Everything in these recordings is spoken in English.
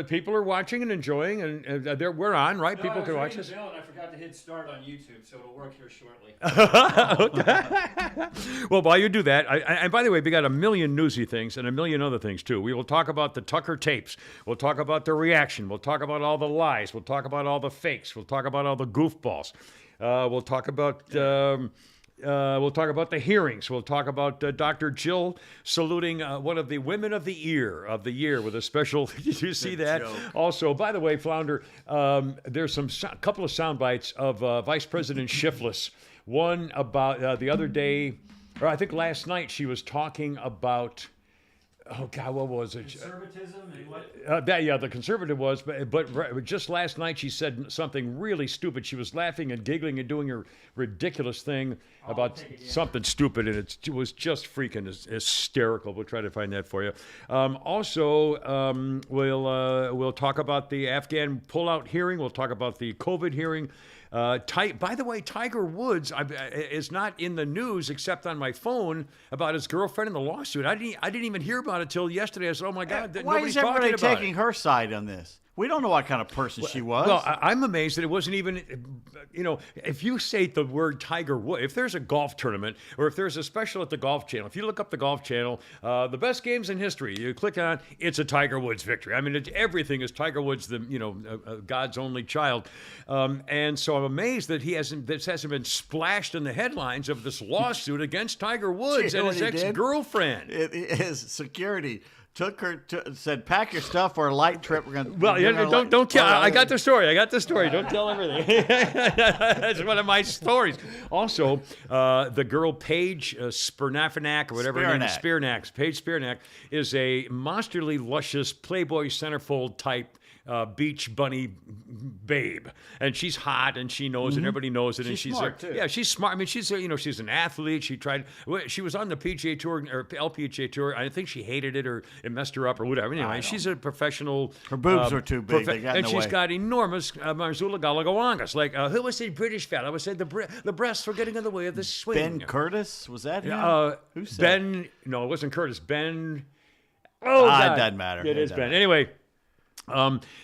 people are watching and enjoying, and we're on, right? No, People can watch us. us. I forgot to hit start on YouTube, so it'll work here shortly. Well, while you do that, and by the way, we got a million newsy things and a million other things too. We will talk about the Tucker tapes. We'll talk about the reaction. We'll talk about all the lies. We'll talk about all the fakes. We'll talk about all the goofballs. We'll talk about the hearings. We'll talk about Dr. Jill saluting one of the women of the year with a special. Did you see that? Joke. Also, by the way, Flounder, there's couple of sound bites of Vice President Shifless. One about the other day, or I think last night, she was talking about. Oh God, what was it? Conservatism and what? The conservative was, but just last night she said something really stupid. She was laughing and giggling and doing her ridiculous thing about something stupid, and it was just freaking hysterical. We'll try to find that for you. Also, we'll talk about the Afghan pullout hearing. We'll talk about the COVID hearing. By the way, Tiger Woods is not in the news except on my phone about his girlfriend in the lawsuit. I didn't even hear about it till yesterday. I said, "Oh my God, why nobody's is everybody talking about taking it." her side on this? We don't know what kind of person she was. Well, I'm amazed that it wasn't even, if you say the word Tiger Woods, if there's a golf tournament or if there's a special at the Golf Channel, if you look up the Golf Channel, the best games in history, you click on, it's a Tiger Woods victory. I mean, everything is Tiger Woods, God's only child. And so I'm amazed that this hasn't been splashed in the headlines of this lawsuit against Tiger Woods and his ex-girlfriend. His security took her said, "Pack your stuff for a light trip. We're going." Well, don't tell. I got the story. Don't tell everything. That's one of my stories. Also, the girl Paige Spiranac or whatever her name is, Paige Spiranac, is a monsterly luscious Playboy centerfold type. Beach bunny babe, and she's hot, and she knows it. And everybody knows it, and she's smart too. Yeah, she's smart. I mean, she's an athlete. She was on the PGA Tour or LPGA Tour. I think she hated it or it messed her up or whatever. Anyway, she's a professional. Her boobs were too big. They got in and the she's way. got enormous Marzula Galagawangas. Like who was the British fella? I would say the breasts were getting in the way of the swing. Ben Curtis, was that him? Who said Ben? No, it wasn't Curtis. Ben. Oh, it doesn't matter. It is Ben. Anyway.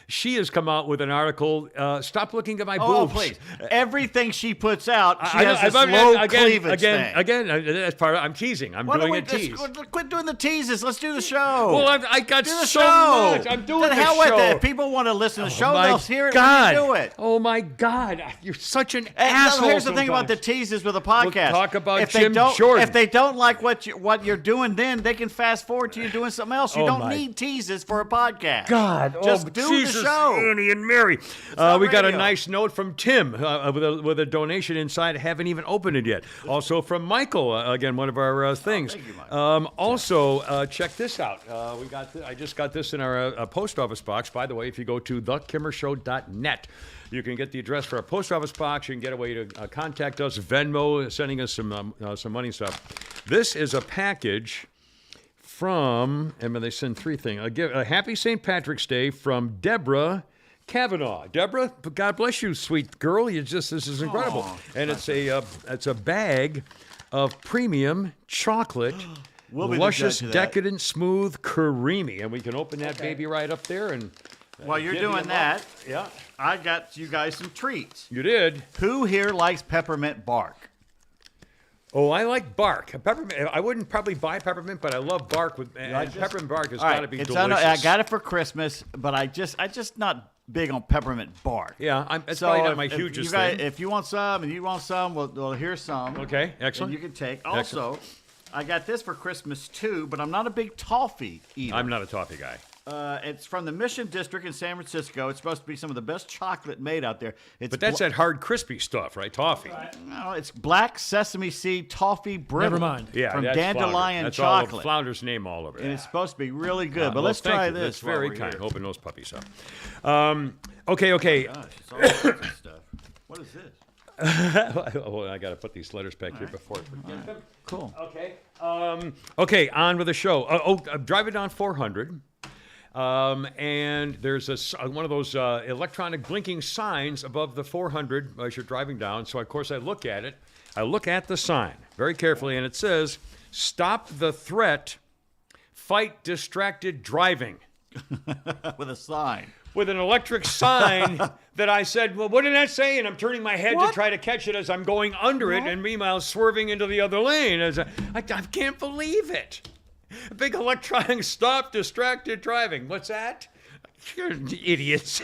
She has come out with an article. Stop looking at my boobs. Oh, please! Everything she puts out, she has this low cleavage thing. Again, that's part of. I'm teasing. I'm doing a tease. Quit doing the teases. Let's do the show. Well, I got do the so show. much. I'm doing the the hell show. with it. If people want to listen to the show, they'll hear it God. when you do it. Oh my God! You're such an asshole. Here's the thing about the teases with a podcast. We'll talk about if Jim they don't, Jordan. If they don't like what you're doing, then they can fast forward to you doing something else. You don't need teases for a podcast. God, just do Jesus, the show. Annie and Mary. We got a radio. nice note from Tim with a donation inside. Haven't even opened it yet. Also from Michael, again, one of our things. Thank you, Michael. Also, check this out. I just got this in our post office box. By the way, if you go to thekimmershow.net, you can get the address for our post office box. You can get a way to contact us. Venmo, sending us some money stuff. This is a package from, and they send three things. A happy St. Patrick's Day from Deborah Kavanaugh. Deborah, God bless you, sweet girl. This is incredible. And it's a bag of premium chocolate, luscious, decadent, smooth, creamy. And we can open that baby right up there. And while you're doing that, yeah, I got you guys some treats. You did. Who here likes peppermint bark? Oh, I like bark. Peppermint. I wouldn't probably buy peppermint, but I love bark. Peppermint bark has got to be delicious. I got it for Christmas, but I just not big on peppermint bark. Yeah, it's probably not my hugest thing. If you want some and you want some, well here's some. Okay, excellent. And you can take. Also, I got this for Christmas too, but I'm not a big toffee eater. I'm not a toffee guy. It's from the Mission District in San Francisco. It's supposed to be some of the best chocolate made out there. But that's that hard, crispy stuff, right? Toffee. No, it's black sesame seed toffee brittle. Never mind. Yeah, from that's Dandelion That's Chocolate. all Flounder's name all over it. And it's supposed to be really good. But let's try this. That's very kind. Here. Open those puppies up. Okay. Oh gosh, it's all sorts of stuff. What is this? Oh, I got to put these letters back here before I forget them. Cool. Okay. Okay, on with the show. Driving down 400. And there's one of those electronic blinking signs above the 400 as you're driving down. So, of course, I look at it. I look at the sign very carefully, and it says, "Stop the threat, fight distracted driving." With a sign. with an electric sign that I said, well, what did that say? And I'm turning my head What? to try to catch it as I'm going under it, and meanwhile swerving into the other lane. I can't believe it. A big electronic stop, distracted driving. What's that? You're idiots.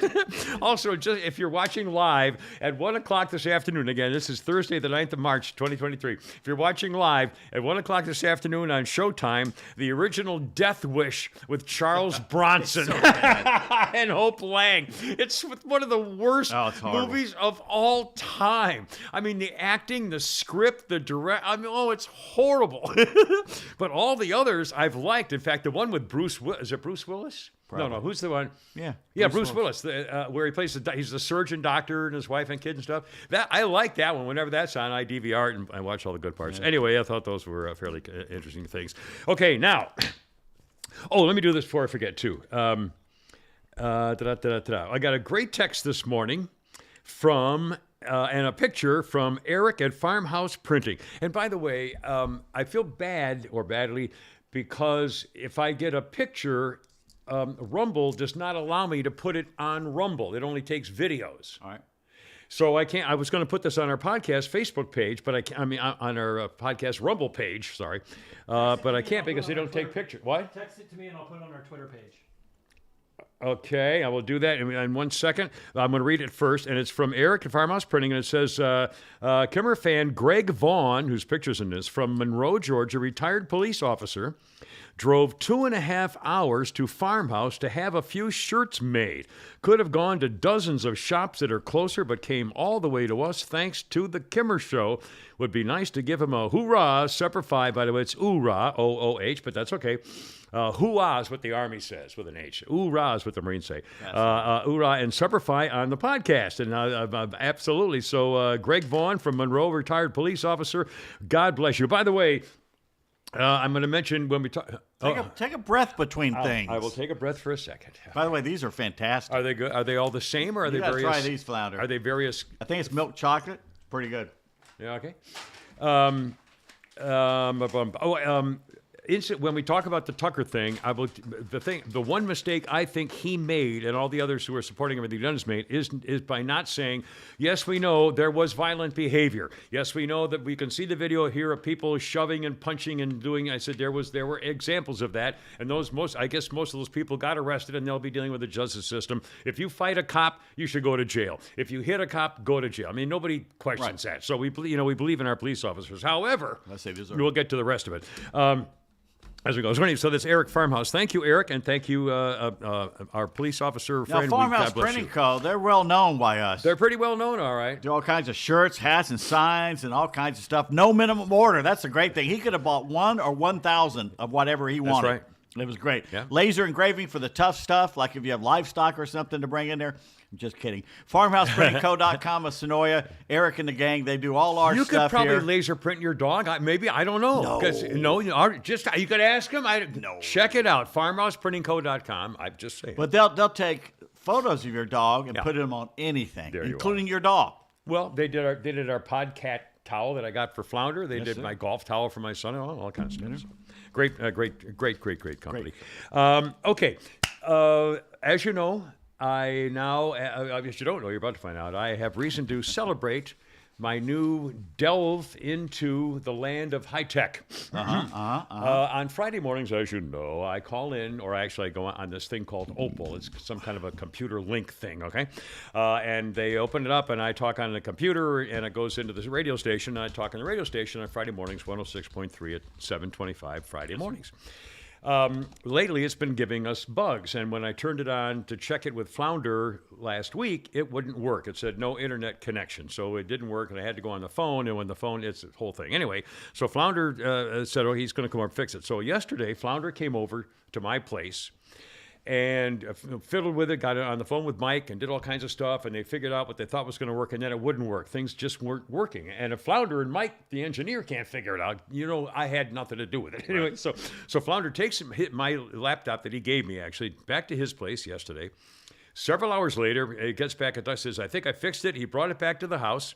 Also, just if you're watching live at 1 o'clock this afternoon, again, this is Thursday, the 9th of March, 2023. If you're watching live at 1 o'clock this afternoon on Showtime, the original Death Wish with Charles Bronson and Hope Lang. It's one of the worst movies of all time. I mean, the acting, the script, the direct. I mean, it's horrible. But all the others I've liked. In fact, the one with is it Bruce Willis? Probably. No, who's the one? Yeah, Bruce Willis, where he plays he's the surgeon doctor and his wife and kid and stuff. That I like that one. Whenever that's on, I DVR it and I watch all the good parts. Yeah. Anyway, I thought those were fairly interesting things. Okay, now, let me do this before I forget too. I got a great text this morning from and a picture from Eric at Farmhouse Printing. And by the way, I feel badly because if I get a picture. Rumble does not allow me to put it on Rumble. It only takes videos. All right. So I can't. I was going to put this on our podcast Facebook page, but I can't. I mean, on our podcast Rumble page. Sorry, but I can't because they don't take pictures. What? Text it to me and I'll put it on our Twitter page. Okay, I will do that in 1 second. I'm going to read it first, and it's from Eric at Farmhouse Printing, and it says, Kimmer fan Greg Vaughn, whose picture's in this, from Monroe, Georgia, retired police officer, drove 2.5 hours to Farmhouse to have a few shirts made. Could have gone to dozens of shops that are closer, but came all the way to us thanks to the Kimmer Show. Would be nice to give him a hoorah, Semper Fi. By the way, it's oorah, O-O-H, but that's okay. Hoorah is what the Army says with an H. Oorah is what the Marines say. Oorah and Semper Fi on the podcast. And absolutely. So Greg Vaughn from Monroe, retired police officer, God bless you. By the way, I'm going to mention when we talk. Take a breath between things. I will take a breath for a second. By the way, these are fantastic. Are they good? Are they all the same, or are they various? Try these, Flounder. Are they various? I think it's milk chocolate. Pretty good. Yeah. Okay. When we talk about the Tucker thing, the one mistake I think he made, and all the others who are supporting everything Dunn has made, is by not saying, yes, we know there was violent behavior. Yes, we know that we can see the video here of people shoving and punching and doing. I said there were examples of that, and I guess most of those people got arrested, and they'll be dealing with the justice system. If you fight a cop, you should go to jail. If you hit a cop, go to jail. I mean, nobody questions that. So we believe in our police officers. However, we'll get to the rest of it. As we go. So that's Eric Farmhouse. Thank you, Eric, and thank you, our police officer friend. Now, Farmhouse Printing Co., they're well known by us. They're pretty well known, all right. Do all kinds of shirts, hats, and signs, and all kinds of stuff. No minimum order. That's a great thing. He could have bought 1 or 1,000 of whatever he wanted. That's right. It was great. Yeah. Laser engraving for the tough stuff, like if you have livestock or something to bring in there. I'm just kidding. FarmhousePrintingCo.com of Sonoya. Eric and the gang, they do all our stuff here. You could probably laser print your dog. Maybe, I don't know. No. You could ask him. No. Check it out. FarmhousePrintingCo.com. I'm just saying. But they'll take photos of your dog and put them on anything, including your dog. Well, they did our podcat towel that I got for Flounder. They did my golf towel for my son. All kinds of stuff. So, great company. Okay. As you know, I now, if you don't know, you're about to find out, I have reason to celebrate my new delve into the land of high tech. On Friday mornings, as you know, I call in, or actually I go on this thing called Opal. It's some kind of a computer link thing, okay? And they open it up, and I talk on the computer, and it goes into this radio station, and I talk on the radio station on Friday mornings, 106.3 at 7:25 Friday mornings. Lately, it's been giving us bugs, and when I turned it on to check it with Flounder last week, it wouldn't work. It said no internet connection, so it didn't work, and I had to go on the phone, and when the phone, it's the whole thing. Anyway, so Flounder said, he's going to come over and fix it. So yesterday, Flounder came over to my place and fiddled with it, got it on the phone with Mike, and did all kinds of stuff, and they figured out what they thought was going to work, and then it wouldn't work. Things just weren't working. And if Flounder and Mike, the engineer, can't figure it out, I had nothing to do with it. Anyway, so Flounder takes my laptop that he gave me, actually, back to his place yesterday. Several hours later, he gets back and says, I think I fixed it. He brought it back to the house.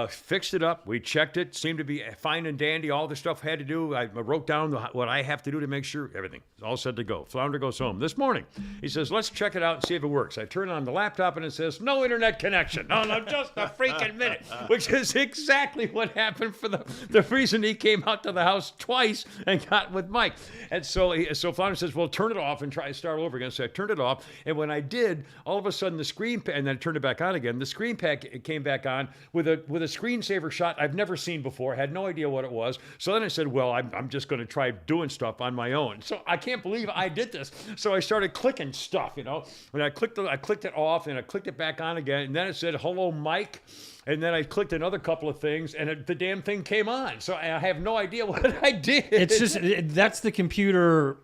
Fixed it up. We checked it. Seemed to be fine and dandy. All the stuff I had to do. I wrote down what I have to do to make sure everything is all set to go. Flounder goes home this morning. He says, let's check it out and see if it works. I turn on the laptop and it says, no internet connection. No, just a freaking minute, which is exactly what happened for the reason he came out to the house twice and got with Mike. And so Flounder says, well, turn it off and try to start over again. So I turned it off. And when I did, all of a sudden and then I turned it back on again. The screen pack came back on with a screensaver shot I've never seen before. Had no idea what it was. So then I said, well, I'm just going to try doing stuff on my own. So I can't believe I did this. So I started clicking stuff, and I clicked it off, and I clicked it back on again, and then it said, hello, Mike. And then I clicked another couple of things, and the damn thing came on. So I have no idea what I did. It's just, that's the computer.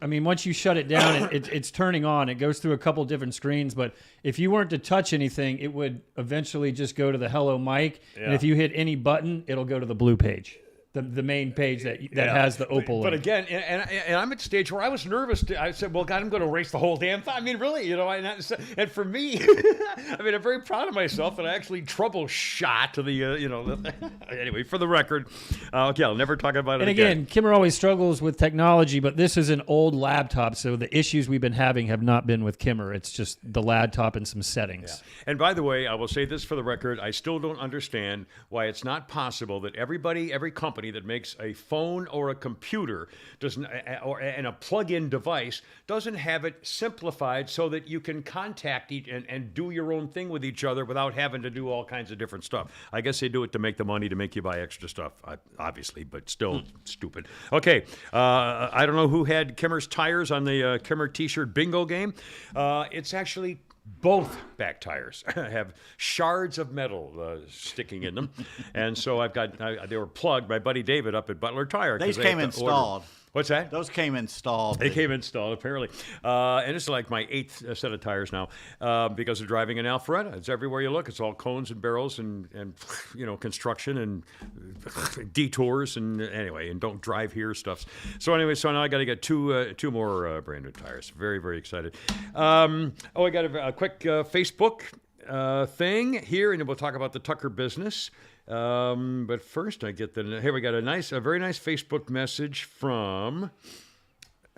I mean, once you shut it down, it's turning on. It goes through a couple different screens, but if you weren't to touch anything, it would eventually just go to the hello mic. Yeah. And if you hit any button, it'll go to the blue page. The main page that has the opal. But again, and I'm at the stage where I was nervous. I said, well, God, I'm going to erase the whole damn thing. I mean, really, and for me, I mean, I'm very proud of myself that I actually troubleshot anyway, for the record. Okay, I'll never talk about it again. And again, Kimmer always struggles with technology, but this is an old laptop, so the issues we've been having have not been with Kimmer. It's just the laptop and some settings. Yeah. And by the way, I will say this for the record. I still don't understand why it's not possible that every company that makes a phone or a computer and a plug-in device doesn't have it simplified so that you can contact and do your own thing with each other without having to do all kinds of different stuff. I guess they do it to make the money, to make you buy extra stuff, obviously, but still stupid. Okay, I don't know who had Kimmer's tires on the Kimmer T-shirt bingo game. It's actually both back tires have shards of metal sticking in them, and so they were plugged by Buddy David up at Butler Tire. These came installed. What's that? Those came installed. They came installed, apparently. And it's like my 8th set of tires now because of driving in Alpharetta. It's everywhere you look. It's all cones and barrels and construction and detours and anyway, and don't drive here stuff. So anyway, now I got to get two more brand new tires. Very, very excited. I got a quick Facebook thing here, and then we'll talk about the Tucker business. But first, I get here we got a very nice Facebook message from.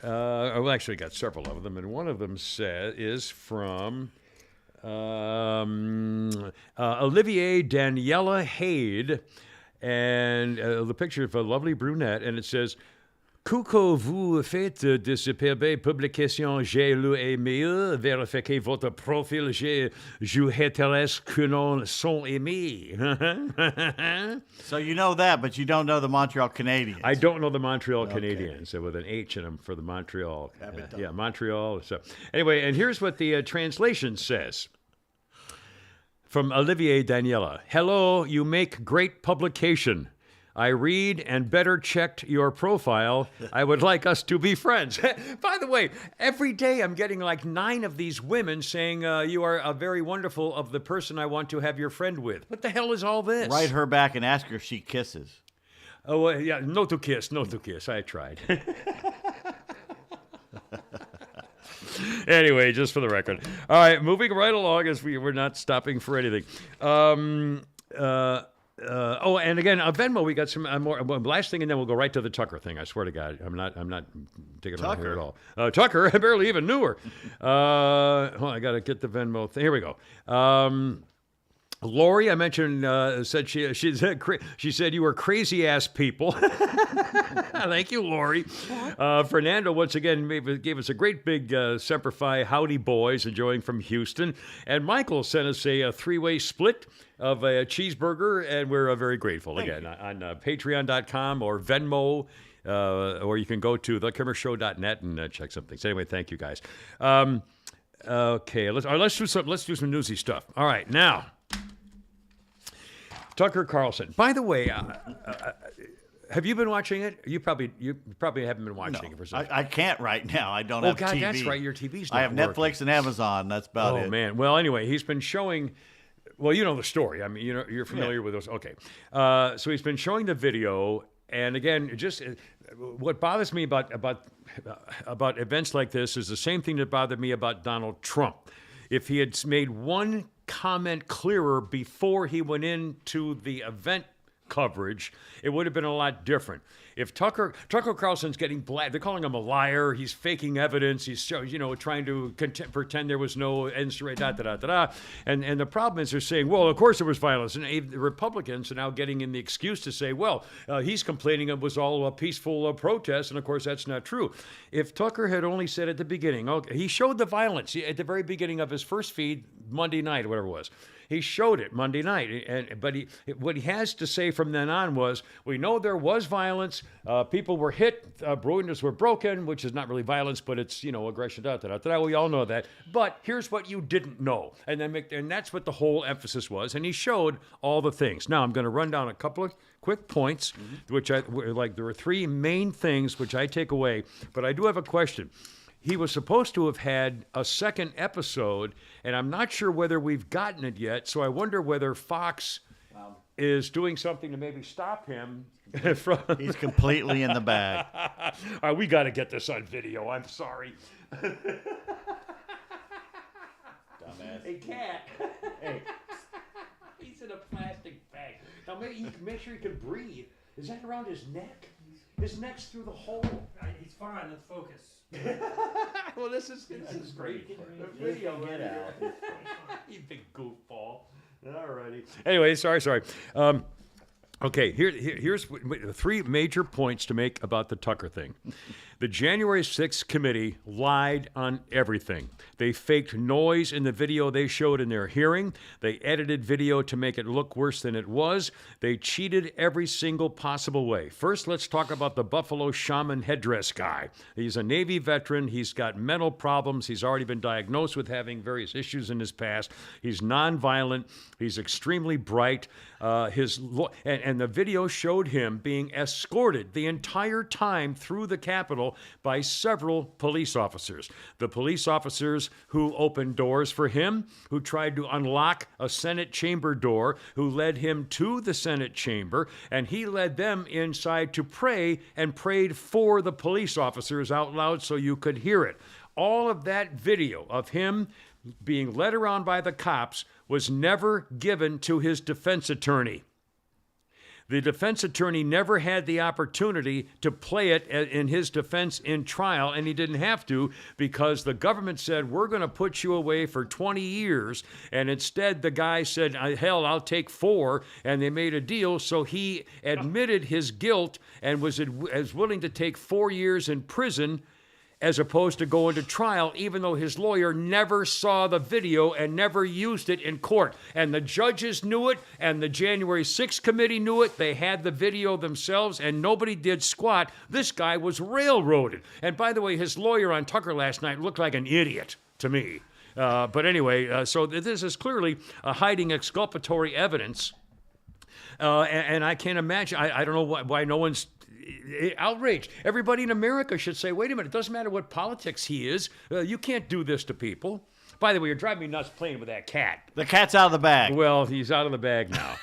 Actually, got several of them, and one of them is from Olivier Daniela Haid, and the picture of a lovely brunette, and it says, Coucou, vous faites de superbes publications, j'ai lu et mieux, vérifiez votre profil, je t'intéresse que non sont aimés. So you know that, but you don't know the Montreal Canadiens. I don't know the Montreal Canadiens, with an H in them for the Montreal. Montreal. So anyway, and here's what the translation says. From Olivier Daniela. Hello, you make great publication. I read and better checked your profile. I would like us to be friends. By the way, every day I'm getting like 9 of these women saying, you are a very wonderful of the person I want to have your friend with. What the hell is all this? Write her back and ask her if she kisses. Oh, yeah, no to kiss. I tried. Anyway, just for the record. All right, moving right along as we're not stopping for anything. And again, Venmo, we got some more. Last thing, and then we'll go right to the Tucker thing. I swear to God, I'm not digging around here at all. Tucker, I barely even knew her. I got to get the Venmo thing. Here we go. Lori, I mentioned, said she said you were crazy ass people. Thank you, Lori. Fernando once again gave us a great big Semper Fi howdy boys enjoying from Houston, and Michael sent us a 3-way split of a cheeseburger, and we're very grateful. Again, on Patreon.com or Venmo, or you can go to thekimmershow.net and check some things. Anyway, thank you guys. Okay, let's do some newsy stuff. All right, now. Tucker Carlson. By the way, have you been watching it? You probably haven't been watching it for some time. I can't right now. I don't have TV. Oh, God, that's right. Your TV's not I have working. Netflix and Amazon. That's about it. Oh, man. Well, anyway, he's been showing... Well, you know the story. I mean, you're familiar with those. Okay. So he's been showing the video, and again, just what bothers me about events like this is the same thing that bothered me about Donald Trump. If he had made one comment clearer before he went into the event coverage, it would have been a lot different. If Tucker Carlson's getting they're calling him a liar. He's faking evidence. He's trying to pretend there was no insurrection. And the problem is they're saying, well, of course there was violence, and the Republicans are now getting in the excuse to say, well, he's complaining it was all a peaceful protest, and of course that's not true. If Tucker had only said at the beginning, okay, he showed the violence at the very beginning of his first feed Monday night, whatever it was. He showed it Monday night, but what he has to say from then on was, we know there was violence, people were hit, windows were broken, which is not really violence, but it's, aggression, we all know that. But here's what you didn't know. And that's what the whole emphasis was, and he showed all the things. Now, I'm going to run down a couple of quick points, which there were three main things which I take away, but I do have a question. He was supposed to have had a second episode, and I'm not sure whether we've gotten it yet, so I wonder whether Fox is doing something to maybe stop him from... He's completely in the bag. All right, we got to get this on video. I'm sorry. Dumbass. Hey, cat. Hey. He's in a plastic bag. Now, make sure he can breathe. Is that around his neck? His neck's through the hole. He's fine. Let's focus. Well, this is great. The video Get out. You big goofball. All righty. Anyway, sorry. Okay, here's the three major points to make about the Tucker thing. The January 6th committee lied on everything. They faked noise in the video they showed in their hearing. They edited video to make it look worse than it was. They cheated every single possible way. First, let's talk about the Buffalo shaman headdress guy. He's a Navy veteran. He's got mental problems. He's already been diagnosed with having various issues in his past. He's nonviolent. He's extremely bright. And the video showed him being escorted the entire time through the Capitol by several police officers. The police officers who opened doors for him, who tried to unlock a Senate chamber door, who led him to the Senate chamber, and he led them inside to pray and prayed for the police officers out loud so you could hear it. All of that video of him being led around by the cops was never given to his defense attorney. The defense attorney never had the opportunity to play it in his defense in trial, and he didn't have to because the government said, we're going to put you away for 20 years. And instead, the guy said, hell, I'll take 4. And they made a deal. So he admitted his guilt and was willing to take 4 years in prison as opposed to going to trial, even though his lawyer never saw the video and never used it in court. And the judges knew it, and the January 6th committee knew it. They had the video themselves, and nobody did squat. This guy was railroaded. And by the way, his lawyer on Tucker last night looked like an idiot to me. But anyway, so this is clearly hiding exculpatory evidence. And I can't imagine, I don't know why no one's outraged. Everybody in America should say, wait a minute, it doesn't matter what politics he is. You can't do this to people. By the way, you're driving me nuts playing with that cat. The cat's out of the bag. Well, he's out of the bag now.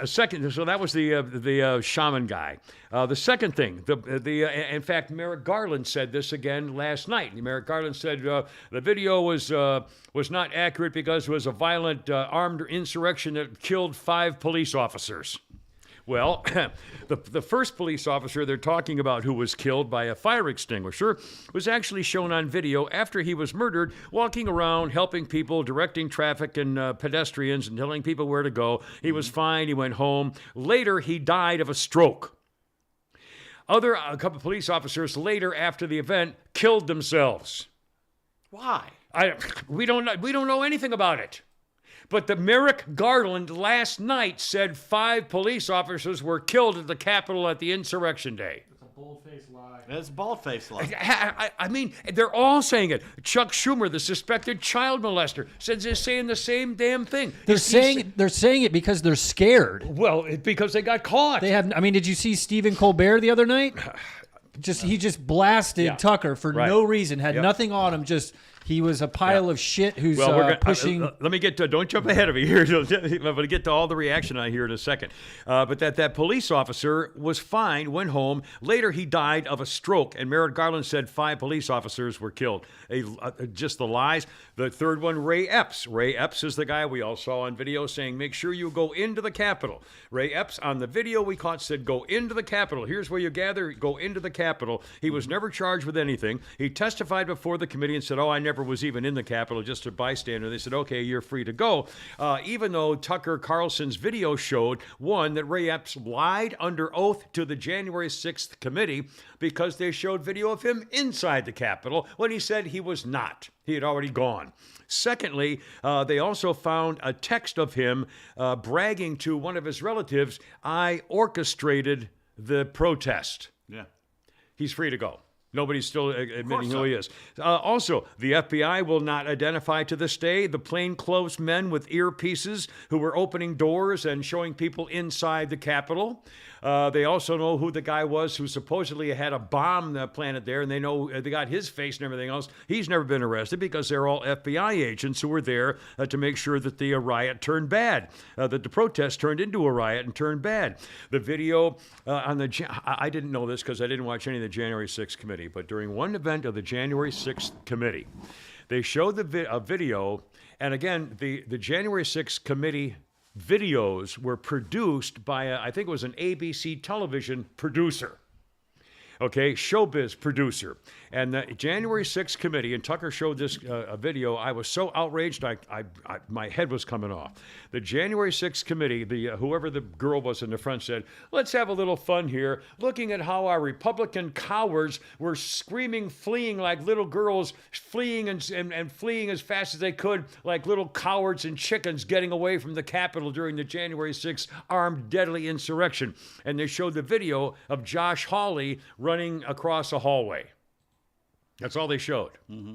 So that was the shaman guy. The second thing, in fact, Merrick Garland said this again last night. Merrick Garland said the video was not accurate because it was a violent armed insurrection that killed 5 police officers. Well, the first police officer they're talking about who was killed by a fire extinguisher was actually shown on video after he was murdered, walking around, helping people, directing traffic and pedestrians and telling people where to go. He was fine. He went home. Later, he died of a stroke. A couple of police officers later after the event killed themselves. Why? We don't know anything about it. But the Merrick Garland last night said 5 police officers were killed at the Capitol at the Insurrection Day. It's a bold-faced lie. It's a bald-faced lie. I mean, they're all saying it. Chuck Schumer, the suspected child molester, says they're saying the same damn thing. They're saying it because they're scared. Well, because they got caught. They have. I mean, did you see Stephen Colbert the other night? He just blasted Tucker for no reason. Had nothing on him. He was a pile of shit who's Well, we're gonna, pushing. let me get to. Don't jump ahead of me here. I'm going to get to all the reaction I hear in a second. But that police officer was fine, went home. Later, he died of a stroke, and Merrick Garland said 5 police officers were killed. Just the lies. The third one, Ray Epps. Ray Epps is the guy we all saw on video saying, "Make sure you go into the Capitol." Ray Epps on the video we caught said, "Go into the Capitol. Here's where you gather. Go into the Capitol." He was never charged with anything. He testified before the committee and said, "Oh, I never was even in the Capitol, just a bystander." They said, "Okay, you're free to go." Even though Tucker Carlson's video showed, one, that Ray Epps lied under oath to the January 6th committee because they showed video of him inside the Capitol when he said he was not. He had already gone. Secondly, they also found a text of him bragging to one of his relatives, "I orchestrated the protest." Yeah. He's free to go. Nobody's still admitting who he is. Also, the FBI will not identify to this day the plainclothes men with earpieces who were opening doors and showing people inside the Capitol. They also know who the guy was who supposedly had a bomb planted there, and they know they got his face and everything else. He's never been arrested because they're all FBI agents who were there to make sure that the riot turned bad, that the protest turned into a riot and turned bad. The video I didn't know this because I didn't watch any of the January 6th committee, but during one event of the January 6th committee, they showed a video, and again, the January 6th committee videos were produced by, I think it was an ABC television producer. Okay, showbiz producer. And the January 6th committee, and Tucker showed this video, I was so outraged, my head was coming off. The January 6th committee, whoever the girl was in the front said, "Let's have a little fun here, looking at how our Republican cowards were screaming, fleeing like little girls, fleeing and fleeing as fast as they could, like little cowards and chickens getting away from the Capitol during the January 6th armed deadly insurrection." And they showed the video of Josh Hawley running across a hallway. That's all they showed. Mm-hmm.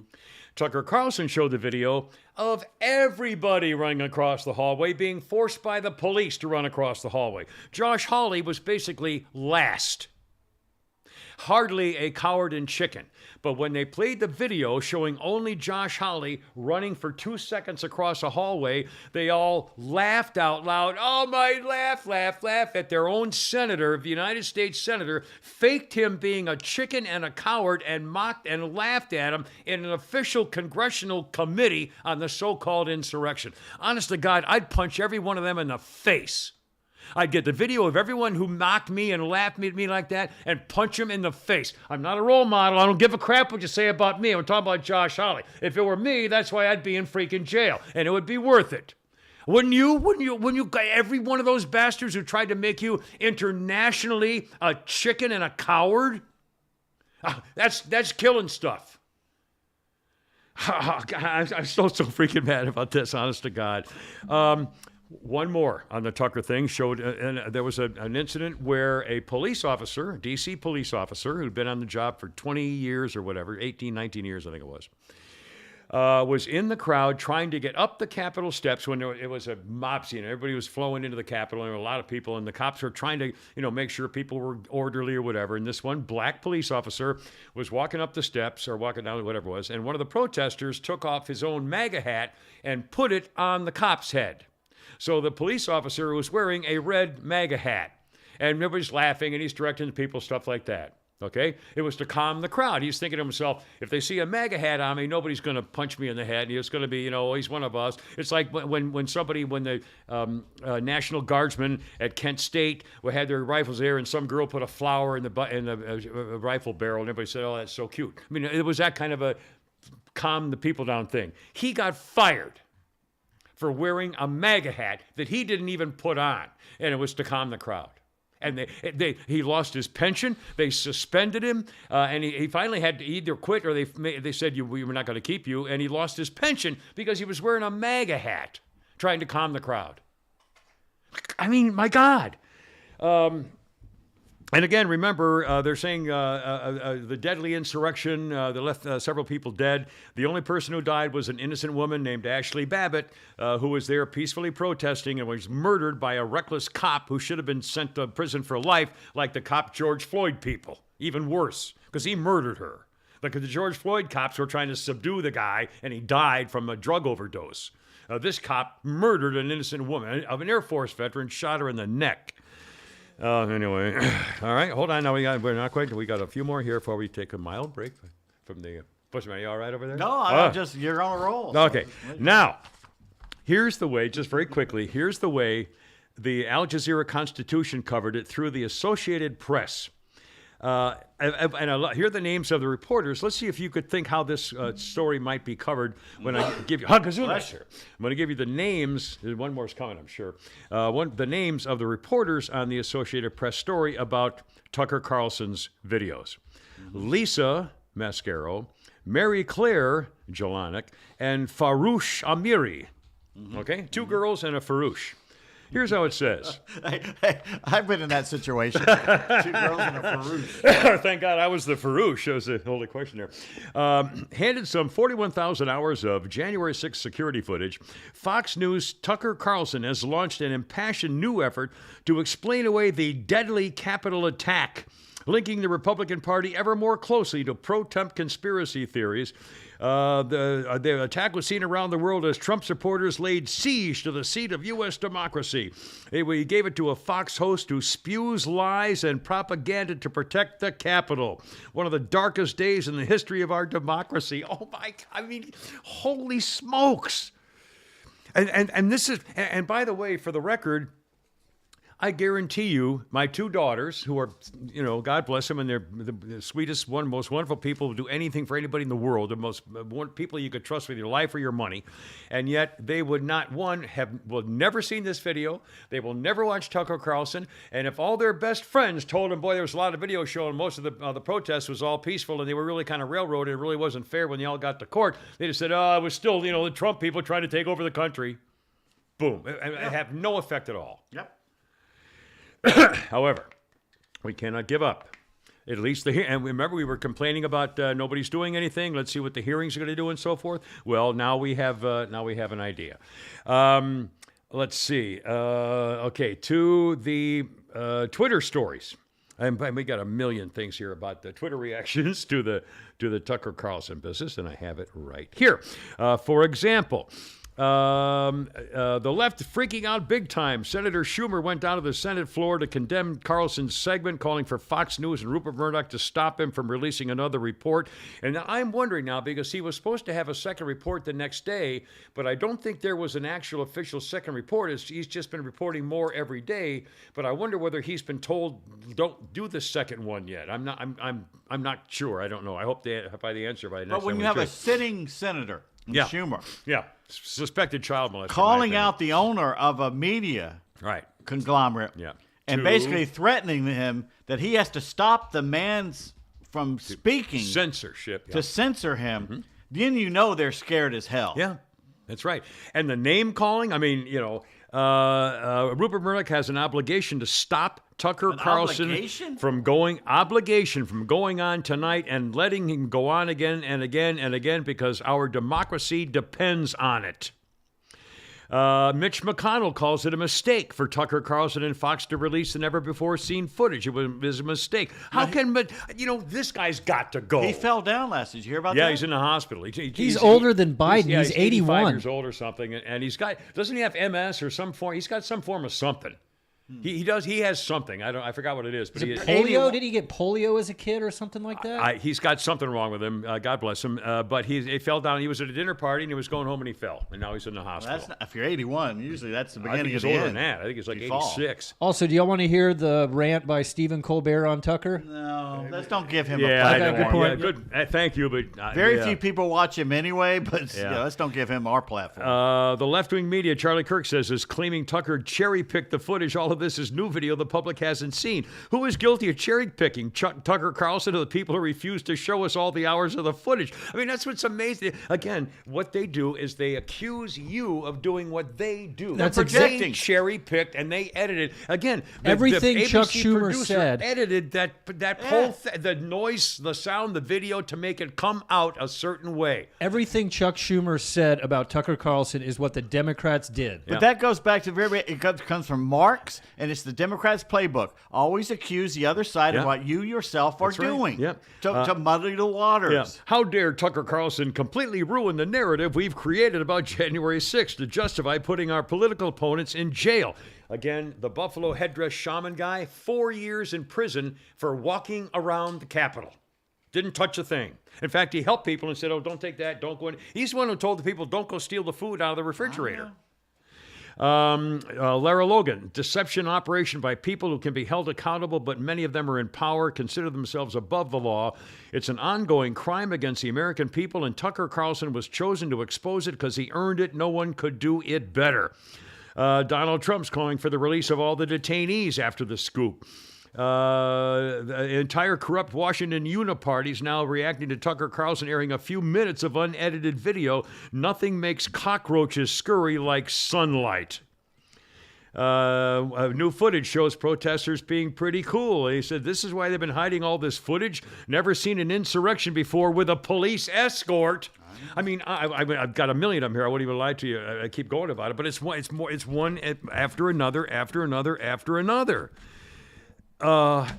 Tucker Carlson showed the video of everybody running across the hallway, being forced by the police to run across the hallway. Josh Hawley was basically last. Hardly a coward and chicken. But when they played the video showing only Josh Hawley running for 2 seconds across a hallway, they all laughed out loud. "Oh my, laugh at their own senator, the United States senator, faked him being a chicken and a coward and mocked and laughed at him in an official congressional committee on the so-called insurrection." Honest to God, I'd punch every one of them in the face. I'd get the video of everyone who mocked me and laughed at me like that and punch them in the face. I'm not a role model. I don't give a crap what you say about me. I'm talking about Josh Hawley. If it were me, that's why I'd be in freaking jail, and it would be worth it. Wouldn't you? Every one of those bastards who tried to make you internationally a chicken and a coward? That's killing stuff. I'm so freaking mad about this, honest to God. One more on the Tucker thing showed, and there was an incident where a police officer, a D.C. police officer, who'd been on the job for 20 years or whatever, 18, 19 years, I think it was in the crowd trying to get up the Capitol steps when it was a mob scene. Everybody was flowing into the Capitol, and there were a lot of people, and the cops were trying to, make sure people were orderly or whatever. And this one black police officer was walking up the steps, or walking down, whatever it was, and one of the protesters took off his own MAGA hat and put it on the cop's head. So the police officer was wearing a red MAGA hat, and everybody's laughing, and he's directing the people, stuff like that. Okay? It was to calm the crowd. He's thinking to himself, if they see a MAGA hat on me, nobody's going to punch me in the head. It's going to be, he's one of us. It's like when the National Guardsmen at Kent State had their rifles there, and some girl put a flower in the rifle barrel, and everybody said, "Oh, that's so cute." I mean, it was that kind of a calm the people down thing. He got fired for wearing a MAGA hat that he didn't even put on, and it was to calm the crowd. And he lost his pension. They suspended him, and he finally had to either quit or they said we were not going to keep you. And he lost his pension because he was wearing a MAGA hat, trying to calm the crowd. I mean, my God. And again, remember, they're saying the deadly insurrection that left several people dead. The only person who died was an innocent woman named Ashley Babbitt, who was there peacefully protesting and was murdered by a reckless cop who should have been sent to prison for life, like the cop George Floyd people. Even worse, because he murdered her. Like the George Floyd cops were trying to subdue the guy, and he died from a drug overdose. This cop murdered an innocent woman of an Air Force veteran, shot her in the neck. Anyway, all right, hold on. Now we're not quite. We got a few more here before we take a mild break from the Bushman. Are you all right over there? No, I'm just, you're on a roll. Okay, now here's the way. Just very quickly, here's the way the Al Jazeera Constitution covered it through the Associated Press. Here are the names of the reporters. Let's see if you could think how this story might be covered when I give you. I'm going to give you the names. One more is coming, I'm sure. The names of the reporters on the Associated Press story about Tucker Carlson's videos: Lisa Mascaro, Mary Claire Jelinek, and Farouche Amiri. Okay, two girls and a Farouche. Here's how it says. Hey, I've been in that situation. 2 girls and a Farouche. Thank God I was the Farouche. That was the only question there. Handed some 41,000 hours of January 6th security footage, Fox News' Tucker Carlson has launched an impassioned new effort to explain away the deadly Capitol attack, linking the Republican Party ever more closely to pro-Trump conspiracy theories. The attack was seen around the world as Trump supporters laid siege to the seat of U.S. democracy. He gave it to a Fox host who spews lies and propaganda to protect the Capitol. One of the darkest days in the history of our democracy. Oh my! I mean, holy smokes! And this is. And by the way, for the record, I guarantee you, my 2 daughters, who are, God bless them, and they're the sweetest, most wonderful people who do anything for anybody in the world, the most people you could trust with your life or your money, and yet they would not, will never seen this video, they will never watch Tucker Carlson, and if all their best friends told them, boy, there was a lot of video showing most of the protests was all peaceful, and they were really kind of railroaded, it really wasn't fair when they all got to court, they just said, it was still, the Trump people trying to take over the country. Boom. It had no effect at all. Yep. However, we cannot give up. At least and remember we were complaining about nobody's doing anything. Let's see what the hearings are going to do and so forth. Well, now we have an idea. Let's see. Okay, to the Twitter stories. And we got a million things here about the Twitter reactions to the Tucker Carlson business, and I have it right here. For example. The left freaking out big time. Senator Schumer went down to the Senate floor to condemn Carlson's segment, calling for Fox News and Rupert Murdoch to stop him from releasing another report. And I'm wondering now, because he was supposed to have a second report the next day, but I don't think there was an actual official second report. He's just been reporting more every day. But I wonder whether he's been told don't do the second one yet. I'm not sure. I don't know. I hope they have the answer by next time. But when you have a sitting senator, Schumer, suspected child molester, calling out the owner of a media conglomerate, and basically threatening him that he has to stop the man's from speaking, censorship, to censor him, then they're scared as hell. Yeah, that's right. And the name calling, I mean, Rupert Murdoch has an obligation to stop Tucker Carlson from going on tonight and letting him go on again and again and again because our democracy depends on it. Mitch McConnell calls it a mistake for Tucker Carlson and Fox to release the never-before-seen footage. It was a mistake. How can, this guy's got to go. He fell down last. Did you hear about that? Yeah, he's in the hospital. He's older than Biden. He's 81. 85 years old or something. And he's got, doesn't he have MS or some form? He's got some form of something. He does. He has something. I forgot what it is. But polio? Did he get polio as a kid or something like that? He's got something wrong with him. God bless him. But he fell down. He was at a dinner party and he was going home and he fell. And now he's in the hospital. Well, if you're 81, usually that's the beginning of the end. He's older than that. I think he's like 86. Also, do y'all want to hear the rant by Stephen Colbert on Tucker? No, let's don't give him a platform. Good point. Good. Thank you, but very few people watch him anyway. But let's don't give him our platform. The left-wing media, Charlie Kirk says, is claiming Tucker cherry-picked the footage. All of this is new video the public hasn't seen. Who is guilty of cherry-picking? Tucker Carlson or the people who refuse to show us all the hours of the footage? I mean, that's what's amazing. Again, what they do is they accuse you of doing what they do. That's projecting. They cherry-picked and they edited. Again, everything the Chuck ABC Schumer said edited that whole the noise, the sound, the video to make it come out a certain way. Everything Chuck Schumer said about Tucker Carlson is what the Democrats did. But that goes back to it comes from Marx and it's the Democrats' playbook. Always accuse the other side of what you yourself are doing to muddy the waters. Yeah. How dare Tucker Carlson completely ruin the narrative we've created about January 6th to justify putting our political opponents in jail? Again, the Buffalo headdress shaman guy, 4 years in prison for walking around the Capitol. Didn't touch a thing. In fact, he helped people and said, oh, don't take that, don't go in. He's the one who told the people, don't go steal the food out of the refrigerator. Lara Logan, deception operation by people who can be held accountable, but many of them are in power, consider themselves above the law. It's an ongoing crime against the American people, and Tucker Carlson was chosen to expose it because he earned it. No one could do it better. Donald Trump's calling for the release of all the detainees after the scoop. The entire corrupt Washington uniparty is now reacting to Tucker Carlson airing a few minutes of unedited video. Nothing makes cockroaches scurry like sunlight. New footage shows protesters being pretty cool. He said this is why they've been hiding all this footage. Never seen an insurrection before with a police escort. I mean, I've got a million of them here. I won't even lie to you. I keep going about it, but it's one after another, after another, after another. And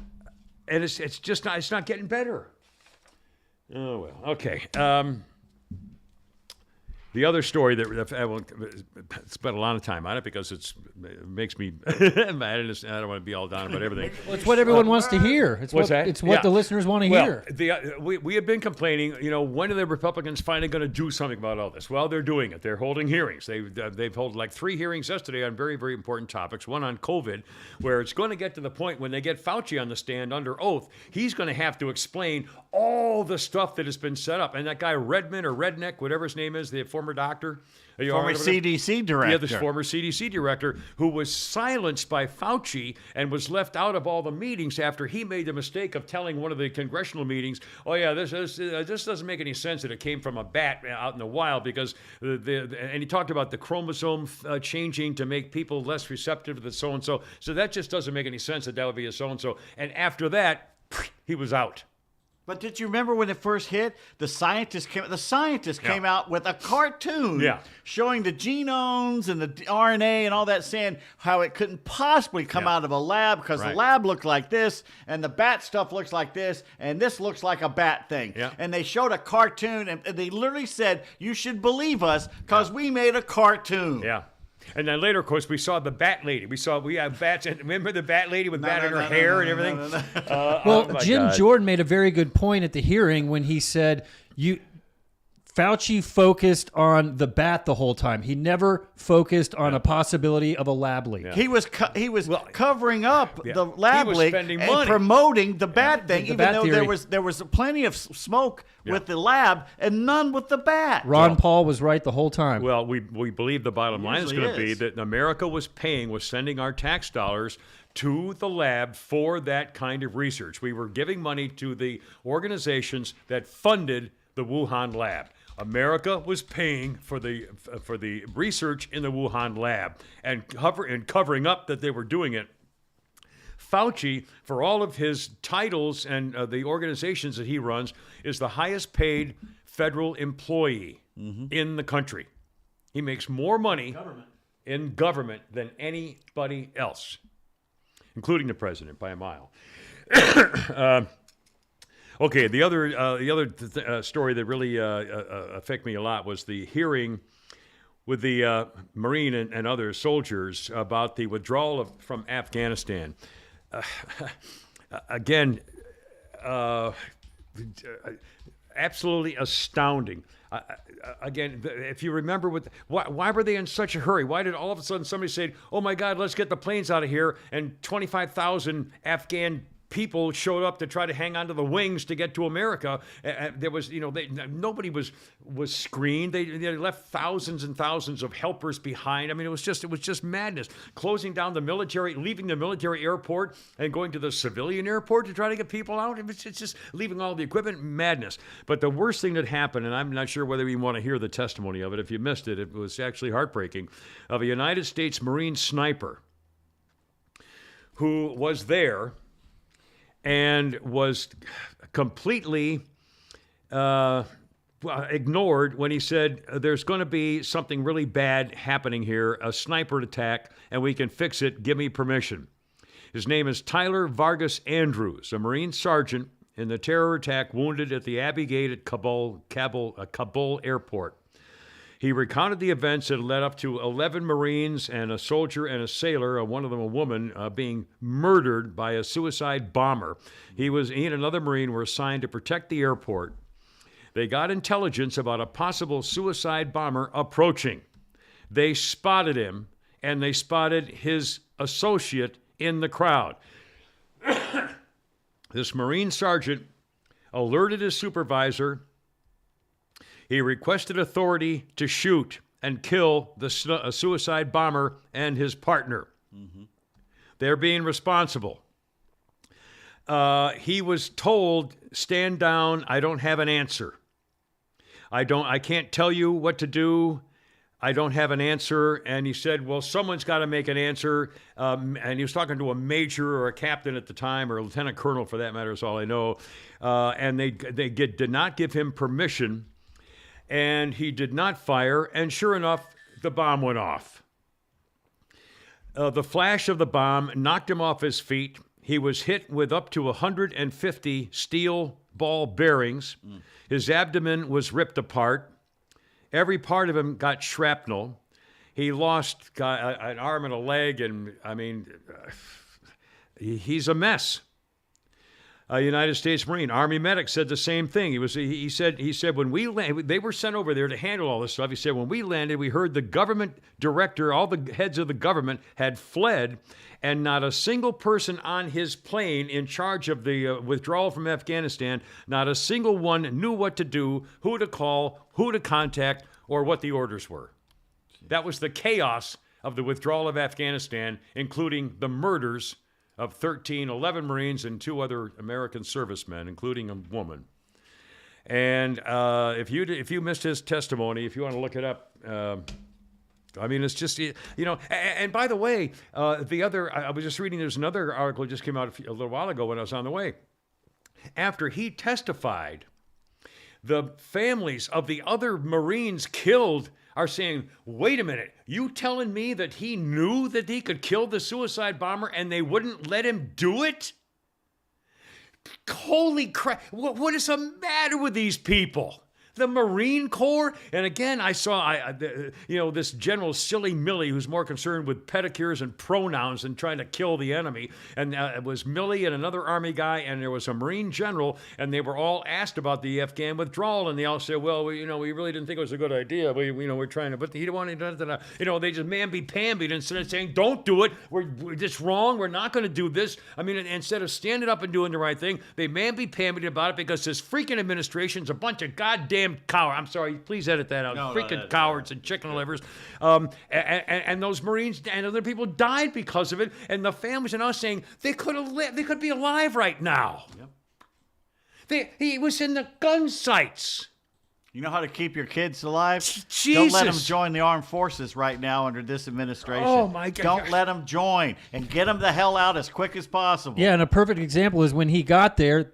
it's just not. It's not getting better. Oh well. Okay. The other story that I won't spend a lot of time on it because it makes me mad. And I don't want to be all down about everything. Well, it's what everyone wants to hear. It's what's that? It's what the listeners want to hear. We have been complaining. When are the Republicans finally going to do something about all this? Well, they're doing it. They're holding hearings. They've held like 3 hearings yesterday on very, very important topics. One on COVID, where it's going to get to the point when they get Fauci on the stand under oath, he's going to have to explain all the stuff that has been set up. And that guy Redmond or Redneck, whatever his name is, the former doctor, former CDC director. Yeah, this former CDC director who was silenced by Fauci and was left out of all the meetings after he made the mistake of telling one of the congressional meetings, oh yeah, this doesn't make any sense that it came from a bat out in the wild because and he talked about the chromosome changing to make people less receptive to the so-and-so. So that just doesn't make any sense that would be a so-and-so. And after that, he was out. But did you remember when it first hit? The scientists came out with a cartoon showing the genomes and the RNA and all that, saying how it couldn't possibly come out of a lab because the lab looked like this and the bat stuff looks like this and this looks like a bat thing. Yeah. And they showed a cartoon and they literally said, you should believe us because we made a cartoon. Yeah. And then later, of course, we saw the bat lady. We have bats. And remember the bat lady with bat in her hair and everything? Well, Jim Jordan made a very good point at the hearing when he said Fauci focused on the bat the whole time. He never focused on a possibility of a lab leak. Yeah. He was covering up the lab leak and promoting the bat thing, even though there was plenty of smoke with the lab and none with the bat. Ron Paul was right the whole time. Well, we believe the bottom line is going to be that America was sending our tax dollars to the lab for that kind of research. We were giving money to the organizations that funded the Wuhan lab. America was paying for the research in the Wuhan lab and covering up that they were doing it. Fauci, for all of his titles and the organizations that he runs, is the highest paid federal employee in the country. He makes more money in government than anybody else, including the president by a mile. Okay, the other story that really affected me a lot was the hearing with the Marine and other soldiers about the withdrawal from Afghanistan. Again, absolutely astounding. Again, if you remember, why were they in such a hurry? Why did all of a sudden somebody say, oh my God, let's get the planes out of here, and 25,000 Afghan people showed up to try to hang onto the wings to get to America. There was, nobody was screened. They left thousands and thousands of helpers behind. I mean, it was just madness. Closing down the military, leaving the military airport and going to the civilian airport to try to get people out. It's just leaving all the equipment. Madness. But the worst thing that happened, and I'm not sure whether you want to hear the testimony of it. If you missed it, it was actually heartbreaking, of a United States Marine sniper who was there and was completely ignored when he said there's going to be something really bad happening here, a sniper attack, and we can fix it. Give me permission. His name is Tyler Vargas Andrews, a Marine sergeant in the terror attack wounded at the Abbey Gate at Kabul airport. He recounted the events that led up to 11 Marines and a soldier and a sailor, one of them a woman, being murdered by a suicide bomber. He and another Marine were assigned to protect the airport. They got intelligence about a possible suicide bomber approaching. They spotted him, and they spotted his associate in the crowd. This Marine sergeant alerted his supervisor. He requested authority to shoot and kill the suicide bomber and his partner. Mm-hmm. They're being responsible. He was told, stand down, I don't have an answer. I can't tell you what to do. I don't have an answer. And he said, well, someone's got to make an answer. And he was talking to a major or a captain at the time, or a lieutenant colonel for that matter, is all I know. And they did not give him permission. And he did not fire. And sure enough, the bomb went off. The flash of the bomb knocked him off his feet. He was hit with up to 150 steel ball bearings. His abdomen was ripped apart. Every part of him got shrapnel. He lost an arm and a leg, and I mean, he's a mess. A United States Marine, Army medic, said the same thing. He said when we landed, they were sent over there to handle all this stuff. He said when we landed, we heard the government director, all the heads of the government had fled, and not a single person on his plane in charge of the withdrawal from Afghanistan, not a single one knew what to do, who to call, who to contact, or what the orders were. That was the chaos of the withdrawal of Afghanistan, including the murders of 11 Marines and 2 other American servicemen, including a woman. And if you missed his testimony, if you want to look it up, I mean, it's just, and by the way, I was just reading, there's another article that just came out a little while ago when I was on the way. After he testified, the families of the other Marines killed are saying, wait a minute, you telling me that he knew that he could kill the suicide bomber and they wouldn't let him do it? Holy crap, what is the matter with these people? The Marine Corps? And again, I saw, this General Silly Millie, who's more concerned with pedicures and pronouns than trying to kill the enemy. And it was Millie and another Army guy, and there was a Marine general, and they were all asked about the Afghan withdrawal, and they all said, well, we really didn't think it was a good idea. We're trying to, but he didn't want to, they just mamby-pambied instead of saying, don't do it. We're just wrong. We're not going to do this. I mean, instead of standing up and doing the right thing, they mamby-pambied about it because this freaking administration's a bunch of goddamn cowards. I'm sorry, please edit that out. Freaking cowards and chicken livers. And those Marines and other people died because of it. And the families are now saying they could be alive right now. Yep. He was in the gun sights. You know how to keep your kids alive? Jesus. Don't let them join the armed forces right now under this administration. Oh, my God. Don't let them join, and get them the hell out as quick as possible. Yeah, and a perfect example is when he got there,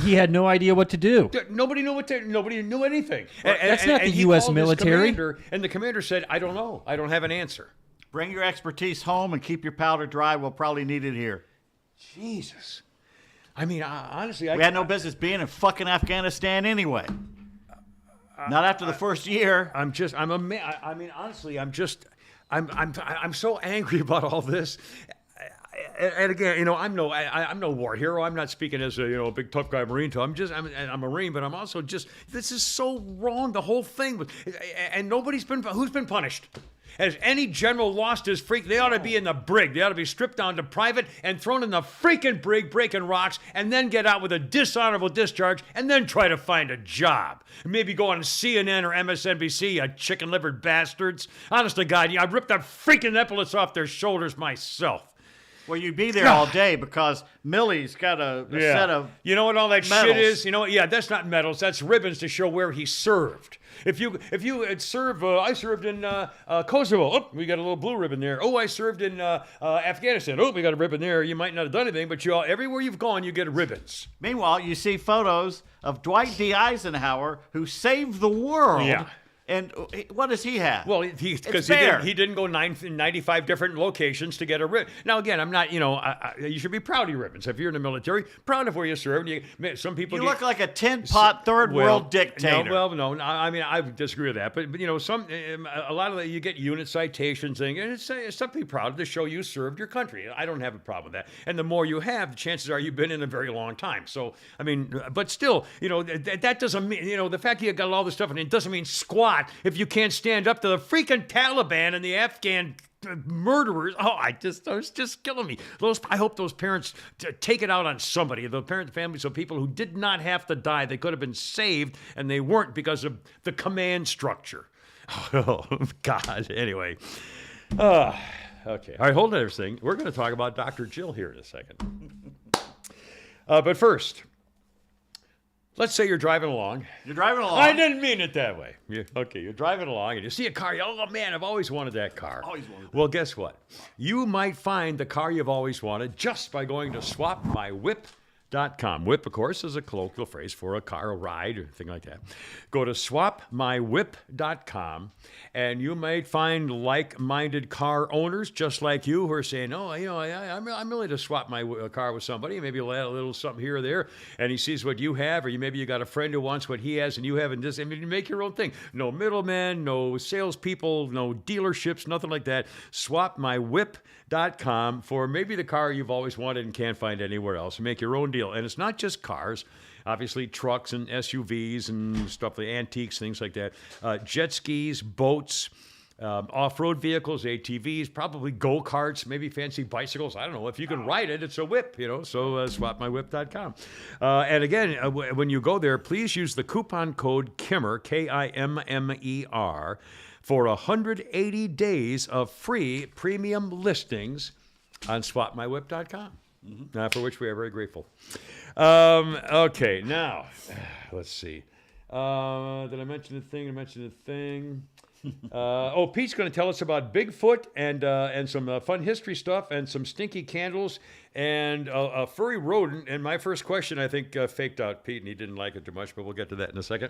he had no idea what to do. Nobody knew anything. That's not the U.S. military. And the commander said, I don't know. I don't have an answer. Bring your expertise home and keep your powder dry. We'll probably need it here. Jesus. I mean, honestly, we had no business being in fucking Afghanistan anyway. Not after the first year. I'm so angry about all this. And again, I'm no war hero. I'm not speaking as a big tough guy Marine. I'm a Marine, but I'm also this is so wrong. The whole thing, and who's been punished. Has any general lost his freak? They ought to be in the brig. They ought to be stripped down to private and thrown in the freaking brig, breaking rocks, and then get out with a dishonorable discharge, and then try to find a job. Maybe go on CNN or MSNBC, you chicken-livered bastards. Honest to God, I ripped the freaking epaulets off their shoulders myself. Well, you'd be there all day because Millie's got a set of You know what all that medals. shit is? You know what? Yeah, that's not medals. That's ribbons to show where he served. If you had served, I served in Kosovo. Oh, we got a little blue ribbon there. Oh, I served in Afghanistan. Oh, we got a ribbon there. You might not have done anything, but everywhere you've gone, you get ribbons. Meanwhile, you see photos of Dwight D. Eisenhower, who saved the world. Yeah. And what does he have? Well, because he didn't go 95 different locations to get a ribbon. Now, again, I'm not, you should be proud of your ribbons. If you're in the military, proud of where you served. Some people look like a tin-pot third world dictator. No, I mean, I would disagree with that. But a lot of that, you get unit citations, and it's something to be proud of to show you served your country. I don't have a problem with that. And the more you have, the chances are you've been in a very long time. So, I mean, but still, that doesn't mean, the fact that you got all this stuff, and it doesn't mean squat if you can't stand up to the freaking Taliban and the Afghan murderers. Oh, it's just killing me. I hope those parents take it out on somebody. The families of people who did not have to die. They could have been saved, and they weren't because of the command structure. Oh, God. Anyway. Okay. All right, hold on everything. We're going to talk about Dr. Jill here in a second. But first, let's say you're driving along. You're driving along. I didn't mean it that way. You're driving along and you see a car. Oh, man, I've always wanted that car. Always wanted that. Well, guess what? You might find the car you've always wanted just by going to swapmywhip.com. Whip, of course, is a colloquial phrase for a car, a ride, or anything like that. Go to swapmywhip.com, and you might find like-minded car owners just like you who are saying, I'm willing to swap my car with somebody. Maybe you'll add a little something here or there, and he sees what you have, or maybe you got a friend who wants what he has and you have, and this. I mean, you make your own thing. No middlemen, no salespeople, no dealerships, nothing like that. Swapmywhip.com for maybe the car you've always wanted and can't find anywhere else. Make your own deal. And it's not just cars. Obviously, trucks and SUVs and stuff like antiques, things like that. Jet skis, boats, off-road vehicles, ATVs, probably go-karts, maybe fancy bicycles. I don't know. If you can ride it, it's a whip, So swapmywhip.com. And again, when you go there, please use the coupon code KIMMER, KIMMER, for 180 days of free premium listings on swapmywhip.com. For which we are very grateful. Okay, now, let's see. Did I mention the thing? Pete's going to tell us about Bigfoot and some fun history stuff and some stinky candles and a furry rodent. And my first question, I think, faked out Pete, and he didn't like it too much, but we'll get to that in a second.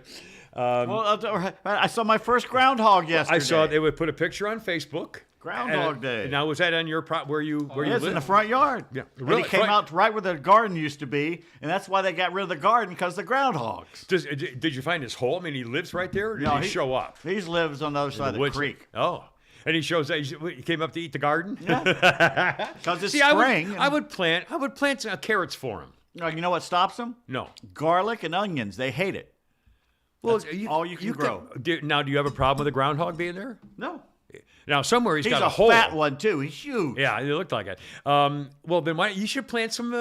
I saw my first groundhog yesterday. I saw they would put a picture on Facebook. Groundhog Day. Now, was that on your where you live? In the front yard. Yeah, really. And he came out right where the garden used to be, and that's why they got rid of the garden, because the groundhogs. Did you find his hole? I mean, he lives right there, or did he show up? He lives on the other side of the creek. Oh. And he shows that he came up to eat the garden? Yeah. Because it's spring. I would plant carrots for him. You know what stops them? No. Garlic and onions. They hate it. Well, all you can grow. Do you have a problem with a groundhog being there? No. Now, somewhere he's got a hole. He's a fat one, too. He's huge. Yeah, he looked like it. Well, then you should plant some,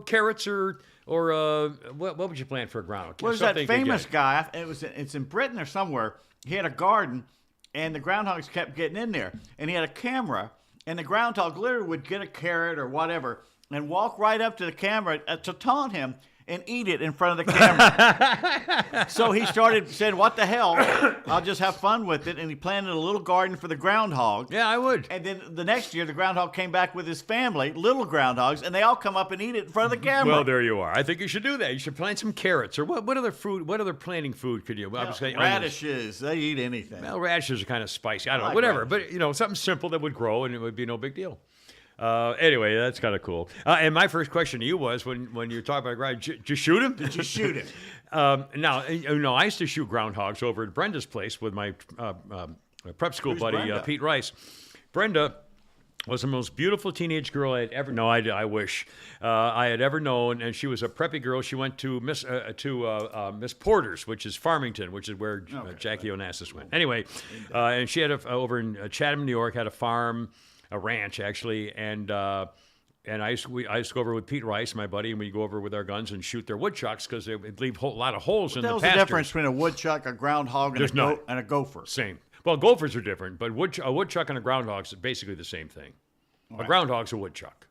carrots or what would you plant for a groundhog? Well, there's that famous guy. It's in Britain or somewhere. He had a garden, and the groundhogs kept getting in there. And he had a camera, and the groundhog literally would get a carrot or whatever and walk right up to the camera to taunt him and eat it in front of the camera. So he started saying, what the hell? I'll just have fun with it. And he planted a little garden for the groundhog. Yeah, I would. And then the next year, the groundhog came back with his family, little groundhogs, and they all come up and eat it in front of the camera. Well, there you are. I think you should do that. You should plant some carrots. Or what other fruit, what other planting food could you? Radishes. They eat anything. Well, radishes are kind of spicy. I don't know. Whatever. Radishes. But, something simple that would grow, and it would be no big deal. Anyway, that's kind of cool. And my first question to you was, when you're talking about ground, did you shoot him? Did you shoot him? Now, I used to shoot groundhogs over at Brenda's place with my prep school buddy, Pete Rice. Brenda was the most beautiful teenage girl I had ever known. I wish I had ever known, and she was a preppy girl. She went to Miss Porter's, which is Farmington, which is where Jackie Onassis went. Anyway, and she had over in Chatham, New York, had a farm. A ranch, actually, and I used to go over with Pete Rice, my buddy, and we'd go over with our guns and shoot their woodchucks because they would leave a lot of holes in the pastures. What's the difference between a woodchuck, a groundhog, and a gopher? Same. Well, gophers are different, but a woodchuck and a groundhog is basically the same thing. Right. A groundhog's a woodchuck.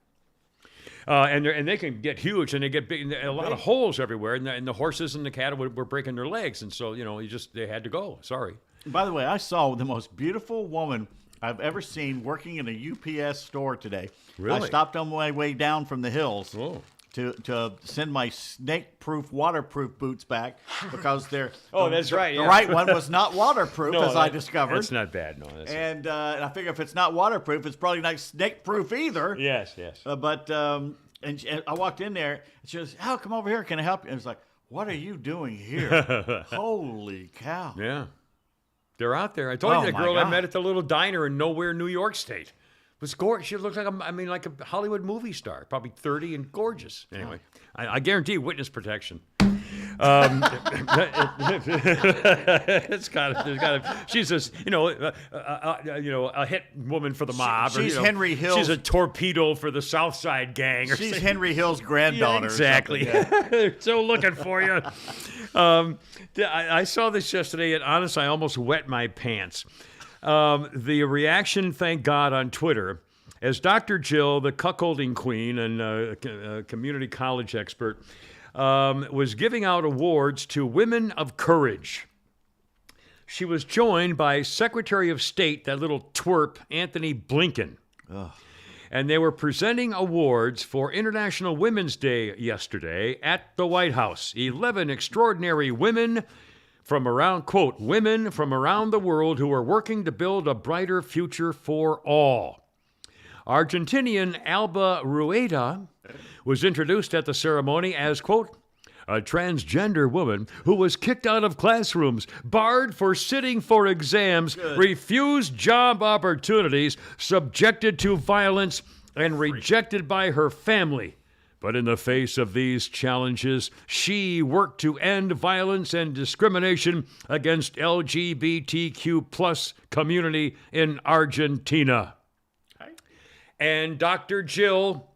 And they can get huge, and they get big, and a lot of holes everywhere, and the horses and the cattle were breaking their legs, and so they had to go. Sorry. By the way, I saw the most beautiful woman I've ever seen working in a UPS store today. Really? I stopped on my way down from the hills. Whoa. To send my snake-proof, waterproof boots back because they're that's right. The Yeah. right one was not waterproof, No, I discovered. That's not bad. No, that's And I figure if it's not waterproof, it's probably not snake-proof either. yes. And I walked in there, and she goes, "Oh, come over here. Can I help you?" And it's like, "What are you doing here?" Holy cow! Yeah, they're out there. I told you the my girl I God. met at the little diner in nowhere, New York State. Was gorgeous. She looked like a Hollywood movie star, probably 30 and gorgeous. Anyway, I guarantee witness protection. It's she's a hit woman for the mob. She's or, Henry Hill's. She's a torpedo for the South Side gang. Or She's something. Henry Hill's granddaughter. Yeah, exactly. Yeah. So looking for you. I saw this yesterday, and honestly, I almost wet my pants. The reaction, thank God, on Twitter, as Dr. Jill, the cuckolding queen and community college expert, was giving out awards to women of courage. She was joined by Secretary of State, that little twerp, Anthony Blinken. Ugh. And they were presenting awards for International Women's Day yesterday at the White House. 11 extraordinary women from around, quote, women from around the world who are working to build a brighter future for all. Argentinian Alba Rueda was introduced at the ceremony as, quote, a transgender woman who was kicked out of classrooms, barred for sitting for exams, refused job opportunities, subjected to violence, and rejected by her family. But in the face of these challenges, she worked to end violence and discrimination against LGBTQ plus community in Argentina. And Dr. Jill,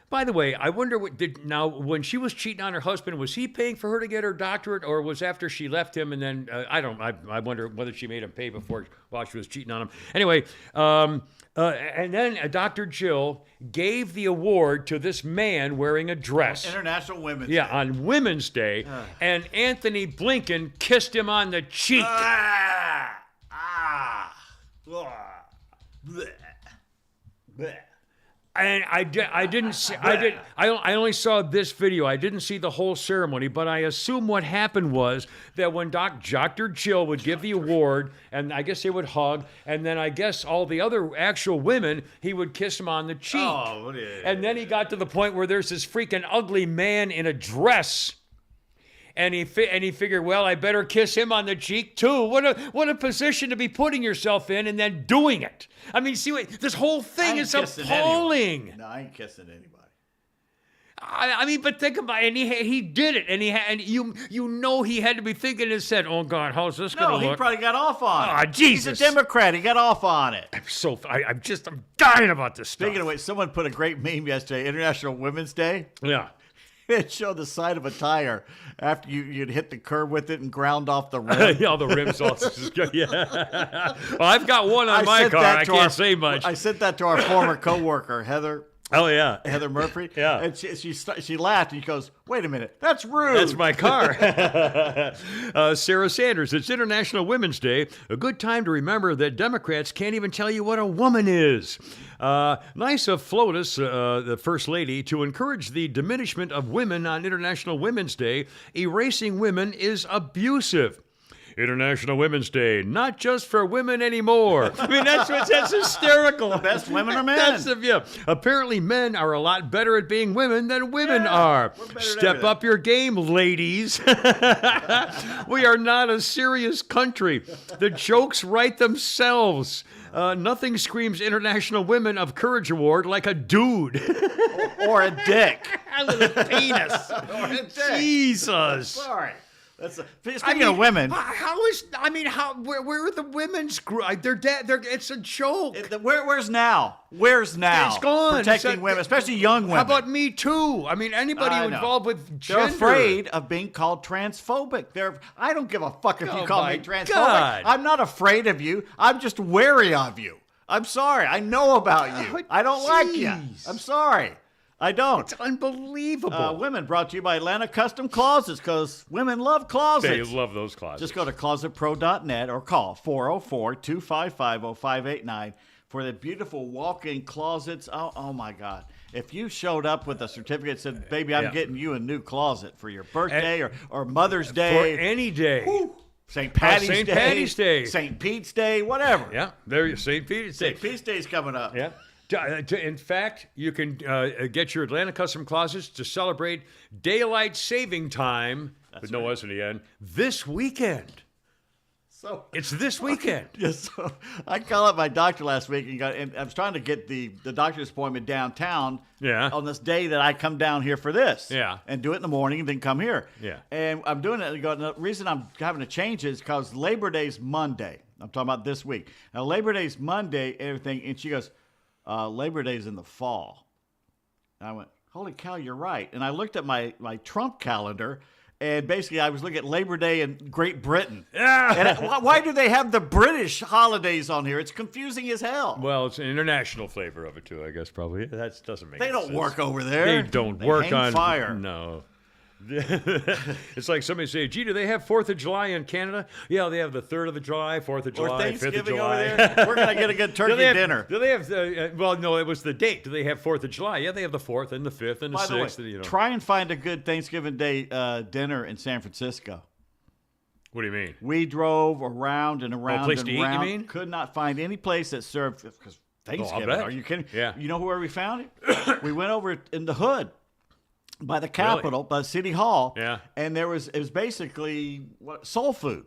by the way, I wonder when she was cheating on her husband, was he paying for her to get her doctorate, or was after she left him and then I wonder whether she made him pay while she was cheating on him. Anyway, and then Dr. Jill gave the award to this man wearing a dress. International Women's Day. Yeah, on Women's Day, and Anthony Blinken kissed him on the cheek. And I only saw this video. I didn't see the whole ceremony, but I assume what happened was that when Dr. Jill would give the award, and I guess they would hug, and then I guess all the other actual women, he would kiss them on the cheek. Oh, yeah. And then he got to the point where there's this freaking ugly man in a dress. And he figured, well, I better kiss him on the cheek too. What a position to be putting yourself in and then doing it. I mean, this whole thing is appalling. Anyone. No, I ain't kissing anybody. I mean, but think about it. And he did it, and he had to be thinking in his head, oh God, how's this going to look? No, he probably got off on it. Ah, Jesus. He's a Democrat. He got off on it. I'm dying about this stuff. Speaking of which, someone put a great meme yesterday, International Women's Day. Yeah. It showed the side of a tire after you'd hit the curb with it and ground off the rim. Yeah, the rims also. Yeah. Well, I've got one on my car. I can't say much. I sent that to our former coworker, Heather. Oh, yeah. Heather Murphy. Yeah. And she laughed and she goes, wait a minute, that's rude. That's my car. Sarah Sanders, it's International Women's Day. A good time to remember that Democrats can't even tell you what a woman is. Nysa Flotus, the First Lady, to encourage the diminishment of women on International Women's Day, erasing women is abusive. International Women's Day, not just for women anymore. I mean, that's hysterical. The best women are men. Apparently, men are a lot better at being women than women are. Step up your game, ladies. We are not a serious country. The jokes write themselves. Nothing screams International Women of Courage Award like a dude. Or a dick. A little penis. Or a dick. Jesus. Sorry. Speaking of women, where are the women's group? They're dead. It's a joke. Where's now? Where's now? It's gone. Protecting women, especially young women. How about Me Too? I mean, anybody involved with gender. They're afraid of being called transphobic. I don't give a fuck if you call me transphobic. God. I'm not afraid of you. I'm just wary of you. I'm sorry. I know about you. I don't like you. I'm sorry. I don't. It's unbelievable. Women, brought to you by Atlanta Custom Closets, because women love closets. They love those closets. Just go to closetpro.net or call 404-255-0589 for the beautiful walk-in closets. Oh my God. If you showed up with a certificate that said, baby, I'm getting you a new closet for your birthday or Mother's Day. For any day. Woo. St. Patty's Day. St. Patty's Day. St. Pete's Day, whatever. Yeah, there, St. Pete's Day. St. Pete's Day's coming up. Yeah. In fact, you can get your Atlanta Custom Closets to celebrate daylight saving time, with no S at the end, this weekend. So it's this weekend. Yes. So I called up my doctor last week and I was trying to get the doctor's appointment downtown. Yeah. On this day that I come down here for this. Yeah. And do it in the morning and then come here. Yeah. And I'm doing it. And the reason I'm having to change is because Labor Day's Monday. I'm talking about this week. Now Labor Day's Monday and everything. And she goes, Labor Day's in the fall. And I went, holy cow, you're right. And I looked at my Trump calendar. And basically, I was looking at Labor Day in Great Britain. And why do they have the British holidays on here? It's confusing as hell. Well, it's an international flavor of it, too, I guess, probably. That doesn't make They sense. don't work over there. They don't work hang on fire. No. It's like somebody say, gee, do they have 4th of July in Canada? Yeah, they have the 3rd of July, 4th of July, Or 5th of Thanksgiving July. over there. We're going to get a good turkey dinner. Do they have, well, no, it was the date. Do they have 4th of July? Yeah, they have the 4th and the 5th and the By the way, 6th. try and find a good Thanksgiving Day dinner in San Francisco. What do you mean? We drove around and around place and to eat, you around. mean? Could not find any place that served, because Thanksgiving, bet. are you kidding? Yeah. You know where we found it? We went over in the hood by the Capitol, by City Hall. Yeah. And it was basically soul food.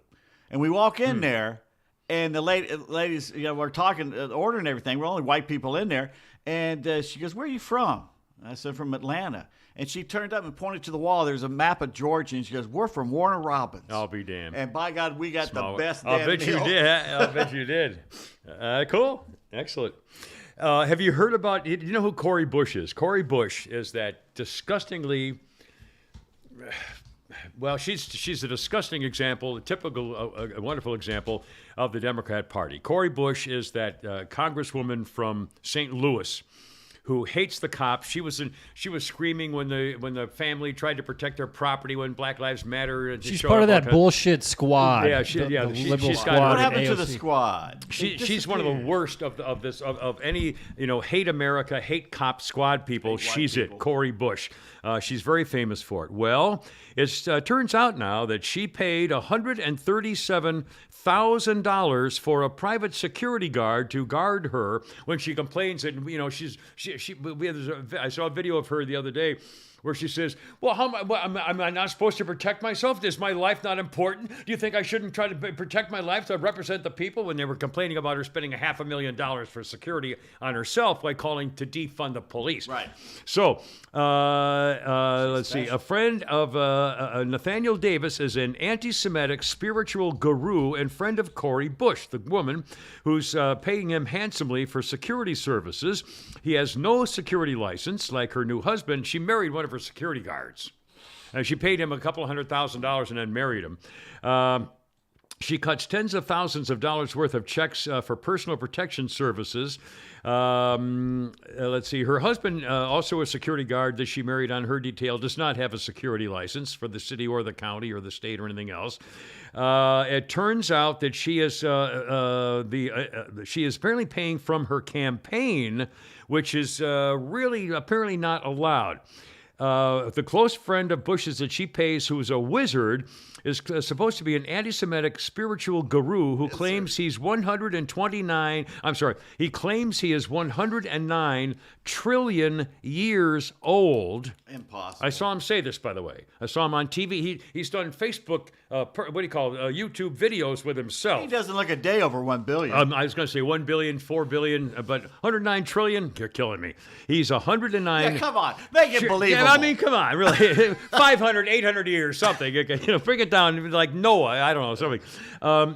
And we walk in there, and the ladies, we're talking, ordering everything. We're only white people in there. And she goes, where are you from? I said, from Atlanta. And she turned up and pointed to the wall. There's a map of Georgia, and she goes, we're from Warner Robins. I'll be damned. And by God, we got the best I'll damn bet meal. you did. I'll bet you did. Cool. Excellent. Have you heard about, you know who Cori Bush is? Cori Bush is that disgustingly, well, she's a disgusting example, a wonderful example of the Democrat Party. Cori Bush is that congresswoman from St. Louis who hates the cops. She was screaming when the family tried to protect their property when Black Lives Matter. And she's part of that bullshit squad. Yeah, the liberal she's squad. What happened AOC. to the squad? She's one of the worst of any hate America, hate cop squad people. She's it, Cori Bush. She's very famous for it. Well, it turns out now that she paid $137,000 for a private security guard to guard her when she complains that I saw a video of her the other day where she says, well, am I not supposed to protect myself? Is my life not important? Do you think I shouldn't try to protect my life to represent the people? When they were complaining about her spending $500,000 for security on herself by calling to defund the police. Right. So, let's see. A friend of Nathaniel Davis is an anti-Semitic spiritual guru and friend of Cori Bush, the woman who's paying him handsomely for security services. He has no security license like her new husband. She married one of her security guards. She paid him a couple $100,000 and then married him. She cuts tens of thousands of dollars worth of checks for personal protection services. Let's see. Her husband, also a security guard that she married on her detail, does not have a security license for the city or the county or the state or anything else. It turns out that she is apparently paying from her campaign, which is really apparently not allowed. The close friend of Bush's that she pays, who is a wizard, is supposed to be an anti-Semitic spiritual guru who claims he's 129. I'm sorry. He claims he is 109 trillion years old. Impossible. I saw him say this, by the way. I saw him on TV. He's done Facebook, YouTube videos with himself. He doesn't look a day over 1 billion. I was going to say 1 billion, 4 billion, but 109 trillion, you're killing me. He's 109. Yeah, come on. Make it believable. Yeah, I mean, come on, really. 500, 800 years, something. Bring it down like Noah. I don't know, something.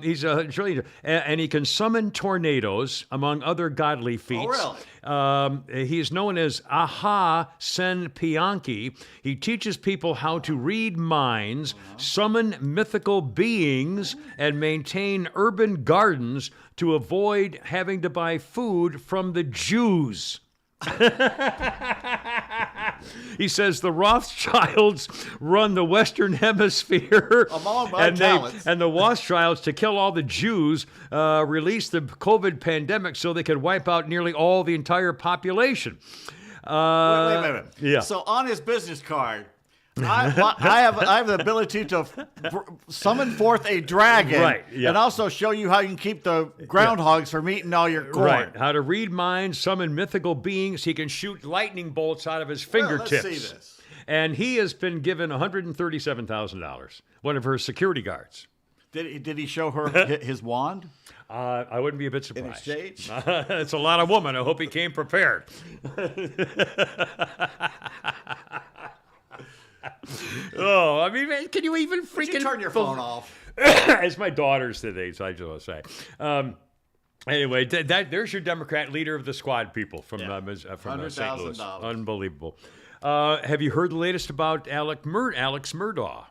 He's a trillion. And he can summon tornadoes, among other godly feats. Oh, really? He is known as Aha Sen Pianki. He teaches people how to read minds, summon mythical beings, and maintain urban gardens to avoid having to buy food from the Jews. He says the Rothschilds run the Western Hemisphere Among my talents. and the Rothschilds, to kill all the Jews, released the COVID pandemic so they could wipe out nearly all the entire population. Wait a minute. Yeah. So on his business card, I have the ability to summon forth a dragon, Right, yeah. and also show you how you can keep the groundhogs from eating all your corn. Right. How to read minds, summon mythical beings. He can shoot lightning bolts out of his fingertips. Let's see this. And he has been given $137,000. One of her security guards. Did he show her his wand I wouldn't be a bit in surprised. exchange? It's a lot of woman. I hope he came prepared. Oh, I mean, man, can you even freaking... Would you turn your phone off? It's my daughter's today, so I just want to say. Anyway, there's your Democrat leader of the squad people from St. Louis. $100,000. Unbelievable. Have you heard the latest about Alex Murdaugh?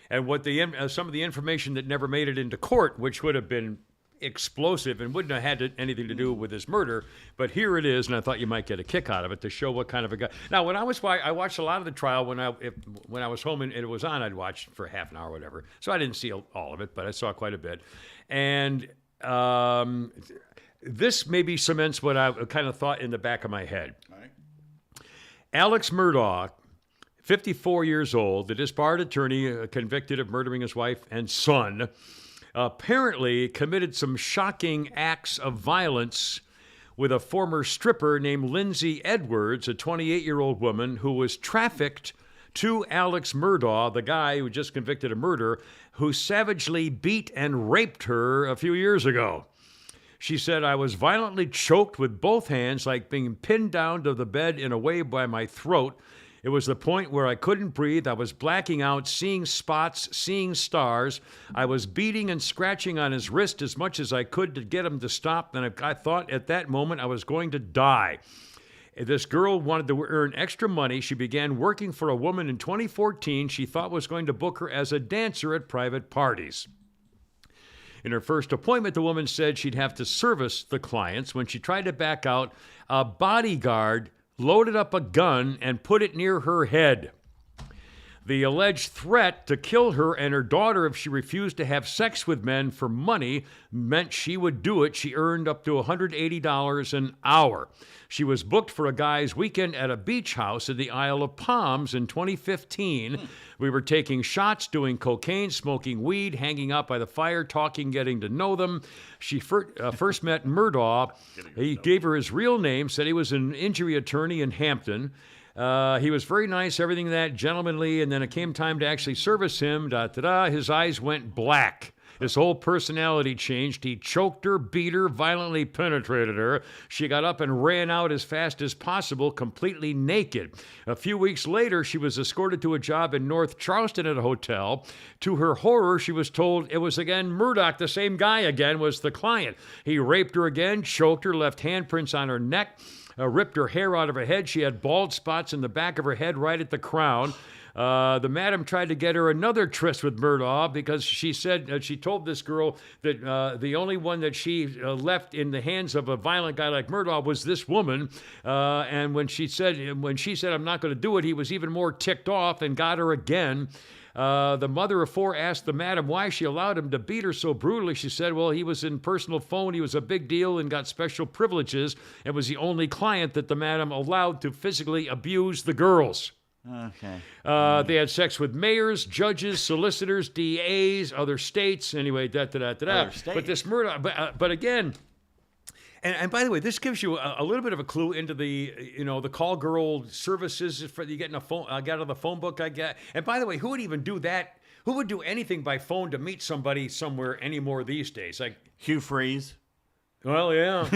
And what some of the information that never made it into court, which would have been explosive and wouldn't have had anything to do with his murder, but here it is, and I thought you might get a kick out of it to show what kind of a guy. Now, when I watched a lot of the trial when I was home and it was on, I'd watch for half an hour or whatever, so I didn't see all of it, but I saw quite a bit, and this maybe cements what I kind of thought in the back of my head. All right. Alex Murdaugh, 54 years old, the disbarred attorney convicted of murdering his wife and son, apparently committed some shocking acts of violence with a former stripper named Lindsay Edwards, a 28-year-old woman who was trafficked to Alex Murdaugh, the guy who just convicted of murder, who savagely beat and raped her a few years ago. She said, "I was violently choked with both hands, like being pinned down to the bed in a way by my throat. It was the point where I couldn't breathe. I was blacking out, seeing spots, seeing stars. I was beating and scratching on his wrist as much as I could to get him to stop. And I thought at that moment I was going to die." This girl wanted to earn extra money. She began working for a woman in 2014 she thought was going to book her as a dancer at private parties. In her first appointment, the woman said she'd have to service the clients. When she tried to back out, a bodyguard loaded up a gun and put it near her head. The alleged threat to kill her and her daughter if she refused to have sex with men for money meant she would do it. She earned up to $180 an hour. She was booked for a guy's weekend at a beach house in the Isle of Palms in 2015. We were taking shots, doing cocaine, smoking weed, hanging out by the fire, talking, getting to know them. She first met Murdaugh. He gave her his real name, said he was an injury attorney in Hampton. He was very nice, everything that, gentlemanly, and then it came time to actually service him, his eyes went black. His whole personality changed. He choked her, beat her, violently penetrated her. She got up and ran out as fast as possible, completely naked. A few weeks later, she was escorted to a job in North Charleston at a hotel. To her horror, she was told it was again Murdaugh, the same guy again, was the client. He raped her again, choked her, left handprints on her neck, ripped her hair out of her head. She had bald spots in the back of her head right at the crown. The madam tried to get her another tryst with Murdaugh because she said she told this girl that the only one that she left in the hands of a violent guy like Murdaugh was this woman. And when she said I'm not going to do it, he was even more ticked off and got her again. The mother of four asked the madam why she allowed him to beat her so brutally. She said, well, he was in personal phone. He was a big deal and got special privileges and was the only client that the madam allowed to physically abuse the girls. Okay. They had sex with mayors, judges, solicitors, DAs, other states. Anyway, Other states. But this murder, but again, and by the way, this gives you a little bit of a clue into the the call girl services for you getting a phone. I got on the phone book. I get. And by the way, who would even do that? Who would do anything by phone to meet somebody somewhere anymore these days? Like Hugh Freeze. Well, yeah.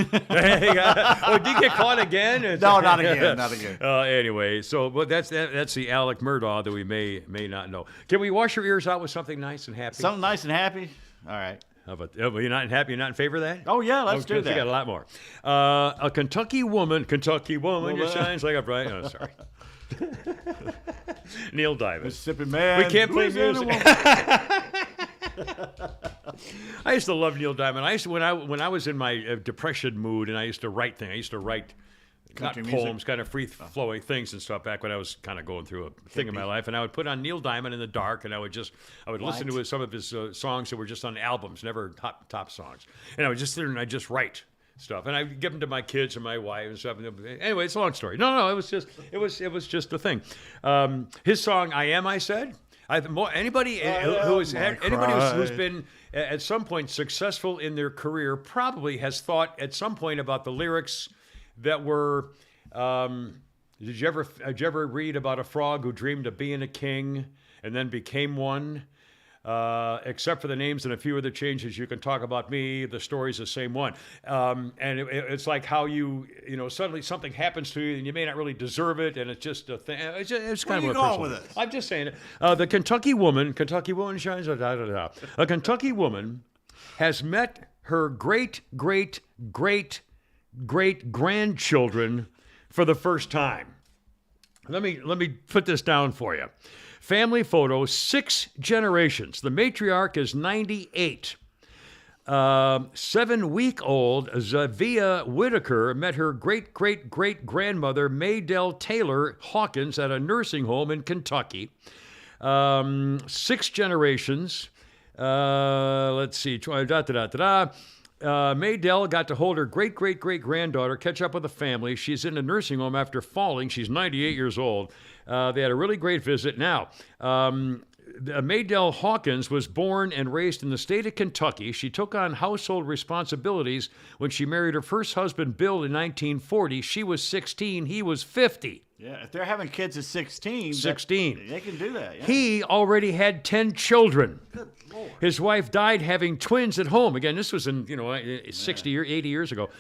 Oh, did you get caught again? No, not again. Not again. Anyway, so but that's the Alec Murdaugh that we may not know. Can we wash your ears out with something nice and happy? Something nice and happy? All right. How about you're not happy? You're not in favor of that? Oh, yeah, let's do that. You got a lot more. A Kentucky woman just shines like a bright... Oh, sorry. Neil Diamond. Mississippi man. We can't play music. I used to love Neil Diamond. I used to when I was in my depression mood, and I used to write things. I used to write country not music. poems, kind of free-flowing things and stuff back when I was kind of going through a thing in my life. And I would put on Neil Diamond in the dark, and I would listen to some of his songs that were just on albums, never top songs. And I would just sit there and I'd just write stuff, and I give them to my kids and my wife and stuff. Anyway, it's a long story. No, it was just a thing. His song "I Am," I said. Anybody who's been at some point successful in their career probably has thought at some point about the lyrics that were. Did you ever read about a frog who dreamed of being a king and then became one? Except for the names and a few other changes, you can talk about me. The story's the same one, and it's like how you suddenly something happens to you and you may not really deserve it, and it's just a thing. It's kind of a personal. With it? I'm just saying it. The Kentucky woman shines. A Kentucky woman has met her great grandchildren for the first time. Let me put this down for you. Family photo, 6 generations. The matriarch is 98. 7-week-old Zavia Whitaker met her great-great-great-grandmother, Maydell Taylor Hawkins, at a nursing home in Kentucky. 6 generations. Let's see. Maydell got to hold her great-great-great-granddaughter, catch up with the family. She's in a nursing home after falling. She's 98 years old. They had a really great visit. Now, Maydell Hawkins was born and raised in the state of Kentucky. She took on household responsibilities when she married her first husband, Bill, in 1940. She was 16. He was 50. Yeah, if they're having kids at 16, they can do that. Yeah. He already had 10 children. Good Lord. His wife died having twins at home. Again, this was in 60 or 80 years ago.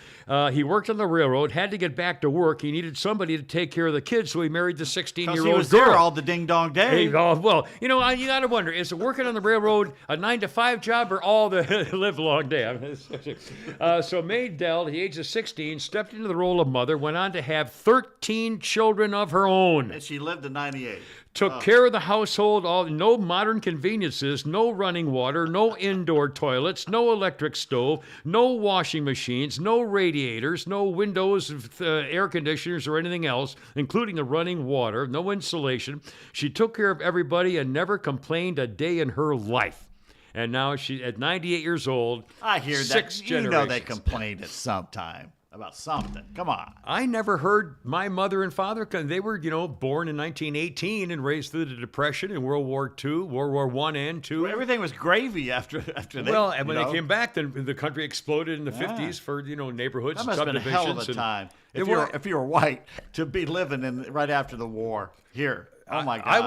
He worked on the railroad, had to get back to work. He needed somebody to take care of the kids, so he married the 16-year-old girl. He was there all the ding-dong day. You got to wonder, is it working on the railroad a 9-to-5 job or all the live long day? So Maydell, at the age of 16, stepped into the role of mother, went on to have 13 children of her own. And she lived to 98. Took care of the household, no modern conveniences, no running water, no indoor toilets, no electric stove, no washing machines, no radiators, no windows, air conditioners, or anything else, including the running water, no insulation. She took care of everybody and never complained a day in her life. And now she, at 98 years old, I hear 6 that. generations. They complained at some time about something. Come on. I never heard my mother and father, they were, born in 1918 and raised through the Depression and World War II, World War I and II. Well, everything was gravy after they. Well, and when they came back, then the country exploded in the 50s for, neighborhoods that and must have been a subdivisions. hell of a time if you were white to be living right after the war here. Oh my God! I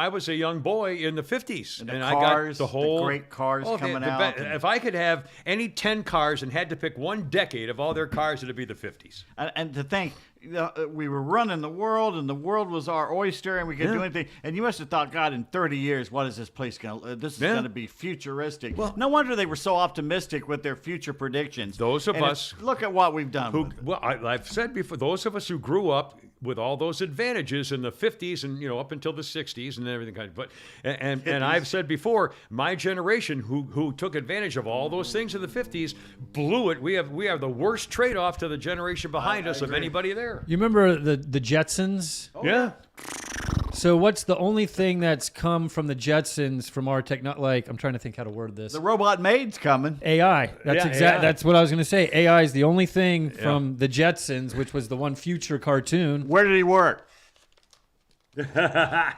was a young boy in the 50s, and I got the great cars coming out. If I could have any 10 cars and had to pick one decade of all their cars, it'd be the 50s. And to think, we were running the world, and the world was our oyster, and we could do anything. And you must have thought, God, in 30 years, what is this place going to? This is going to be futuristic. Well, no wonder they were so optimistic with their future predictions. Those of us look at what we've done. I've said before, those of us who grew up with all those advantages in the 50s and up until the 60s and everything, and I've said before, my generation who took advantage of all those things in the 50s blew it. We have the worst trade-off to the generation behind us of anybody there. You remember the Jetsons? Oh, yeah. So what's the only thing that's come from the Jetsons from our I'm trying to think how to word this. The robot maid's coming. AI. That's what I was going to say. AI is the only thing from the Jetsons, which was the one future cartoon. Where did he work? I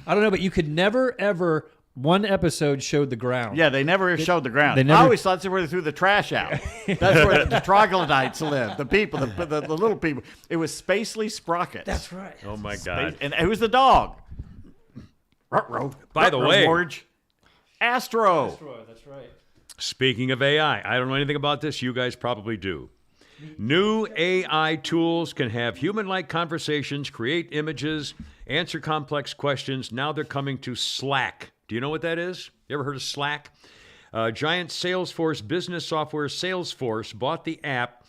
don't know, but you could never, ever... One episode showed the ground. Yeah, they never showed the ground. I always thought they where they threw the trash out. That's where the troglodytes live. The people, the little people. It was Spacely Sprocket. That's right. Oh, my God. And who's the dog? By the way. Astro. That's right. Speaking of AI, I don't know anything about this. You guys probably do. New AI tools can have human-like conversations, create images, answer complex questions. Now they're coming to Slack. Do you know what that is? You ever heard of Slack? Giant Salesforce business software Salesforce bought the app,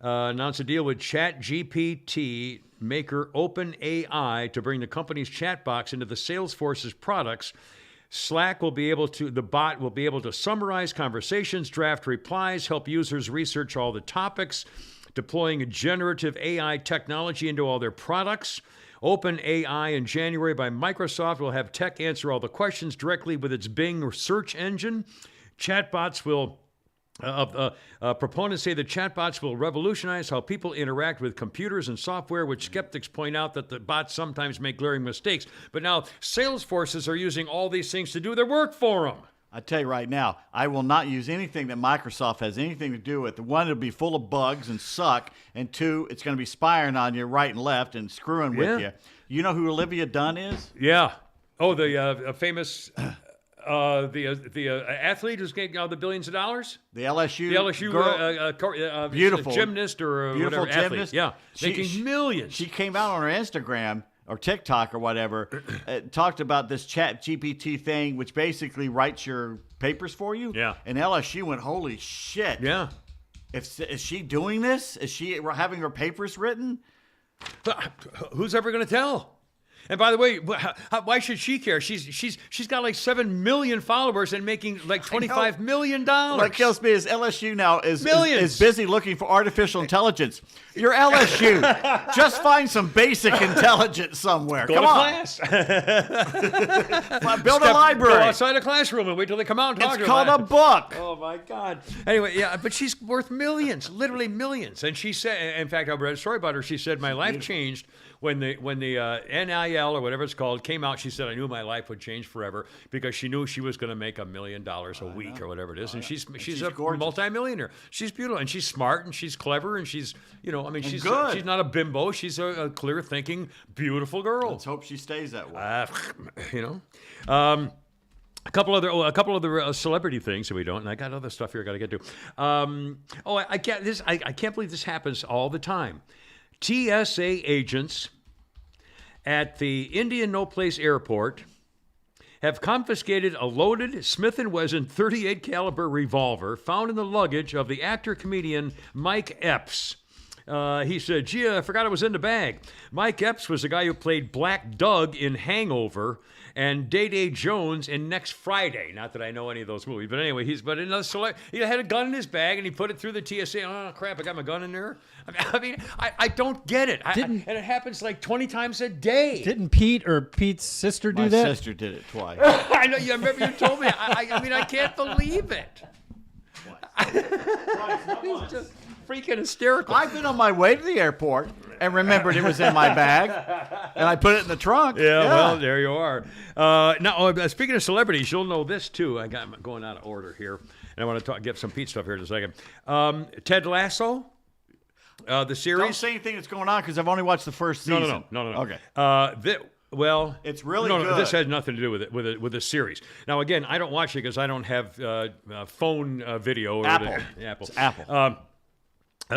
announced a deal with ChatGPT maker OpenAI to bring the company's chat box into the Salesforce's products. Slack the bot will be able to summarize conversations, draft replies, help users research all the topics, deploying generative AI technology into all their products. OpenAI in January by Microsoft will have tech answer all the questions directly with its Bing search engine. Chatbots will proponents say the chatbots will revolutionize how people interact with computers and software, which skeptics point out that the bots sometimes make glaring mistakes. But now sales forces are using all these things to do their work for them. I tell you right now, I will not use anything that Microsoft has anything to do with. One, it'll be full of bugs and suck, and two, it's going to be spying on you right and left and screwing with you. You know who Olivia Dunn is? Yeah. Oh, the famous athlete who's getting the billions of dollars. The LSU girl, beautiful gymnast or beautiful whatever gymnast. athlete. Yeah, making millions. She came out on her Instagram or TikTok or whatever, talked about this Chat GPT thing, which basically writes your papers for you. Yeah. And LSU went, holy shit. Yeah. Is she doing this? Is she having her papers written? Who's ever going to tell? And by the way, why should she care? She's got like 7 million followers and making like $25 million. What kills me is LSU now is busy looking for artificial intelligence. You're LSU. Just find some basic intelligence somewhere. Go Come to on. class. Build a library. Go outside a classroom and wait till they come out and talk It's called a book. Oh my God. Anyway, yeah, but she's worth millions, literally millions. And she said, in fact, I read a story about her. She said, my life changed when the NIL or whatever it's called came out. She said, I knew my life would change forever because she knew she was going to make $1 million a week or whatever it is. And she's a gorgeous. multimillionaire. She's beautiful and she's smart and she's clever and she's, she's good. She's not a bimbo. She's a clear thinking, beautiful girl. Let's hope she stays that way. A couple other celebrity things that we don't, and I got other stuff here I got to get to. I can't believe this happens all the time. TSA agents at the Indian No Place Airport have confiscated a loaded Smith & Wesson .38 caliber revolver found in the luggage of the actor-comedian Mike Epps. He said, gee, I forgot it was in the bag. Mike Epps was the guy who played Black Doug in Hangover and Day-Day Jones in Next Friday. Not that I know any of those movies, but anyway, he had a gun in his bag and he put it through the TSA. Oh, crap, I got my gun in there. I don't get it. And it happens like 20 times a day. Didn't Pete's sister do that? My sister did it twice. I know. I remember you told me. I can't believe it. It's just freaking hysterical. I've been on my way to the airport and remembered it was in my bag, and I put it in the trunk. Yeah. Well, there you are. Now, speaking of celebrities, you'll know this too. I'm going out of order here, and I want to get some Pete stuff here in a second. Ted Lasso, the series. Don't say anything that's going on because I've only watched the first season. No. Okay. Well, it's really good. good. This has nothing to do with it with the series. Now, again, I don't watch it because I don't have phone video. Or Apple. Apple. It's Apple.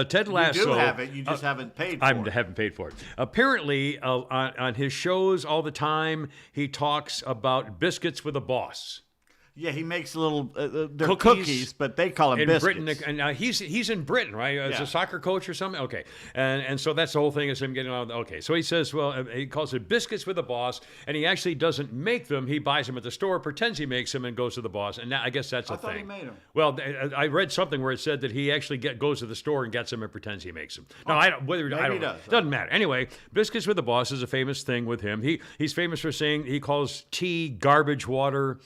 Ted Lasso. You do have it. You just haven't paid for it. I haven't paid for it. Apparently, on his shows all the time, he talks about biscuits with a boss. Yeah, he makes little they're cookies, but they call them biscuits. Britain, and he's in Britain, right? As a soccer coach or something. Okay, and so that's the whole thing is him getting on. Okay, so he says, well, he calls it biscuits with a boss, and he actually doesn't make them. He buys them at the store, pretends he makes them, and goes to the boss. And now, I guess that's a thing. I thought he made them. Well, I read something where it said that he actually goes to the store and gets them and pretends he makes them. Now, I don't know. Doesn't matter. Anyway, biscuits with a boss is a famous thing with him. He's famous for saying he calls tea garbage water.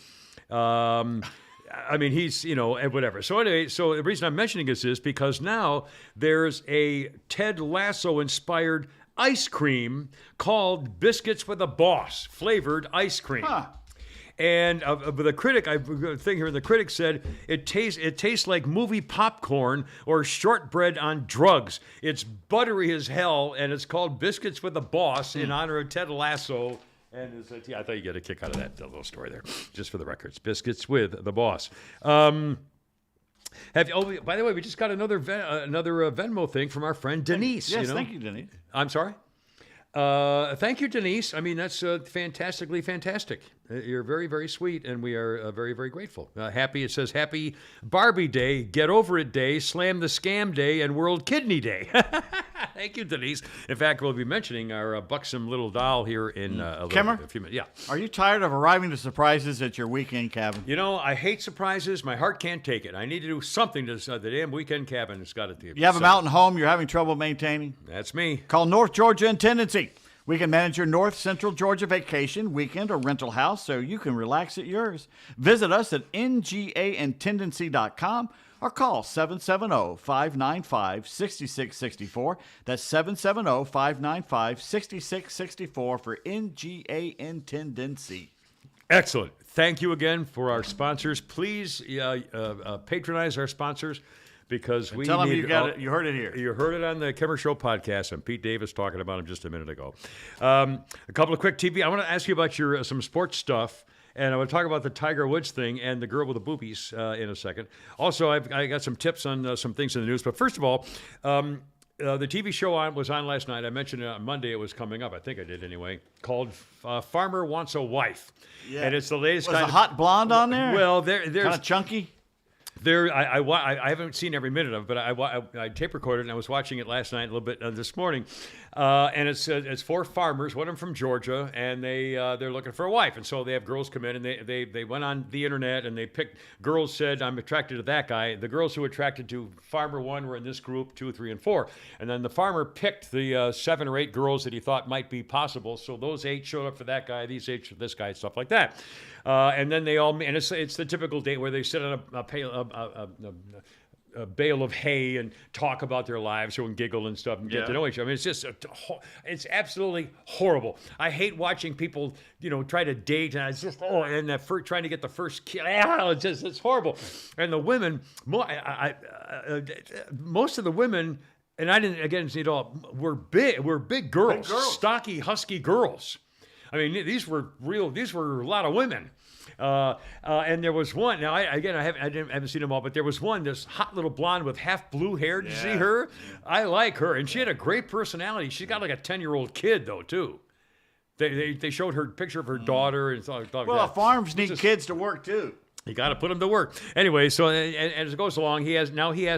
He's, whatever. So anyway, the reason I'm mentioning this is because now there's a Ted Lasso inspired ice cream called Biscuits with a Boss flavored ice cream. Huh. And the critic, the critic said it tastes like movie popcorn or shortbread on drugs. It's buttery as hell, and it's called Biscuits with a Boss in honor of Ted Lasso. And I thought you'd get a kick out of that little story there, just for the records. Biscuits with the boss. By the way, we just got another Venmo thing from our friend Denise. Yes, thank you, Denise. I'm sorry. Thank you, Denise. That's fantastically fantastic. You're very, very sweet, and we are very, very grateful. Happy, it says, Happy Barbie Day, Get Over It Day, Slam the Scam Day, and World Kidney Day. Thank you, Denise. In fact, we'll be mentioning our buxom little doll here in a few minutes. Yeah. Are you tired of arriving to surprises at your weekend cabin? You know, I hate surprises. My heart can't take it. I need to do something to the damn weekend cabin has got it. You have a mountain home you're having trouble maintaining? That's me. Call North Georgia Intendancy. We can manage your North Central Georgia vacation, weekend, or rental house so you can relax at yours. Visit us at ngaintendancy.com or call 770-595-6664. That's 770-595-6664 for NGA Intendancy. Excellent. Thank you again for our sponsors. Please patronize our sponsors. Because we tell them you heard it here. You heard it on the Kimmer Show podcast, and Pete Davis talking about him just a minute ago. A couple of quick TV. I want to ask you about your some sports stuff, and I want to talk about the Tiger Woods thing and the girl with the boobies in a second. Also, I got some tips on some things in the news. But first of all, the TV show was on last night. I mentioned it on Monday. It was coming up. I think I did anyway. Called Farmer Wants a Wife. Yeah. And it's the latest. Was a hot blonde on there? Well, there's kind of chunky. I haven't seen every minute of it, but I tape recorded and I was watching it last night a little bit this morning, and it's 4 farmers, one of them from Georgia, and they're looking for a wife, and so they have girls come in and they went on the internet and they picked girls said I'm attracted to that guy. The girls who were attracted to farmer 1 were in this group 2, 3, and 4, and then the farmer picked the 7 or 8 girls that he thought might be possible. So those 8 showed up for that guy, these 8 for this guy, stuff like that. And then they all, and it's the typical date where they sit on a bale of hay and talk about their lives and giggle and stuff and get to know each other. I mean, it's just, it's absolutely horrible. I hate watching people, try to date, and it's just, trying to get the first kill. It's horrible. And the women, most of the women, and I didn't, again, see it all, were big girls, stocky, husky girls. I mean, these were a lot of women. And there was one. Now, I haven't seen them all, but there was one, this hot little blonde with half blue hair. Did you see her? I like her, and she had a great personality. She got like a 10-year-old kid though too. They showed her picture of her daughter and stuff like that. Well, farms need kids to work too. You got to put them to work. Anyway, so and as it goes along, he has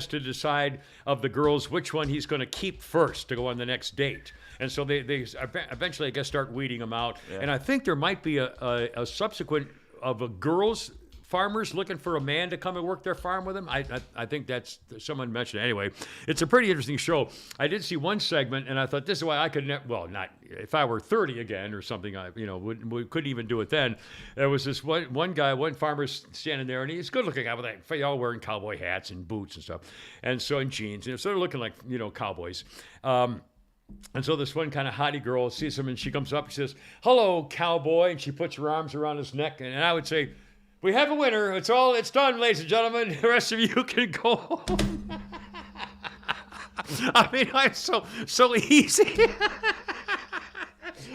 to decide of the girls which one he's going to keep first to go on the next date. And so they eventually, I guess, start weeding them out. Yeah. And I think there might be a subsequent of a girls farmers looking for a man to come and work their farm with them. I think that's someone mentioned it. Anyway, it's a pretty interesting show. I did see one segment, and I thought this is why I could not if I were 30 again or something. We couldn't even do it then. There was this one farmer standing there, and he's a good-looking guy with all wearing cowboy hats and boots and stuff, and jeans, sort of looking like cowboys. And so this one kind of hottie girl sees him, and she comes up and says, "Hello, cowboy," and she puts her arms around his neck, and I would say, "We have a winner. It's done, ladies and gentlemen. The rest of you can go home." I mean, I'm so easy.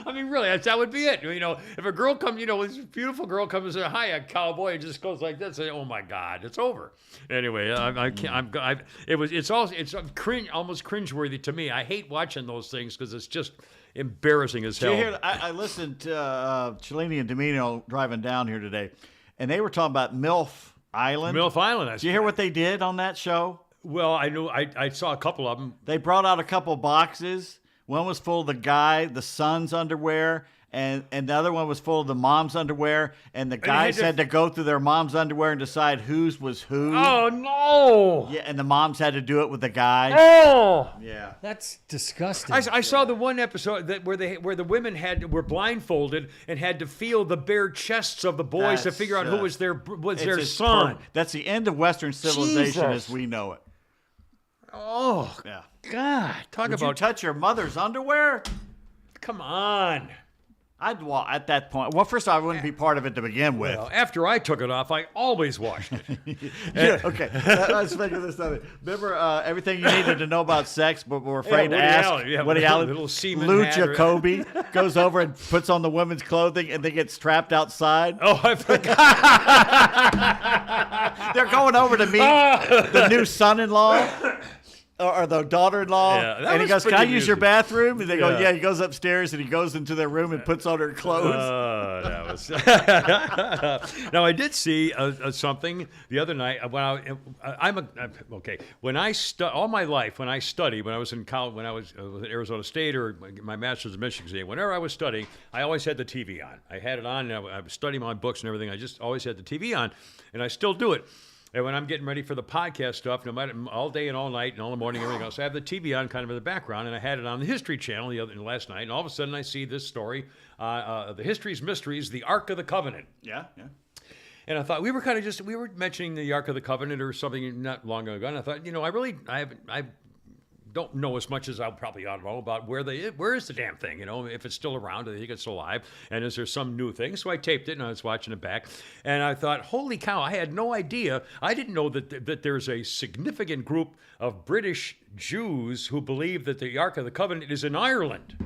I mean, really, that would be it. If a girl comes, this beautiful girl comes and says, "Hi, cowboy," and just goes like this, say, "Oh my God, it's over." Anyway, it's cringe, almost cringeworthy to me. I hate watching those things because it's just embarrassing as hell. Did you hear, I listened to Cellini and Domino driving down here today, and they were talking about MILF Island. MILF Island. Did you hear what they did on that show? Well, I knew I saw a couple of them. They brought out a couple boxes. One was full of the son's underwear, and the other one was full of the mom's underwear, and the guys had to go through their mom's underwear and decide whose was who. Oh, no! Yeah, and the moms had to do it with the guys. Oh! Yeah. That's disgusting. I saw the one episode where the women were blindfolded and had to feel the bare chests of the boys to figure out who was their son. That's the end of Western civilization as we know it. Oh, yeah. God. Would you touch your mother's underwear? Come on. At that point. Well, first off, I wouldn't be part of it to begin with. Well, after I took it off, I always washed it. Yeah, okay. Let's think of this other. Remember everything you needed to know about sex, but were afraid to ask? Woody Allen. Little semen Lou hat Jacoby goes over and puts on the women's clothing, and they get strapped outside. Oh, I forgot. They're going over to meet the new son-in-law. or the daughter-in-law, Yeah, and he goes, "Can I use your amusing. bathroom?" And they go, Yeah. "Yeah." He goes upstairs and he goes into their room and puts on her clothes. That was. Now I did see something the other night when When I all my life when I studied when I was in college when I was at Arizona State or my master's in Michigan, whenever I was studying, I always had the TV on. I had it on. And I was studying my books and everything. I just always had the TV on, and I still do it. And when I'm getting ready for the podcast stuff, no matter all day and all night and all the morning, everything else, I have the TV on kind of in the background, and I had it on the History Channel last night, and all of a sudden I see this story, the History's Mysteries, the Ark of the Covenant. Yeah. And I thought we were mentioning the Ark of the Covenant or something not long ago, and I thought, I don't know as much as I probably ought to know about where is the damn thing, if it's still around, do they think it's still alive, and is there some new thing? So I taped it and I was watching it back, and I thought, holy cow, I had no idea. I didn't know that there's a significant group of British Jews who believe that the Ark of the Covenant is in Ireland.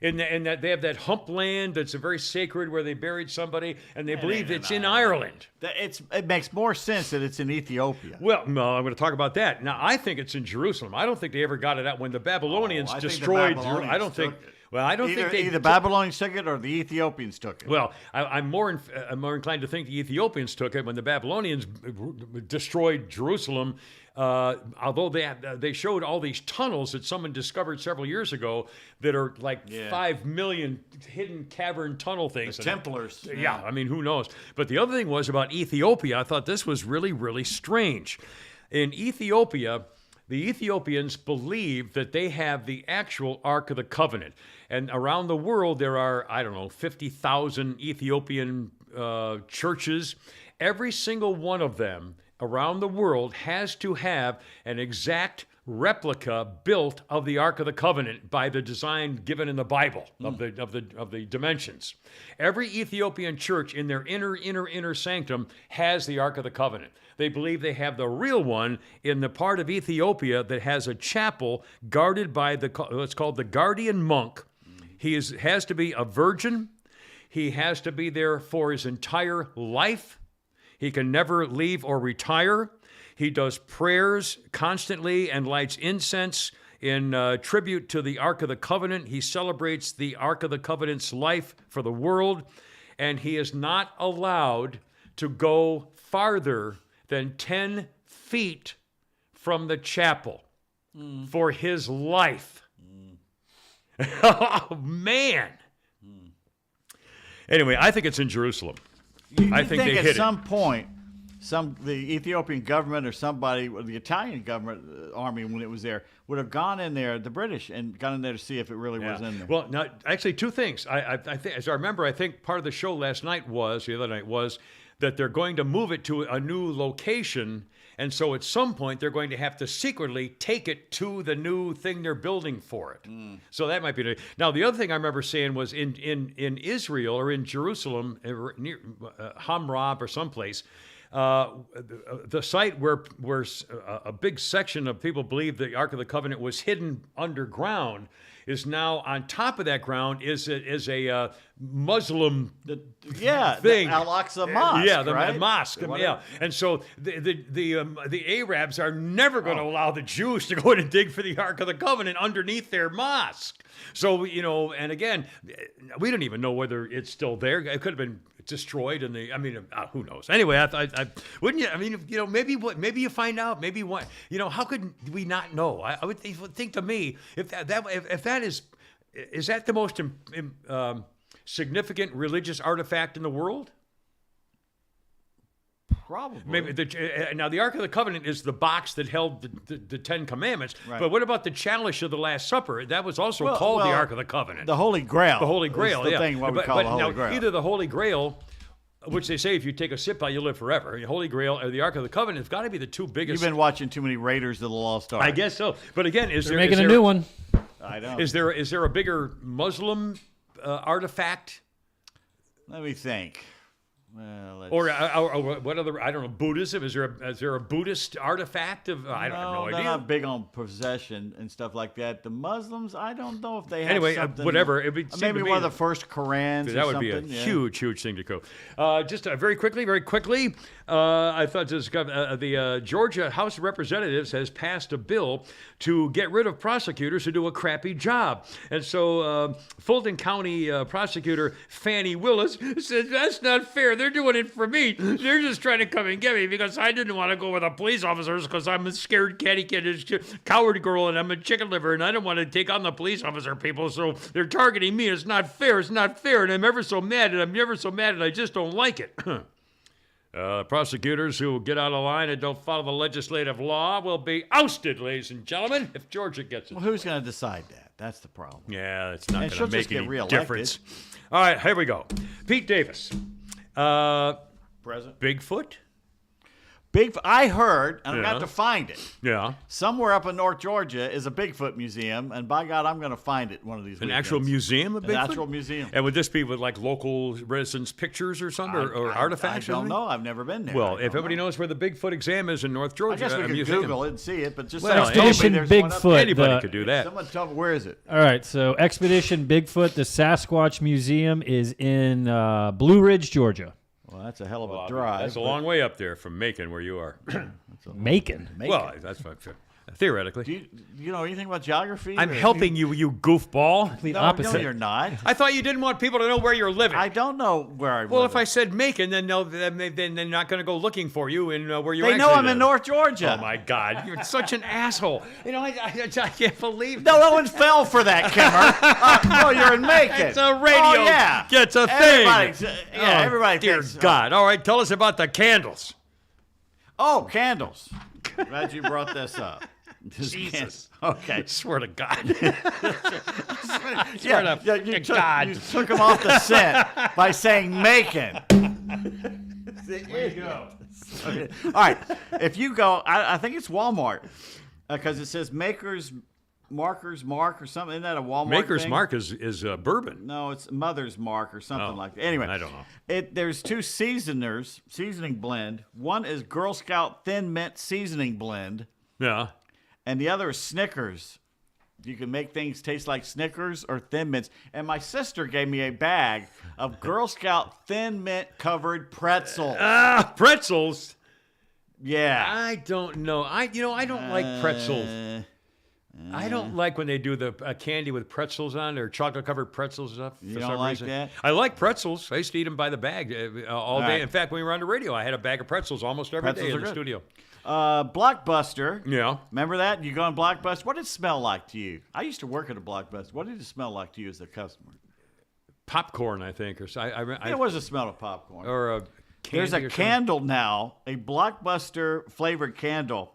And that they have that hump land that's very sacred where they buried somebody, and they believe it's in Ireland. It makes more sense that it's in Ethiopia. Well, no, I'm going to talk about that. Now, I think it's in Jerusalem. I don't think they ever got it out when the Babylonians destroyed Jerusalem. I don't think. Well, I don't think either Babylonians took it or the Ethiopians took it. Well, I'm more inclined to think the Ethiopians took it when the Babylonians destroyed Jerusalem. Although they showed all these tunnels that someone discovered several years ago that are like 5 million hidden cavern tunnel things. The Templars. Yeah, I mean, who knows? But the other thing was about Ethiopia. I thought this was really, really strange. In Ethiopia, the Ethiopians believe that they have the actual Ark of the Covenant. And around the world, there are, 50,000 Ethiopian churches. Every single one of them around the world has to have an exact replica built of the Ark of the Covenant by the design given in the Bible of the dimensions. Every Ethiopian church in their inner sanctum has the Ark of the Covenant. They believe they have the real one in the part of Ethiopia that has a chapel guarded by what's called the guardian monk. He has to be a virgin. He has to be there for his entire life. He can never leave or retire. He does prayers constantly and lights incense in tribute to the Ark of the Covenant. He celebrates the Ark of the Covenant's life for the world, and he is not allowed to go farther than 10 feet from the chapel for his life. Oh, man. Anyway, I think it's in Jerusalem. I think they hit at some point, the Ethiopian government or somebody, or the Italian government army when it was there, would have gone in there, the British, and gone in there to see if it really was in there. Well, now, actually, two things. I think, as I remember, I think part of the show the other night was that they're going to move it to a new location, and so at some point they're going to have to secretly take it to the new thing they're building for it. So that might be now. The other thing I remember saying was in Israel or in Jerusalem, near Hamrab or someplace. The site where a big section of people believe the Ark of the Covenant was hidden underground is now on top of that ground is a Muslim thing. The Al-Aqsa Mosque. Yeah, the right? mosque. Yeah, and so the Arabs are never going to allow the Jews to go in and dig for the Ark of the Covenant underneath their mosque. So and again, we don't even know whether it's still there. It could have been destroyed in the. I mean, who knows? Anyway, I wouldn't you? I mean, maybe you find out. Maybe what? How could we not know? I would think to me if that is that the most significant religious artifact in the world? Probably. Maybe now the Ark of the Covenant is the box that held the Ten Commandments. Right. But what about the chalice of the Last Supper? That was also called the Ark of the Covenant. The Holy Grail. The Holy Grail. The thing what we call the Holy Grail. Either the Holy Grail, which they say if you take a sip out, you live forever. The Holy Grail or the Ark of the Covenant have got to be the two biggest. You've been watching too many Raiders of the Lost Ark. I guess so. But again, they're making a new one? I know. Is there a bigger Muslim artifact? Let me think. Well, or what other? I don't know. Buddhism? Is there a Buddhist artifact of? I don't have no they're idea. not big on possession and stuff like that. The Muslims, I don't know if they have Anyway, something. whatever. It would seem maybe to me one of the first Korans. that or would be a something, yeah. huge thing to go. Just very quickly. I thought the Georgia House of Representatives has passed a bill to get rid of prosecutors who do a crappy job. And so Fulton County prosecutor Fannie Willis said, that's not fair. They're doing it for me. They're just trying to come and get me because I didn't want to go with the police officers because I'm a scared catty kid, coward girl, and I'm a chicken liver, and I don't want to take on the police officer people, so they're targeting me. It's not fair. It's not fair, and I'm ever so mad, and I just don't like it. Prosecutors who get out of line and don't follow the legislative law will be ousted, ladies and gentlemen, if Georgia gets it. Well, who's going to decide that? That's the problem. Yeah, it's not And going she'll to just make get any reelected. difference. All right, here we go. Pete Davis. President? Bigfoot? I heard, and I've Yeah. got to find it. Yeah. Somewhere up in North Georgia is a Bigfoot museum, and by God, I'm going to find it one of these An weekends. actual museum of An Bigfoot? actual museum. And would this be with like local residents' pictures or something, or artifacts? I or don't something? know. I've never been there. Well, I if don't everybody know. knows where the Bigfoot exam is in North I Georgia, guess we a could museum. Google it and see it, but just Well, someone told me Expedition there's one up Bigfoot. there. Anybody could do that. Someone tell me, where is it? All right, so Expedition Bigfoot, the Sasquatch Museum is in Blue Ridge, Georgia. Well, that's a hell of a drive. That's a long way up there from Macon, where you are. Macon. Well, that's fine. Theoretically. Do you know anything about geography? I'm Or- helping you, you goofball. Complete No, opposite. no, you're not. I thought you didn't want people to know where you're living. I don't know where I Well, live. if I said Macon, then they're not going to go looking for you in where you They actually know I'm live. in North Georgia. Oh, my God. You're such an asshole. You know, I can't believe No one fell for that, Kimmer. No, you're in Macon. It's a radio. Oh, yeah. It's a Everybody, thing. yeah, Oh, everybody dear thinks. God. All right, tell us about the candles. Oh, candles. Glad you brought this up. Jesus. Okay. Swear to God. Yeah, to you God. took him off the scent by saying Macon. There you go. Okay. All right. If you go, I think it's Walmart because it says Maker's Marker's Mark or something. Isn't that a Walmart Maker's thing? Mark is bourbon. No, it's Mother's Mark or something Oh, like that. Anyway, I don't know. There's two seasoning blend. One is Girl Scout Thin Mint Seasoning Blend, Yeah. and the other is Snickers. You can make things taste like Snickers or Thin Mints. And my sister gave me a bag of Girl Scout Thin Mint covered pretzels. Pretzels. Yeah. I don't know. I don't like pretzels. I don't like when they do the candy with pretzels on or chocolate-covered pretzels and stuff. You for don't some like reason. that? I like pretzels. I used to eat them by the bag all day. right. In fact, when we were on the radio, I had a bag of pretzels almost every Pretzels day in are the good. studio. Blockbuster. Yeah. Remember that? You go on Blockbuster. What did it smell like to you? I used to work at a Blockbuster. What did it smell like to you as a customer? Popcorn, I think, or so. What was the smell of popcorn? or a candy There's a or something. candle now, a Blockbuster flavored candle.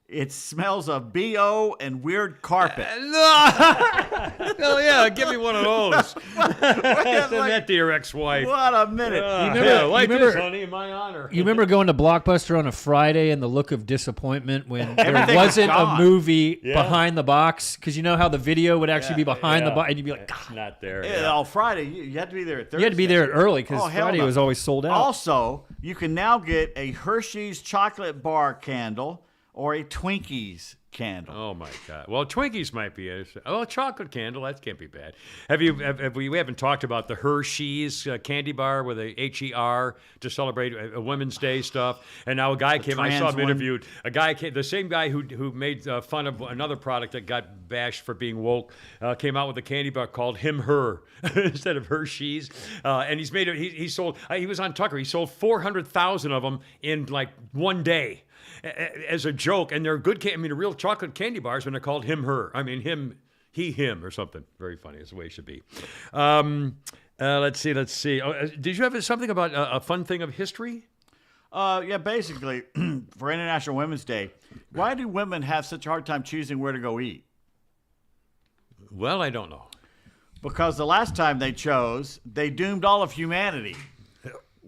It smells of BO and weird carpet. Hell yeah, give me one of those. Send that to your ex-wife. What a minute. Like remember- this, honey, in my honor. You remember going to Blockbuster on a Friday and the look of disappointment when there Everything was wasn't a gone. movie Yeah. behind the box? Because you know how the video would actually be behind the Yeah. box, and you'd be like, It's not there. Yeah, on Friday, you had to be there at Thursday. you had to be there early because Oh, hell Friday no. was always sold out. Also, you can now get a Hershey's chocolate bar candle or a Twinkies candle. Oh my God! Well, Twinkies might be a chocolate candle. That can't be bad. We haven't talked about the Hershey's candy bar with a HER to celebrate a Women's Day stuff. And now a guy came. I saw trans him one? interviewed. A guy came, the same guy who made fun of another product that got bashed for being woke, came out with a candy bar called Him Her instead of Hershey's. And he's made it. He sold. He was on Tucker. He sold 400,000 of them in like one day. As a joke, and they're good. Real chocolate candy bars when they're called him, her. Him, he, him, or something. Very funny. That's the way it should be. Let's see. Oh, did you have something about a fun thing of history? Yeah, basically, for International Women's Day, why do women have such a hard time choosing where to go eat? Well, I don't know. Because the last time they chose, they doomed all of humanity.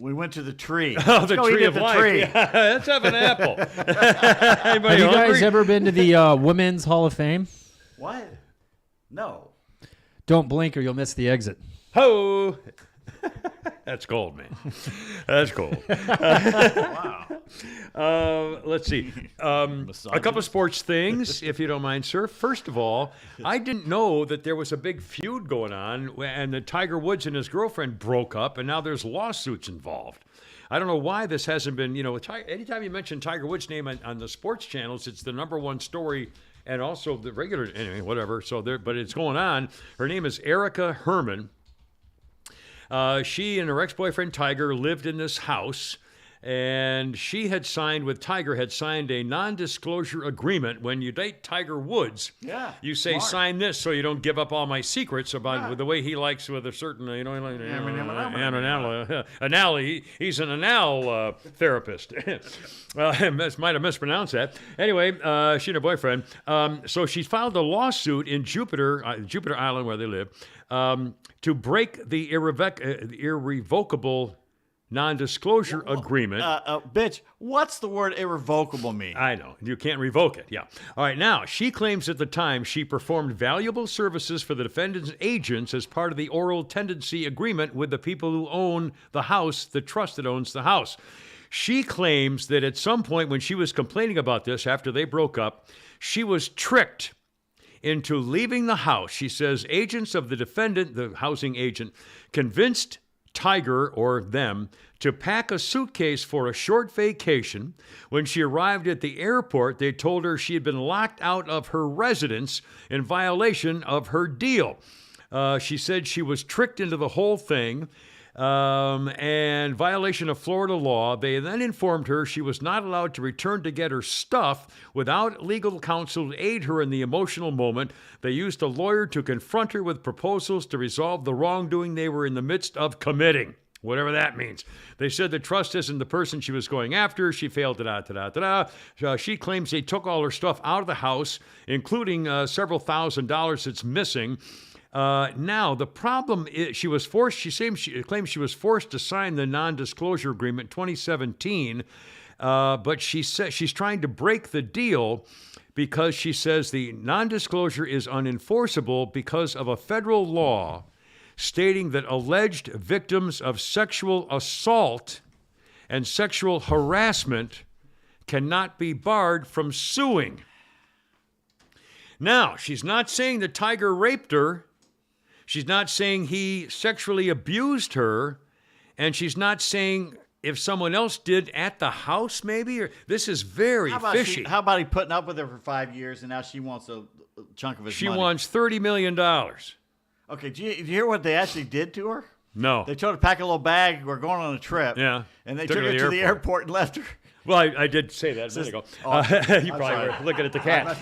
We went to the tree. Oh, Let's the go tree eat of at the life. tree. Yeah, let's have an apple. Have Anybody you guys hungry? ever been to the Women's Hall of Fame? What? No. Don't blink or you'll miss the exit. Ho! That's gold, man. That's gold. Wow. Let's see. A couple of sports things, if you don't mind, sir. First of all, I didn't know that there was a big feud going on, and that Tiger Woods and his girlfriend broke up, and now there's lawsuits involved. I don't know why this hasn't been, anytime you mention Tiger Woods' name on the sports channels, it's the number one story, and also the regular, anyway, whatever. So but it's going on. Her name is Erica Herman. She and her ex-boyfriend Tiger lived in this house, and she had signed a non-disclosure agreement. When you date Tiger Woods, you say, smart. Sign this so you don't give up all my secrets about the way he likes with a certain, he's an anal therapist. Well, I might have mispronounced that. Anyway, she and her boyfriend. So she filed a lawsuit in Jupiter Island, where they live, to break the irrevocable non-disclosure agreement. Bitch, what's the word irrevocable mean? I know. You can't revoke it. Yeah. All right. Now, she claims at the time she performed valuable services for the defendant's agents as part of the oral tenancy agreement with the people who own the house, the trust that owns the house. She claims that at some point when she was complaining about this after they broke up, she was tricked into leaving the house. She says agents of the defendant, the housing agent, convinced Tiger or them to pack a suitcase for a short vacation. When she arrived at the airport, they told her she had been locked out of her residence in violation of her deal. She said she was tricked into the whole thing. And violation of Florida law. They then informed her she was not allowed to return to get her stuff without legal counsel to aid her in the emotional moment. They used a lawyer to confront her with proposals to resolve the wrongdoing they were in the midst of committing, whatever that means. They said the trust isn't the person she was going after. She failed, She claims they took all her stuff out of the house, including several $1,000s that's missing. Now, the problem is she claims she was forced to sign the non-disclosure agreement in 2017, but she says she's trying to break the deal because she says the non-disclosure is unenforceable because of a federal law stating that alleged victims of sexual assault and sexual harassment cannot be barred from suing. Now, she's not saying that Tiger raped her. She's not saying he sexually abused her, and she's not saying if someone else did at the house, maybe. Or this is very fishy. How about he putting up with her for 5 years, and now she wants a chunk of his money? She wants $30 million. Okay, did you hear what they actually did to her? No. They told her to pack a little bag. We're going on a trip. Yeah. And they took her to the airport and left her. Well, I did say that a minute ago. You probably were looking at the cat.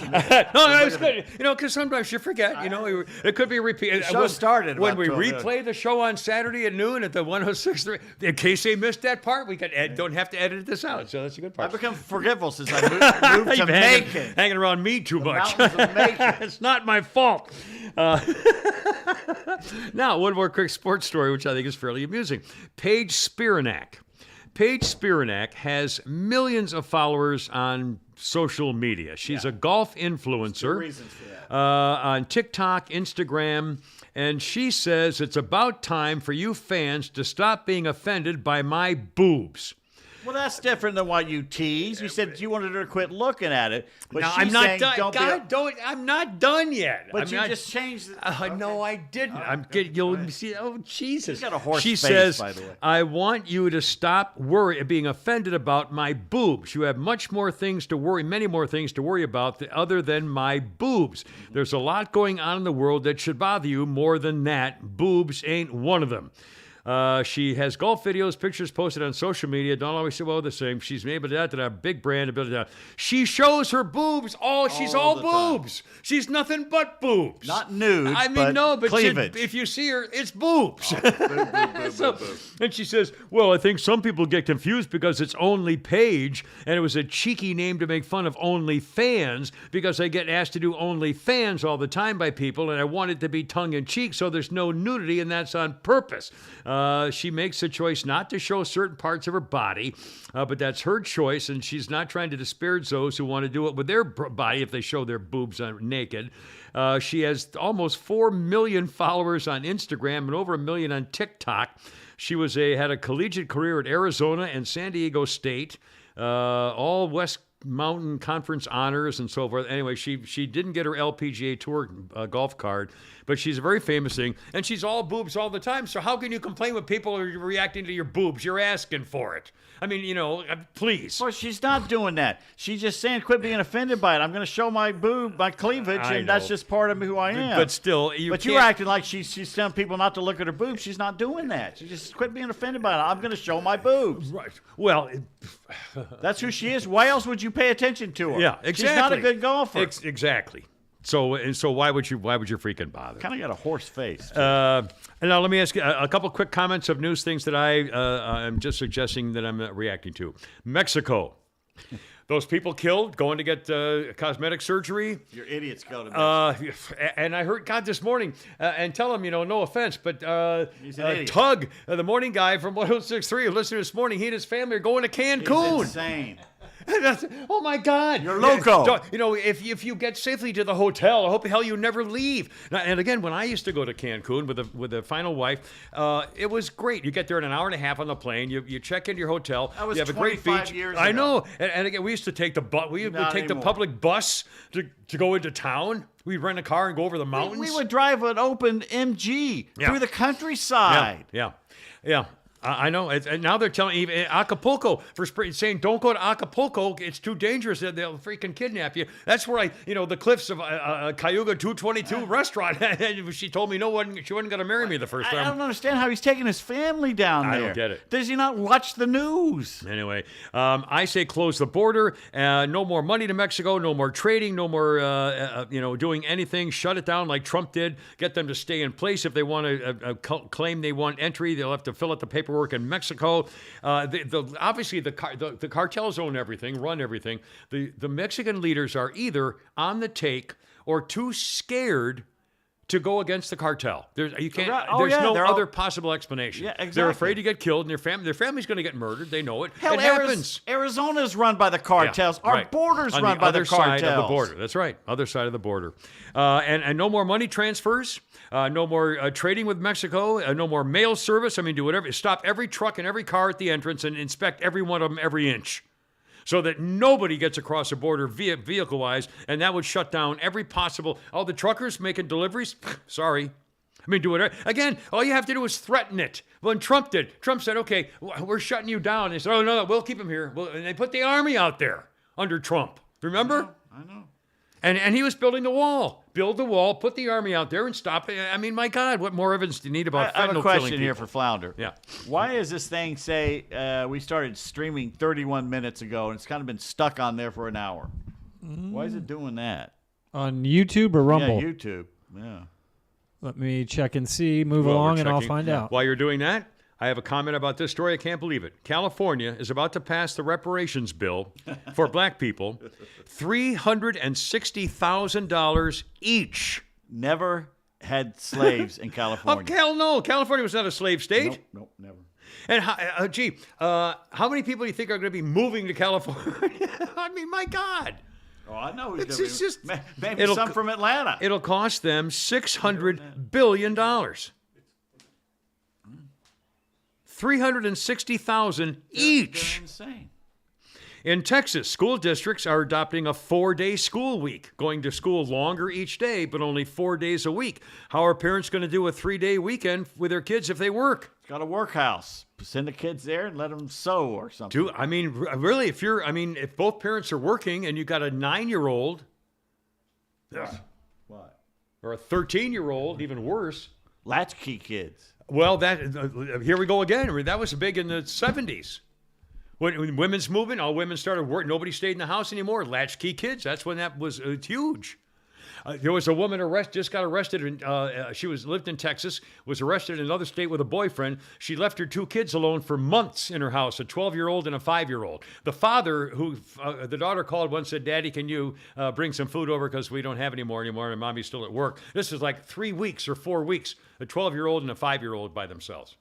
No, I was good. Because sometimes you forget. It could be repeated. The show started when about we 12 replay the show on Saturday at noon at the 106.3. In case they missed that part, we don't have to edit this out. So that's a good part. I've become forgetful since I moved to Macon. Hanging around me too much. Mountains of Macon. It's not my fault. Now, one more quick sports story, which I think is fairly amusing. Paige Spiranak. Paige Spiranak has millions of followers on social media. She's a golf influencer Reasons for that. on TikTok, Instagram, and she says it's about time for you fans to stop being offended by my boobs. Well, that's different than what you teased. You said you wanted her to quit looking at it, but Now, she's I'm not saying done. don't God, I'm not done yet. But you just changed it. No, I didn't. I'm getting. You'll see. Oh, Jesus! She's got a horse she face, says, by the way. "I want you to stop being offended about my boobs. You have many more things to worry about other than my boobs. There's a lot going on in the world that should bother you more than that. Boobs ain't one of them." She has golf videos, pictures posted on social media. Don't always say, well, the same. She's able to that, a big brand. She shows her boobs. She's all boobs. Time. She's nothing but boobs. Not nude, but cleavage. If you see her, it's boobs. And she says, well, I think some people get confused because it's Only Paige, and it was a cheeky name to make fun of OnlyFans because I get asked to do OnlyFans all the time by people, and I want it to be tongue-in-cheek so there's no nudity, and that's on purpose. She makes the choice not to show certain parts of her body, but that's her choice, and she's not trying to disparage those who want to do it with their body if they show their boobs naked. She has almost 4 million followers on Instagram and over 1 million on TikTok. She had a collegiate career at Arizona and San Diego State, all West Mountain Conference honors and so forth. Anyway, she didn't get her LPGA Tour golf card, but she's a very famous thing, and she's all boobs all the time. So how can you complain when people are reacting to your boobs? You're asking for it. I mean, please. Well, she's not doing that. She's just saying, quit being offended by it. I'm going to show my my cleavage, and that's just part of who I am. But still, you're acting like she's telling people not to look at her boobs. She's not doing that. She just quit being offended by it. I'm going to show my boobs. Right. Well, that's who she is. Why else would you pay attention to her? Yeah, exactly. She's not a good golfer. Exactly. So why would you freaking bother? Kind of got a horse face. And now let me ask you a couple quick comments of news things that I'm just suggesting that I'm reacting to. Mexico. Those people killed going to get cosmetic surgery. You're idiots go to Mexico. And I heard God this morning and tell him, no offense, but He's an idiot. Tug, the morning guy from 106.3 who listened this morning, he and his family are going to Cancun. He's insane. Oh my God! You're loco. If you get safely to the hotel, I hope the hell you never leave. And again, when I used to go to Cancun with the final wife, it was great. You get there in an hour and a half on the plane. You check into your hotel. That was you have a great 25 beach. years I ago. know. And again, we used to take the the public bus to go into town. We'd rent a car and go over the mountains. We would drive an open MG through the countryside. Yeah. I know. And now they're telling even Acapulco saying don't go to Acapulco. It's too dangerous. They'll freaking kidnap you. That's where the cliffs of Cayuga 222 restaurant. She told me she wasn't going to marry me the first time. I don't understand how he's taking his family down there. I don't get it. Does he not watch the news? Anyway, I say close the border. No more money to Mexico. No more trading. No more doing anything. Shut it down like Trump did. Get them to stay in place. If they want to claim they want entry, they'll have to fill out the paperwork in Mexico. Obviously, the cartels own everything, run everything. The Mexican leaders are either on the take or too scared to go against the cartel. There's no other possible explanation. Yeah, exactly. They're afraid to get killed, and their family's going to get murdered. They know it. Hell, it happens. Arizona's run by the cartels. Yeah, Our right. border's on run by the cartels. Other side of the border. That's right. Other side of the border. And no more money transfers. No more trading with Mexico. No more mail service. Do whatever. Stop every truck and every car at the entrance and inspect every one of them every inch, so that nobody gets across the border vehicle-wise, and that would shut down every possible. All the truckers making deliveries, sorry. Do whatever. Again, all you have to do is threaten it. When Trump did, Trump said, okay, we're shutting you down. They said, oh, no, we'll keep him here. And they put the army out there under Trump. Remember? I know. And he was building the wall. Build the wall, put the army out there, and stop it. My God, what more evidence do you need about fentanyl I have a killing question here people? for Flounder. Yeah. Why does this thing say we started streaming 31 minutes ago, and it's kind of been stuck on there for an hour? Why is it doing that? On YouTube or Rumble? Yeah, YouTube. Yeah. Let me check and see. Move along, and I'll find out. While you're doing that, I have a comment about this story. I can't believe it. California is about to pass the reparations bill for black people, $360,000 each. Never had slaves in California. Oh, hell no. California was not a slave state. Nope, never. And how many people do you think are going to be moving to California? My God. Oh, I know. It's just maybe some from Atlanta. It'll cost them $600 billion. $360,000 each. They're insane. In Texas, school districts are adopting a 4-day school week, going to school longer each day, but only 4 days a week. How are parents going to do a 3-day weekend with their kids if they work? It's got a workhouse. Send the kids there and let them sew or something. Really, if both parents are working and you got a 9-year-old, What? or a 13-year-old, even worse. Latchkey kids. Well, here we go again. That was big in the 70s. When women's movement, all women started work. Nobody stayed in the house anymore. Latchkey kids. That's when that was huge. There was a woman just got arrested. She lived in Texas, was arrested in another state with a boyfriend. She left her 2 kids alone for months in her house, a 12-year-old and a 5-year-old. The father, the daughter called once, said, "Daddy, can you bring some food over because we don't have any more anymore, and Mommy's still at work." This is like 3 weeks or 4 weeks. A 12-year-old and a 5-year-old by themselves.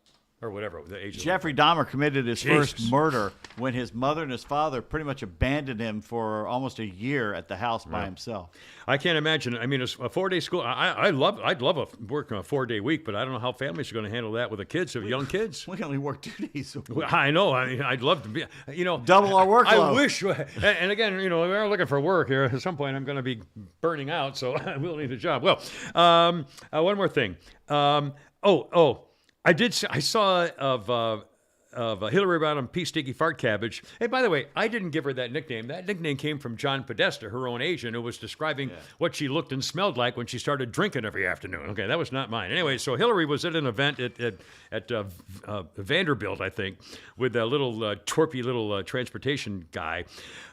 or whatever the age. Jeffrey Dahmer committed his first murder when his mother and his father pretty much abandoned him for almost a year at the house by himself. I can't imagine. I mean, a 4-day school. I'd love working a 4-day week, but I don't know how families are going to handle that with the kids, young kids. We can only work 2 days a week. I know. I'd love to be. Double our workload. I wish. And again, we are looking for work here. At some point, I'm going to be burning out, so I will need a job. Well, one more thing. I saw of Hillary Rodham P. Sticky Fart Cabbage. Hey, by the way, I didn't give her that nickname. That nickname came from John Podesta, her own agent, who was describing what she looked and smelled like when she started drinking every afternoon. Okay, that was not mine. Anyway, so Hillary was at an event at Vanderbilt, I think, with a little twerpy little transportation guy,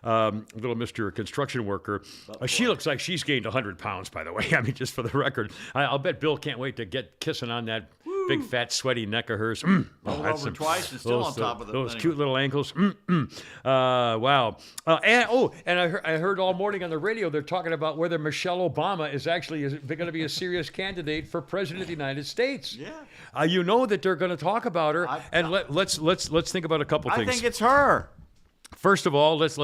little Mr. Construction worker. She looks like she's gained 100 pounds, by the way. I mean, just for the record. I'll bet Bill can't wait to get kissing on that big, fat, sweaty neck of hers. Over twice and still on top of them. Those cute little ankles. Wow. And I heard all morning on the radio they're talking about whether Michelle Obama is actually going to be a serious candidate for president of the United States. Yeah. You know that they're going to talk about her. Let's think about a couple things. I think it's her. First of all, let's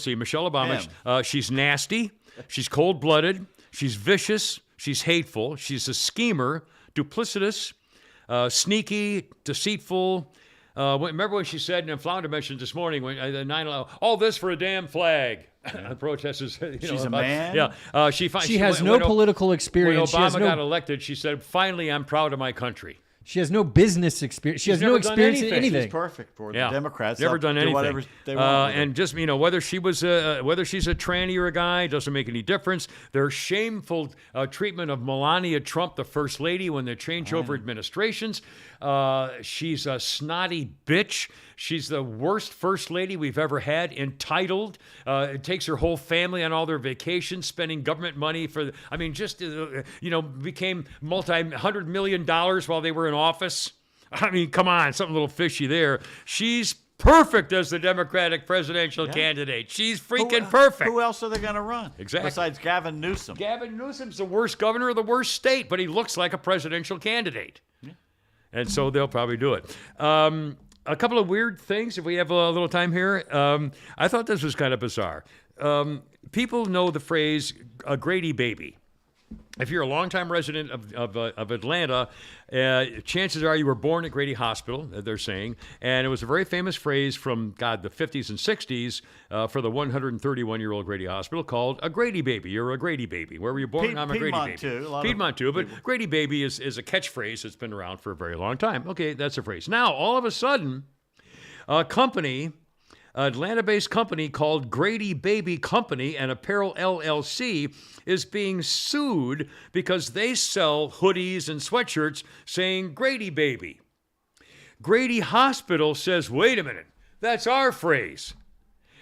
see. Michelle Obama. She's nasty. She's cold-blooded. She's vicious. She's hateful. She's a schemer, duplicitous. Sneaky, deceitful. Remember when she said, and Flounder mentioned this morning, when 9/11, all this for a damn flag. The protesters. She's a man. Yeah. She has no political experience. When Obama got elected, she said, "Finally, I'm proud of my country." She has no business experience. She has no experience in anything. She's perfect for the Democrats. Never done anything. Whatever they want and just whether she's a tranny or a guy doesn't make any difference. Their shameful treatment of Melania Trump, the first lady, when they change over administrations. She's a snotty bitch. She's the worst first lady we've ever had. Entitled. It takes her whole family on all their vacations, spending government money for. Became $100 million while they were in office. I mean, come on, something a little fishy there. She's perfect as the Democratic presidential candidate. She's freaking perfect. Who else are they going to run? Exactly. Besides Gavin Newsom. Gavin Newsom's the worst governor of the worst state, but he looks like a presidential candidate. Yeah. And so they'll probably do it. A couple of weird things, if we have a little time here. I thought this was kind of bizarre. People know the phrase a Grady baby. If you're a longtime resident of Atlanta, chances are you were born at Grady Hospital, they're saying. And it was a very famous phrase from, the 50s and 60s for the 131-year-old Grady Hospital called a Grady baby. You're a Grady baby. Where were you born? I'm a Grady baby. Piedmont, too. But Grady baby is a catchphrase that's been around for a very long time. Okay, that's a phrase. Now, all of a sudden, a company... Atlanta-based company called Grady Baby Company and Apparel LLC is being sued because they sell hoodies and sweatshirts saying Grady Baby. Grady Hospital says, wait a minute, that's our phrase.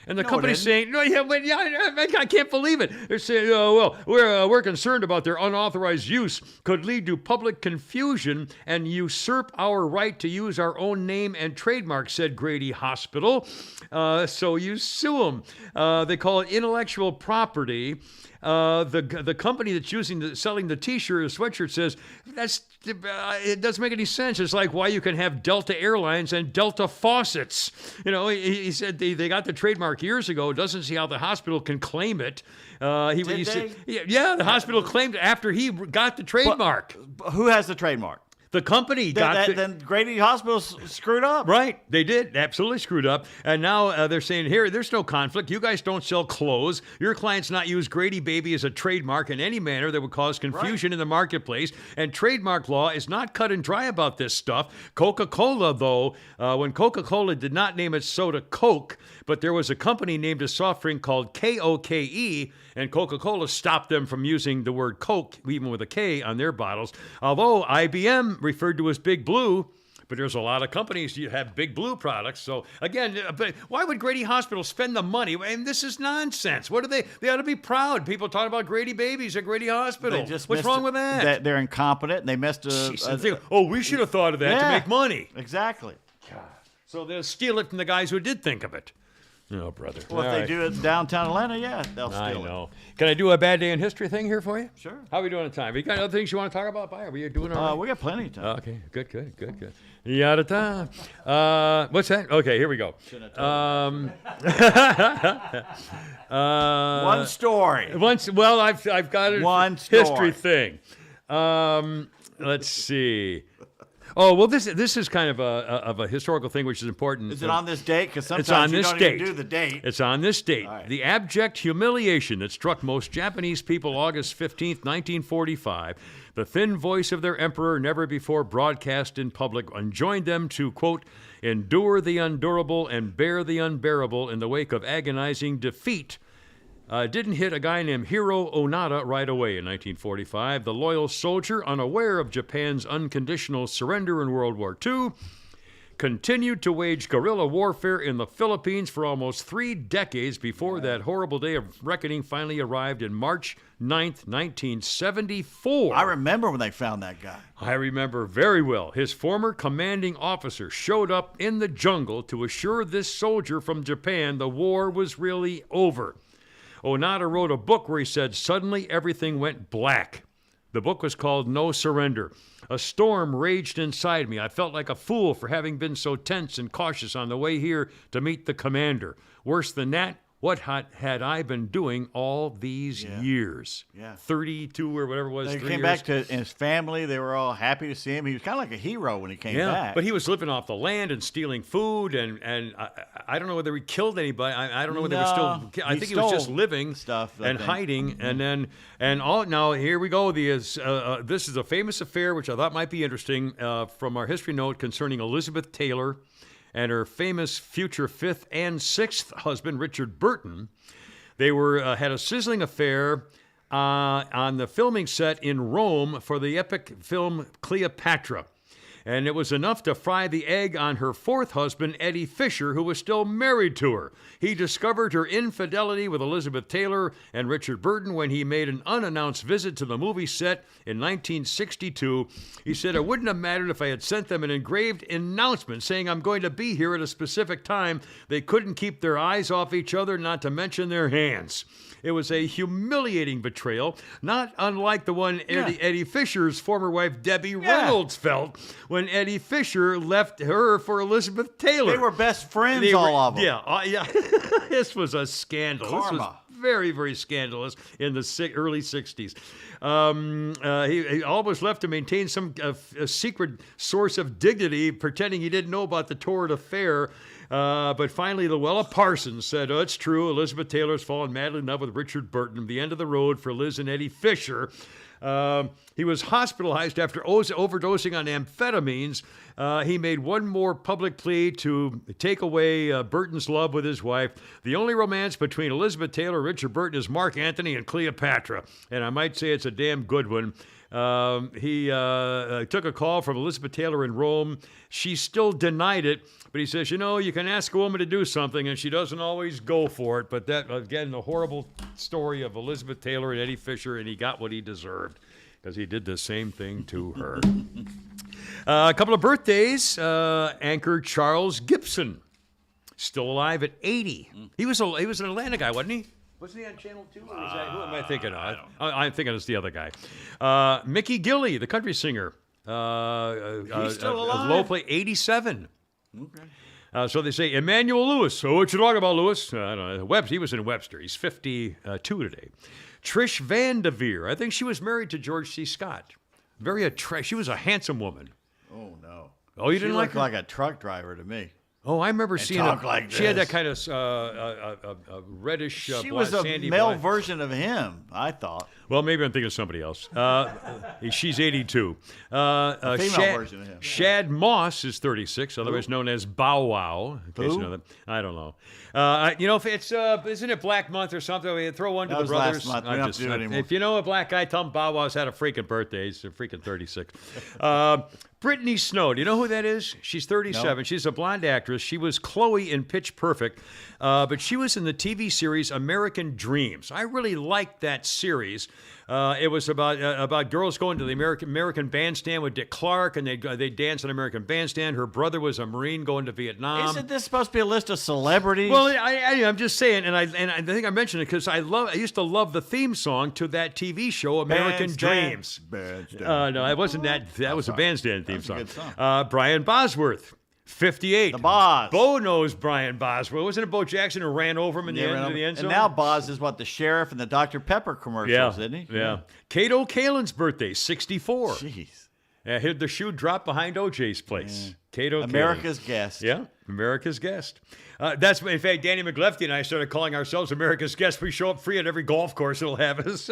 And the company's saying, I can't believe it. They're saying, we're concerned about their unauthorized use could lead to public confusion and usurp our right to use our own name and trademark, said Grady Hospital. So you sue them. They call it intellectual property. The company that's selling the T-shirt or sweatshirt says it doesn't make any sense. It's like why you can have Delta Airlines and Delta faucets. He said they got the trademark years ago. Doesn't see how the hospital can claim it. He said, the hospital claimed it after he got the trademark. But who has the trademark? The company then Grady Hospital screwed up. Right. They did. Absolutely screwed up. And now they're saying, here, there's no conflict. You guys don't sell clothes. Your clients not use Grady Baby as a trademark in any manner that would cause confusion in the marketplace. And trademark law is not cut and dry about this stuff. Coca-Cola, though, when Coca-Cola did not name its soda Coke, but there was a company named a soft drink called Koke, and Coca-Cola stopped them from using the word Coke, even with a K, on their bottles. Although IBM referred to as Big Blue, but there's a lot of companies you have Big Blue products. So again, why would Grady Hospital spend the money? And this is nonsense. What are they? They ought to be proud. People talking about Grady babies at Grady Hospital. What's wrong with that? They're incompetent. And they missed we should have thought of that to make money. Exactly. So they'll steal it from the guys who did think of it. No, brother. Well, if they do it in downtown Atlanta, yeah, they'll steal I it. know. Can I do a bad day in history thing here for you? Sure. How are we doing on time? You got other things you want to talk about, Are we doing all right? We got plenty of time. Okay, good. You out of time. What's that? Okay, here we go. One story. Well, I've got a One history story. thing. Let's see. Oh, well, this is kind of a historical thing, which is important. Is it on this date? Because It's sometimes on you this don't date. even do the date. It's on this date. All right. The abject humiliation that struck most Japanese people August 15th, 1945. The thin voice of their emperor, never before broadcast in public, enjoined them to, quote, endure the unendurable and bear the unbearable in the wake of agonizing defeat. Didn't hit a guy named Hiro Onada right away in 1945. The loyal soldier, unaware of Japan's unconditional surrender in World War II, continued to wage guerrilla warfare in the Philippines for almost 3 decades before that horrible day of reckoning finally arrived in March 9th, 1974. I remember when they found that guy. I remember very well. His former commanding officer showed up in the jungle to assure this soldier from Japan the war was really over. Onada wrote a book where he said, suddenly everything went black. The book was called No Surrender. A storm raged inside me. I felt like a fool for having been so tense and cautious on the way here to meet the commander. Worse than that, what had I been doing all these years? Yeah. 32 or whatever it was. He 3 came years. back to his family. They were all happy to see him. He was kind of like a hero when he came back. But he was living off the land and stealing food, and I don't know whether he killed anybody. I don't know whether he was still. I think he was just living stuff and hiding, and all. Now here we go. This is a famous affair which I thought might be interesting from our history note concerning Elizabeth Taylor and her famous future 5th and 6th husband, Richard Burton. They had a sizzling affair on the filming set in Rome for the epic film Cleopatra. And it was enough to fry the egg on her 4th husband, Eddie Fisher, who was still married to her. He discovered her infidelity with Elizabeth Taylor and Richard Burton when he made an unannounced visit to the movie set in 1962. He said, it wouldn't have mattered if I had sent them an engraved announcement saying I'm going to be here at a specific time. They couldn't keep their eyes off each other, not to mention their hands. It was a humiliating betrayal, not unlike the one Eddie Fisher's former wife, Debbie Reynolds, felt when Eddie Fisher left her for Elizabeth Taylor. They were best friends, all of them. Yeah. This was a scandal. Karma. This was very, very scandalous in the early 60s. He almost left to maintain some a secret source of dignity, pretending he didn't know about the torrid affair. But finally, Luella Parsons said, oh, it's true. Elizabeth Taylor's fallen madly in love with Richard Burton. The end of the road for Liz and Eddie Fisher. He was hospitalized after overdosing on amphetamines. He made one more public plea to take away Burton's love with his wife. The only romance between Elizabeth Taylor and Richard Burton is Mark Antony and Cleopatra. And I might say it's a damn good one. He took a call from Elizabeth Taylor in Rome. She still denied it, but he says, you can ask a woman to do something, and she doesn't always go for it. But that, again, the horrible story of Elizabeth Taylor and Eddie Fisher, and he got what he deserved because he did the same thing to her. A couple of birthdays. Anchor Charles Gibson, still alive at 80. He was an Atlanta guy, wasn't he? Wasn't he on Channel 2? Or who am I thinking of? I'm thinking it's the other guy. Mickey Gilley, the country singer. He's still alive? Low play, 87. Okay. So they say, Emmanuel Lewis. So what you talking about, Lewis? I don't know. He was in Webster. He's 52 today. Trish Van Devere. I think she was married to George C. Scott. She was a handsome woman. Oh, no. Oh, you didn't She like looked her? like a truck driver to me. Oh, I remember seeing talk her. like She had that this. kind of reddish, She blonde, was a sandy male blonde. version of him, I thought. Well, maybe I'm thinking of somebody else. She's 82. A female version of him. Shad Moss is 36, otherwise known as Bow Wow. In case you know that. I don't know. If it's isn't it Black Month or something? We throw one to That the was brothers. last month. We don't have to do it anymore. If you know a black guy, tell him Bow Wow's had a freaking birthday. He's a freaking 36. Brittany Snow. Do you know who that is? She's 37. No. She's a blonde actress. She was Chloe in Pitch Perfect, but she was in the TV series American Dreams. I really liked that series. It was about girls going to the American Bandstand with Dick Clark, and they danced on American Bandstand. Her brother was a Marine going to Vietnam. Isn't this supposed to be a list of celebrities? Well, I'm just saying, and I think I mentioned it because I used to love the theme song to that TV show, American Dreams. No, it wasn't that. That was a Bandstand theme song. A good song. Brian Bosworth. 58. The Boz. Bo knows Brian Bosworth. Wasn't it Bo Jackson who ran over him in the end zone? And now Boz is what, the sheriff in the Dr. Pepper commercials, isn't he? Yeah. Cato Kalin's birthday, 64. Jeez. Heard the shoe drop behind OJ's place. Yeah. Cato America's Kalin. guest. Yeah, America's guest. That's in fact, Danny McLefty and I started calling ourselves America's guest. We show up free at every golf course it'll have us.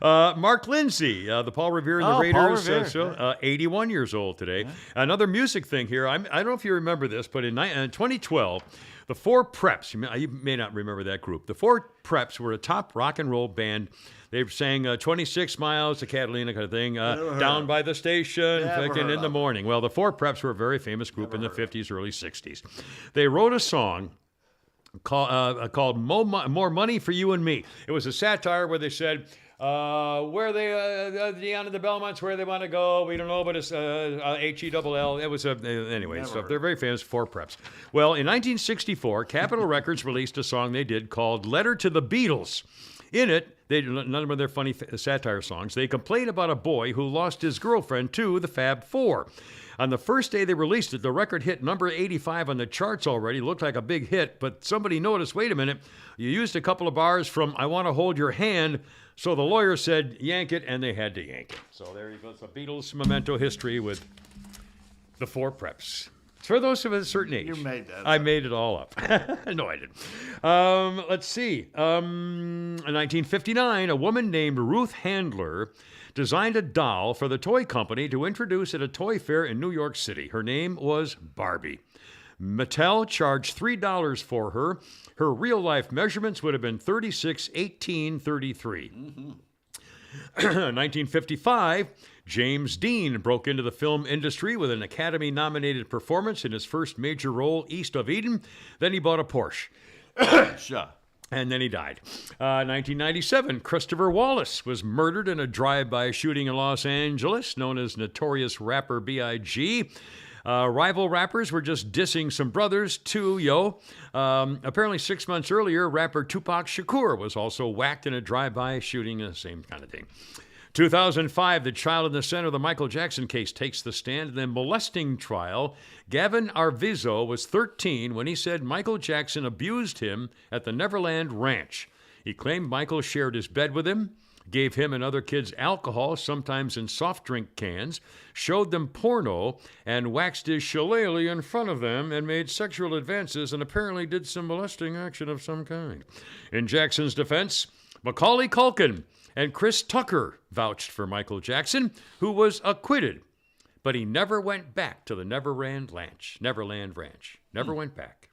Mark Lindsay, the Paul Revere and the Raiders, 81 years old today. Yeah. Another music thing here. I don't know if you remember this, but in 2012, the Four Preps, you may not remember that group. The Four Preps were a top rock and roll band. They sang 26 Miles to Catalina kind of thing, down by the station, in the morning. Well, the Four Preps were a very famous group in the 50s, early 60s. They wrote a song called More Money for You and Me. It was a satire where they said, where they, Deanna and the Belmonts, where they want to go, we don't know, but it's H-E-double-L. It was anyway, so they're very famous, Four Preps. Well, in 1964, Capitol Records released a song they did called Letter to the Beatles. In it, none of their funny satire songs, they complain about a boy who lost his girlfriend to the Fab Four. On the first day they released it, the record hit number 85 on the charts already. Looked like a big hit, but somebody noticed, wait a minute, you used a couple of bars from I Want to Hold Your Hand, so the lawyer said, yank it, and they had to yank it. So there you go. It's a Beatles memento history with the Four Preps. For those of a certain age. You made that up. I made it all up. No, I didn't. Let's see. In 1959, a woman named Ruth Handler designed a doll for the toy company to introduce at a toy fair in New York City. Her name was Barbie. Mattel charged $3 for her. Her real-life measurements would have been 36, 18, 33. 1955, James Dean broke into the film industry with an Academy-nominated performance in his first major role, East of Eden. Then he bought a Porsche. Sure. And then he died. 1997, Christopher Wallace was murdered in a drive-by shooting in Los Angeles, known as Notorious Rapper B.I.G. Rival rappers were just dissing some brothers, too, apparently 6 months earlier, rapper Tupac Shakur was also whacked in a drive-by shooting, the same kind of thing. 2005, the child in the center of the Michael Jackson case takes the stand in the molesting trial. Gavin Arvizo was 13 when he said Michael Jackson abused him at the Neverland Ranch. He claimed Michael shared his bed with him, gave him and other kids alcohol, sometimes in soft drink cans, showed them porno, and waxed his shillelagh in front of them and made sexual advances and apparently did some molesting action of some kind. In Jackson's defense, Macaulay Culkin and Chris Tucker vouched for Michael Jackson, who was acquitted. But he never went back to the Neverland Ranch. Never went back.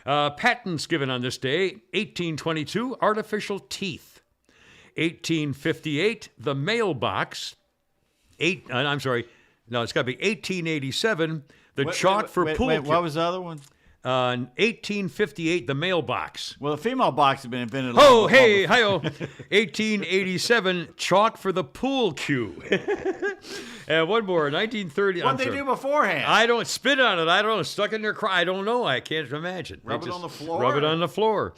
Patents given on this day, 1822, artificial teeth. 1858, the mailbox. It's got to be 1887, the chalk for pool. What was the other one? 1858, the mailbox. Well, the female box had been invented. Oh, hey, hi-oh. 1887, chalk for the pool cue. And one more, 1930. What'd they do beforehand? I don't spit on it. I don't know. Stuck in their cry. I don't know. I can't imagine. Rub it on the floor? Rub it on the floor.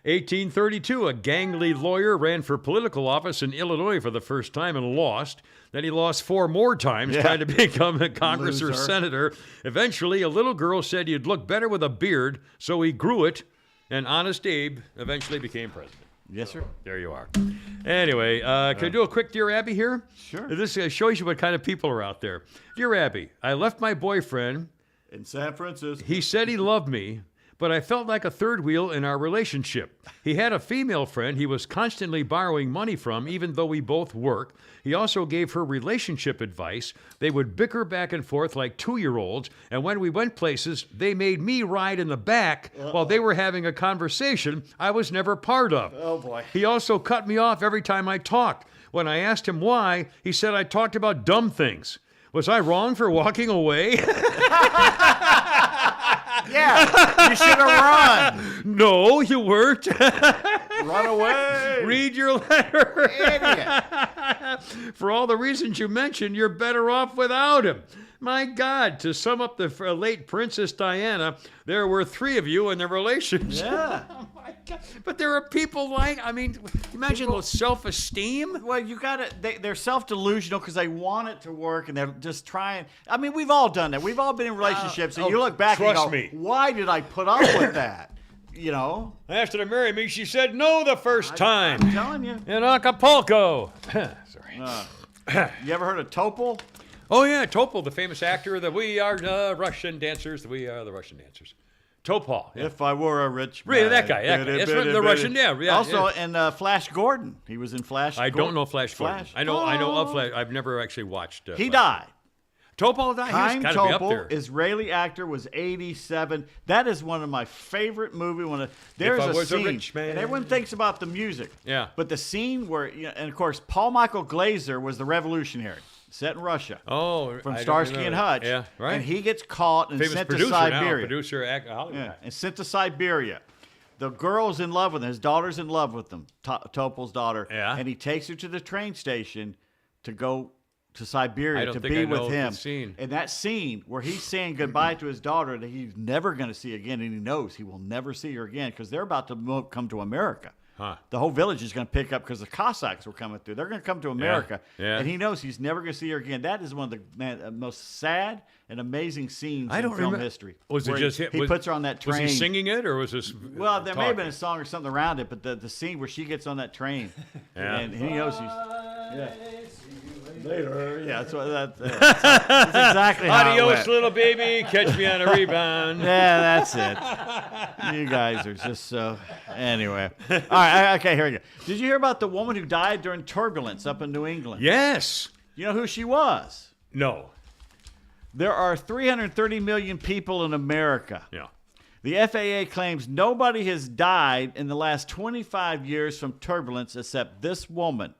1832, a gang lead lawyer ran for political office in Illinois for the first time and lost. Then he lost 4 more times trying to become a Congress or senator. Eventually, a little girl said you'd look better with a beard, so he grew it, and Honest Abe eventually became president. Yes, sir. There you are. Anyway, can I do a quick Dear Abby here? Sure. This shows you what kind of people are out there. Dear Abby, I left my boyfriend. In San Francisco. He said he loved me, but I felt like a third wheel in our relationship. He had a female friend he was constantly borrowing money from, even though we both work. He also gave her relationship advice. They would bicker back and forth like 2-year-olds, and when we went places, they made me ride in the back while they were having a conversation I was never part of. Oh, boy. He also cut me off every time I talked. When I asked him why, he said I talked about dumb things. Was I wrong for walking away? Yeah, you should have run. No, you weren't. Run away. Read your letter. Idiot. For all the reasons you mentioned, you're better off without him. My God, to sum up the late Princess Diana, there were 3 of you in the relationship. Yeah. Oh my God. But there are people imagine the self-esteem. Well, you got to, they're self-delusional because they want it to work and they're just trying. I mean, we've all done that. We've all been in relationships and you look back and you trust go, me. why did I put up with that? You know? I asked her to marry me. She said no the first time. I'm telling you. In Acapulco. Sorry. You ever heard of Topol? Oh, yeah, Topol, the famous actor, the We Are the Russian Dancers, We Are the Russian Dancers. Topol. Yeah. If I were a rich man. Really, that guy. That's from the Russian, yeah. Also, in Flash Gordon. He was in Flash I Gordon. don't know Flash Gordon. I know of Flash. I've never actually watched He Flash. died. Topol died? Chaim He's got to be up there. Topol, Israeli actor, was 87. That is one of my favorite movies. There's I a was a scene, rich man. and everyone thinks about the music. Yeah. But the scene where, and of course, Paul Michael Glaser was the revolutionary, set in Russia. Oh, From I don't Starsky remember and that. Hutch. Yeah, right. And he gets caught and Famous sent to producer Siberia. now. Producer, Hollywood. Yeah, and sent to Siberia. The girl's in love with him. His daughter's in love with him, Topol's daughter. Yeah. And he takes her to the train station to go to I Siberia don't to think be I know with the him. scene. And that scene where he's saying goodbye to his daughter that he's never going to see again, and he knows he will never see her again because they're about to come to America. Huh. The whole village is going to pick up because the Cossacks were coming through. They're going to come to America, Yeah. and he knows he's never going to see her again. That is one of the most sad and amazing scenes I don't in film remember. history. Was it where just he puts her on that train? Was he singing it or was this? Well, there may have been a talking? song or something around it, but the scene where she gets on that train, Yeah. and he knows later. Yeah, that's exactly how it Adios, went. little baby. Catch me on a rebound. Yeah, that's it. You guys are just so. Anyway, all right. Okay, here we go. Did you hear about the woman who died during turbulence up in New England? Yes. You know who she was? No. There are 330 million people in America. Yeah. The FAA claims nobody has died in the last 25 years from turbulence except this woman.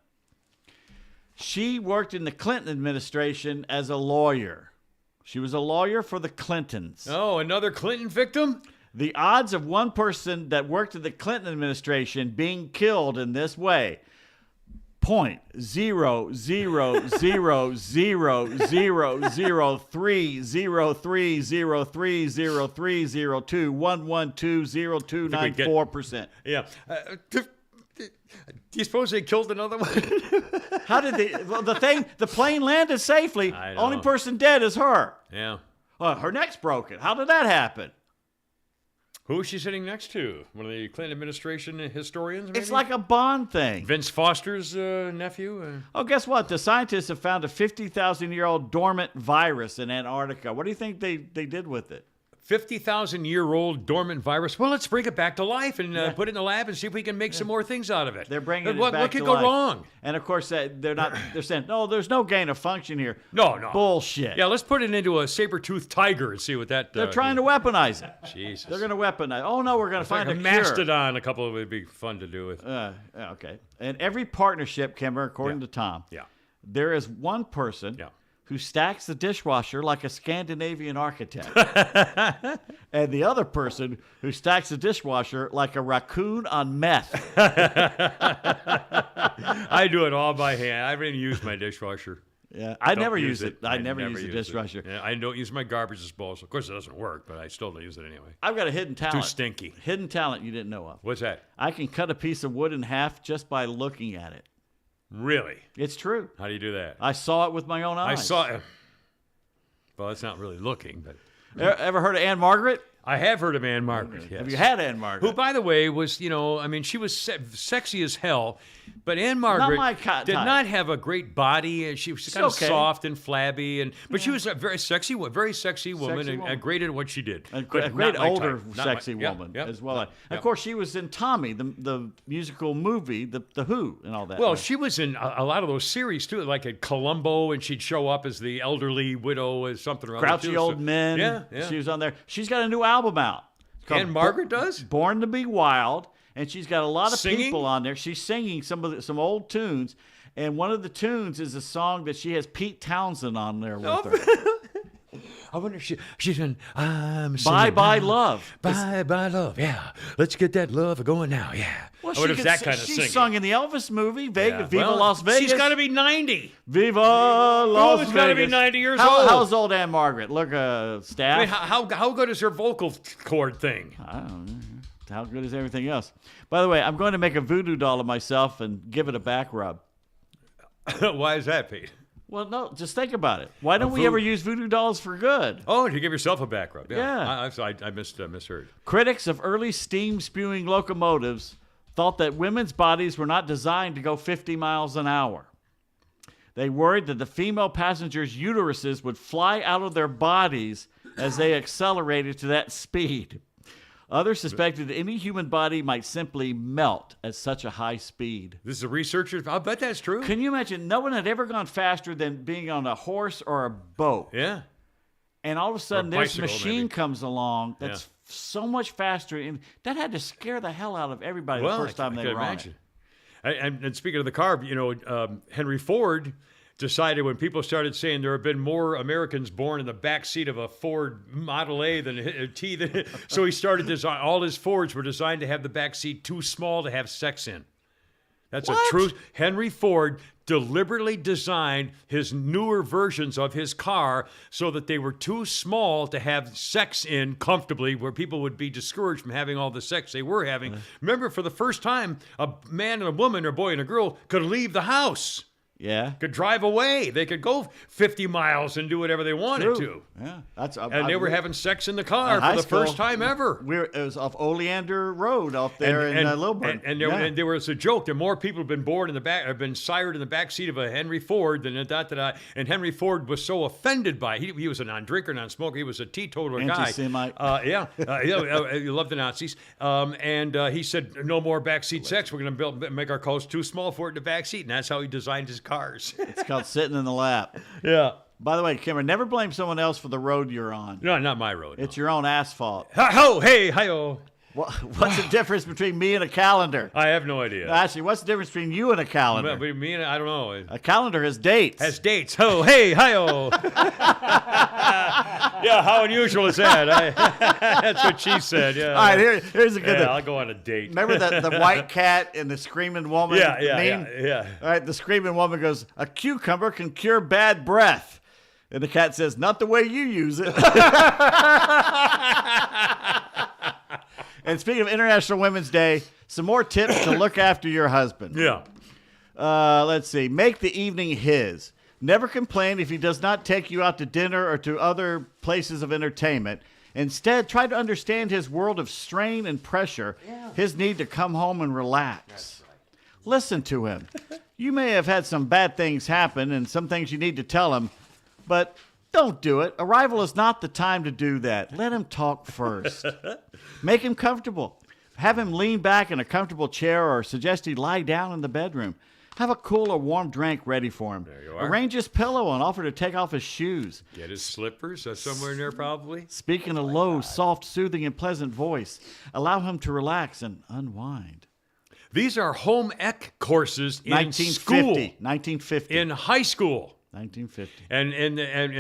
She worked in the Clinton administration as a lawyer. She was a lawyer for the Clintons. Oh, another Clinton victim? The odds of one person that worked in the Clinton administration being killed in this way, 0.00000303030302112029.4%. Yeah. Do you suppose they killed another one? How did they? Well, the plane landed safely. I know. Only person dead is her. Yeah. Her neck's broken. How did that happen? Who is she sitting next to? One of the Clinton administration historians, maybe? It's like a Bond thing. Vince Foster's nephew? Oh, guess what? The scientists have found a 50,000-year-old dormant virus in Antarctica. What do you think they did with it? 50,000-year-old dormant virus. Well, let's bring it back to life and put it in the lab and see if we can make some more things out of it. They're bringing it what, back What could to go life. wrong? And of course, they're saying, no, there's no gain of function here. No. Bullshit. Yeah, let's put it into a saber-toothed tiger and see what that... They're trying to weaponize it. Jesus. They're going to weaponize it. Oh, no, we're going to find like a a cure. mastodon, a couple of would be fun to do with. Okay. And every partnership, Kimber, according to Tom, there is one person who stacks the dishwasher like a Scandinavian architect. And the other person who stacks the dishwasher like a raccoon on meth. I do it all by hand. I haven't even used my dishwasher. Yeah, I Don't never use it. I I never use the it. dishwasher. Yeah, I don't use my garbage disposal. Of course, it doesn't work, but I still don't use it anyway. I've got a hidden talent. Too stinky. Hidden talent you didn't know of. What's that? I can cut a piece of wood in half just by looking at it. Really? It's true. How do you do that? I saw it with my own I eyes. saw it. Well, it's not really looking, but Ever heard of Anne Margaret? I have heard of Anne Margaret. Yes. Have you had Anne Margaret? Who, by the way, was, she was sexy as hell, but Anne Margaret my type. did not have a great body, and she was kind of okay. soft and flabby, but she was a very sexy woman, and great at what she did. A But great not my older type. Not my- sexy yeah, woman yeah, as well. yeah. Of course, she was in Tommy, the musical movie, the Who, and all that. Well, she was in a lot of those series too, like at Columbo, and she'd show up as the elderly widow or something or other. Grouchy too, Old so- Men. Yeah. She was on there. She's got a new album out. It's called Anne Margaret does? Born to Be Wild, and she's got a lot of Singing? people on there. She's singing some old tunes, and one of the tunes is a song that she has Pete Townsend on there with her. I wonder if she's in Bye Bye Love. Bye Bye Love. Yeah. Let's get that love going now. Yeah. Well, Well, What if that kind of she singing? sung in the Elvis movie, Yeah. Viva Well, Las Vegas. She's got to be 90. Viva Las Vegas. She's got to be 90 years old. How's old Aunt Margaret? Look, staff. I mean, how good is her vocal cord thing? I don't know. How good is everything else? By the way, I'm going to make a voodoo doll of myself and give it a back rub. Why is that, Pete? Well, no, just think about it. Why don't we ever use voodoo dolls for good? Oh, to give yourself a back rub. Yeah. I misheard. Critics of early steam-spewing locomotives thought that women's bodies were not designed to go 50 miles an hour. They worried that the female passengers' uteruses would fly out of their bodies as they accelerated to that speed. Others suspected that any human body might simply melt at such a high speed. This is a researcher. I'll bet that's true. Can you imagine? No one had ever gone faster than being on a horse or a boat. Yeah. And all of a sudden, this bicycle, machine maybe. comes along that's so much faster. And that had to scare the hell out of everybody Well, the first time I they can were on imagine. it. And speaking of the car, Henry Ford decided when people started saying there have been more Americans born in the back seat of a Ford Model A than a T, so he started design. All his Fords were designed to have the back seat too small to have sex in. That's a true. Henry Ford deliberately designed his newer versions of his car so that they were too small to have sex in comfortably, where people would be discouraged from having all the sex they were having. Remember, for the first time, a man and a woman, or a boy and a girl, could leave the house. Yeah. Could drive away. They could go 50 miles and do whatever they wanted to. Yeah. And they were having sex in the car high for the school, first time ever. It was off Oleander Road out there in Lilburn. And there was a joke that more people have been born in the back, have been sired in the back seat of a Henry Ford than that. And Henry Ford was so offended by it. He was a non-drinker, non-smoker. He was a teetotaler guy. Anti-Semite. He loved the Nazis. He said, no more backseat sex. We're going to make our cars too small for it in the backseat. And that's how he designed his cars. It's called sitting in the lap. Yeah. By the way, Cameron, never blame someone else for the road you're on. No, not my road. It's your own asphalt. Ho, hey, hi-oh. What's the difference between me and a calendar? I have no idea. Actually, what's the difference between you and a calendar? Me and I don't know. A calendar has dates. Has dates. Ho, hey, hi-oh. Yeah, how unusual is that? That's what she said. Yeah. All right, here's a good thing. I'll go on a date. Remember the white cat and the screaming woman? Yeah. All right, the screaming woman goes, a cucumber can cure bad breath. And the cat says, not the way you use it. And speaking of International Women's Day, some more tips to look after your husband. Yeah. Let's see. Make the evening his. Never complain if he does not take you out to dinner or to other places of entertainment. Instead, try to understand his world of strain and pressure, his need to come home and relax. Listen to him. You may have had some bad things happen and some things you need to tell him, but don't do it. Arrival is not the time to do that. Let him talk first. Make him comfortable. Have him lean back in a comfortable chair or suggest he lie down in the bedroom. Have a cool or warm drink ready for him. There you are. Arrange his pillow and offer to take off his shoes. Get his slippers. That's somewhere in there probably. Speak in a low, soft, soothing, and pleasant voice. Allow him to relax and unwind. These are home ec courses in 1950. school. 1950. In high school. 1950. And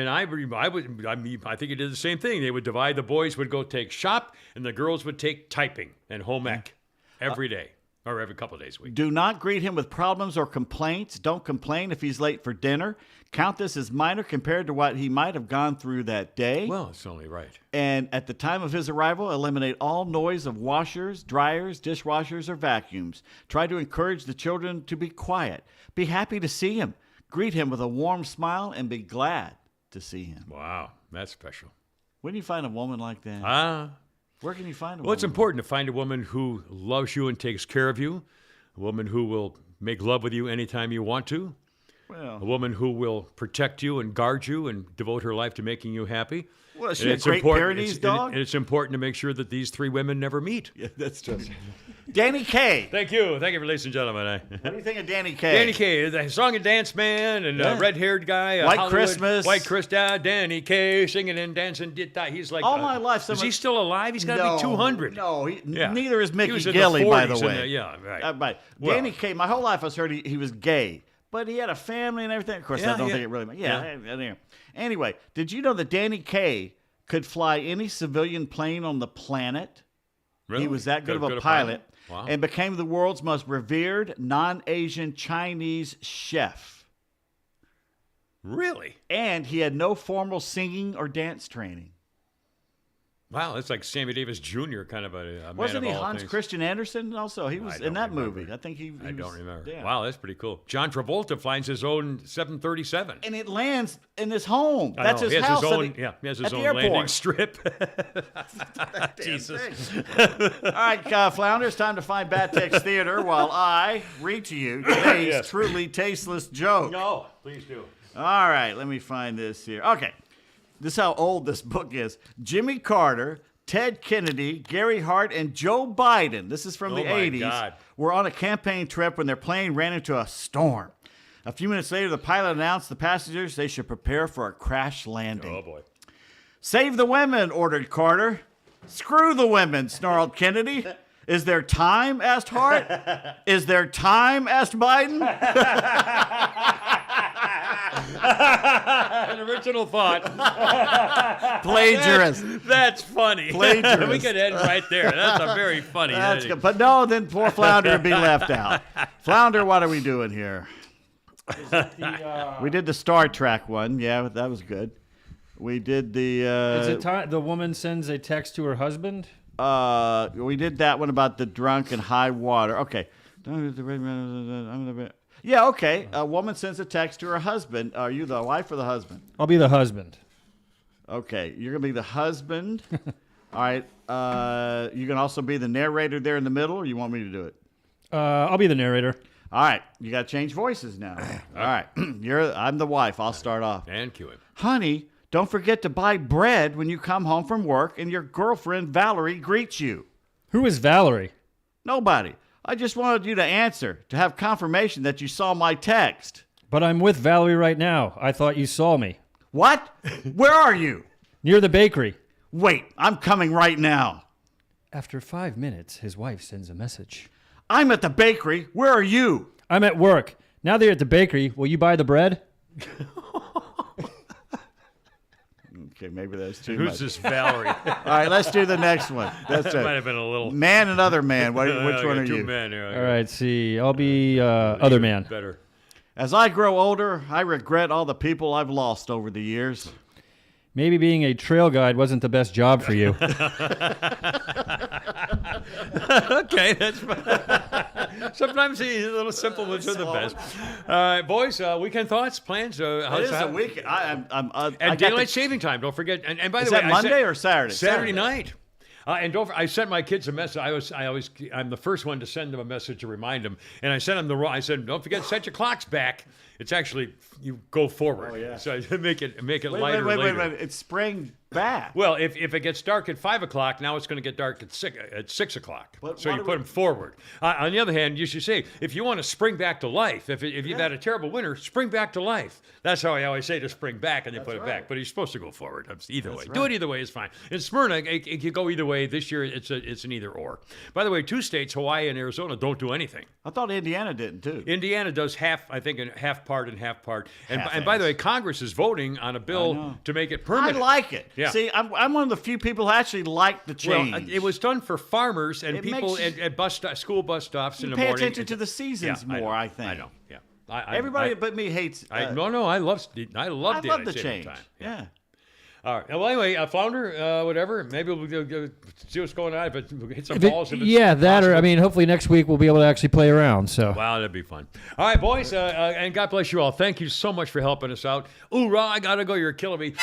I think it did the same thing. They would divide. The boys would go take shop, and the girls would take typing and home ec every day or every couple of days a week. Do not greet him with problems or complaints. Don't complain if he's late for dinner. Count this as minor compared to what he might have gone through that day. Well, it's only right. And at the time of his arrival, eliminate all noise of washers, dryers, dishwashers, or vacuums. Try to encourage the children to be quiet. Be happy to see him. Greet him with a warm smile and be glad to see him. Wow, that's special. When do you find a woman like that? Where can you find a woman? Well, it's important to find a woman who loves you and takes care of you, a woman who will make love with you anytime you want to, a woman who will protect you and guard you and devote her life to making you happy. Well, is she a Great Pyrenees dog? And it's important to make sure that these three women never meet. Yeah, that's true. Danny Kaye. Thank you, ladies and gentlemen. What do you think of Danny Kaye? Danny Kaye, the song and dance man, and red-haired guy, White Hollywood, Christmas, White Christmas, Danny Kaye singing and dancing. He's like all my life. Is he still alive? He's got to be 200. No, neither is Mickey he Gilley, by the way. Right. Danny Kaye. My whole life I was heard he was gay, but he had a family and everything. Of course, I don't think it really matters. Anyway, did you know that Danny Kaye could fly any civilian plane on the planet? Really? He was that good of a pilot. Wow. and became the world's most revered non-Asian Chinese chef. Really? And he had no formal singing or dance training. Wow, that's like Sammy Davis Jr. kind of a man Wasn't of he all Hans things. Christian Andersen also? He was in that movie. I think he I don't was, remember. yeah. Wow, that's pretty cool. John Travolta finds his own 737. And it lands in his home. I That's know. his He has house. his at own, the- he has his at the own landing airport. strip. Jesus. All right, Flounder, it's time to find Bad Text Theater while I read to you today's Yes. truly tasteless joke. No, please do. All right, let me find this here. Okay, this is how old this book is. Jimmy Carter, Ted Kennedy, Gary Hart, and Joe Biden, this is from the my 80s, God. were on a campaign trip when their plane ran into a storm. A few minutes later, the pilot announced the passengers they should prepare for a crash landing. Oh, boy. Save the women, ordered Carter. Screw the women, snarled Kennedy. Is there time? Asked Hart. Is there time? Asked Biden. An original thought. Plagiarist. That's funny. Plagiarist. We could end right there. That's a very funny That's ending. good. But no, then poor Flounder would be left out. Flounder, what are we doing here? We did the Star Trek one. Yeah, that was good. We did the. Is it time the woman sends a text to her husband? We did that one about the drunk and high water. Okay. Yeah, okay. A woman sends a text to her husband. Are you the wife or the husband? I'll be the husband. Okay, you're going to be the husband. All right. You can also be the narrator there in the middle, or you want me to do it? I'll be the narrator. All right. You got to change voices now. All right. I'm the wife. I'll start off. And cue it. Honey, don't forget to buy bread when you come home from work and your girlfriend Valerie greets you. Who is Valerie? Nobody. I just wanted you to answer, to have confirmation that you saw my text. But I'm with Valerie right now. I thought you saw me. What? Where are you? Near the bakery. Wait, I'm coming right now. After 5 minutes, his wife sends a message. I'm at the bakery. Where are you? I'm at work. Now that you're at the bakery, will you buy the bread? Okay, maybe that's too Who's much. this Valerie? All right, let's do the next one. That's That might it. have been a little. Man and other man. Which I one got are two you? men here. All right, see. I'll be other man. Better. As I grow older, I regret all the people I've lost over the years. Maybe being a trail guide wasn't the best job for you. Okay, that's fine. Sometimes the little simple ones are the best. All right, boys, weekend thoughts, plans? It is a weekend. And daylight saving time, don't forget. And by Is the way, that Monday or Saturday? Saturday night. And I sent my kids a message. I'm the first one to send them a message to remind them. And I sent them I said, don't forget to set your clocks back. It's actually you go forward. Oh, yeah. So make it lighter later. Wait. It's spring back. Well, if it gets dark at 5 o'clock, now it's going to get dark at 6 o'clock. But So why you do put them forward. On the other hand, you should say, if you want to spring back to life, if you've had a terrible winter, spring back to life. That's how I always say to spring back and then put it back. But you're supposed to go forward. Either way. right. Do it either way is fine. In Smyrna, it can go either way. This year, it's an either or. By the way, 2 states, Hawaii and Arizona, don't do anything. I thought Indiana didn't too. Indiana does half part and half part. And by the way, Congress is voting on a bill to make it I permanent. like it. Yeah. See, I'm one of the few people who actually like the change. Well, it was done for farmers and It people makes- at school bus stops in you the pay morning. attention to the seasons Yeah, more, I think. I know. Yeah. Everybody but me hates. I love I love the change. Time. Yeah. All right. Well, anyway, Flounder, whatever. Maybe we'll go see what's going on. If it hits some balls. If it's Yeah, that or, possible. I mean, hopefully next week we'll be able to actually play around. So. Wow, that'd be fun. All right, boys, and God bless you all. Thank you so much for helping us out. Oorah, I got to go. You're killing me.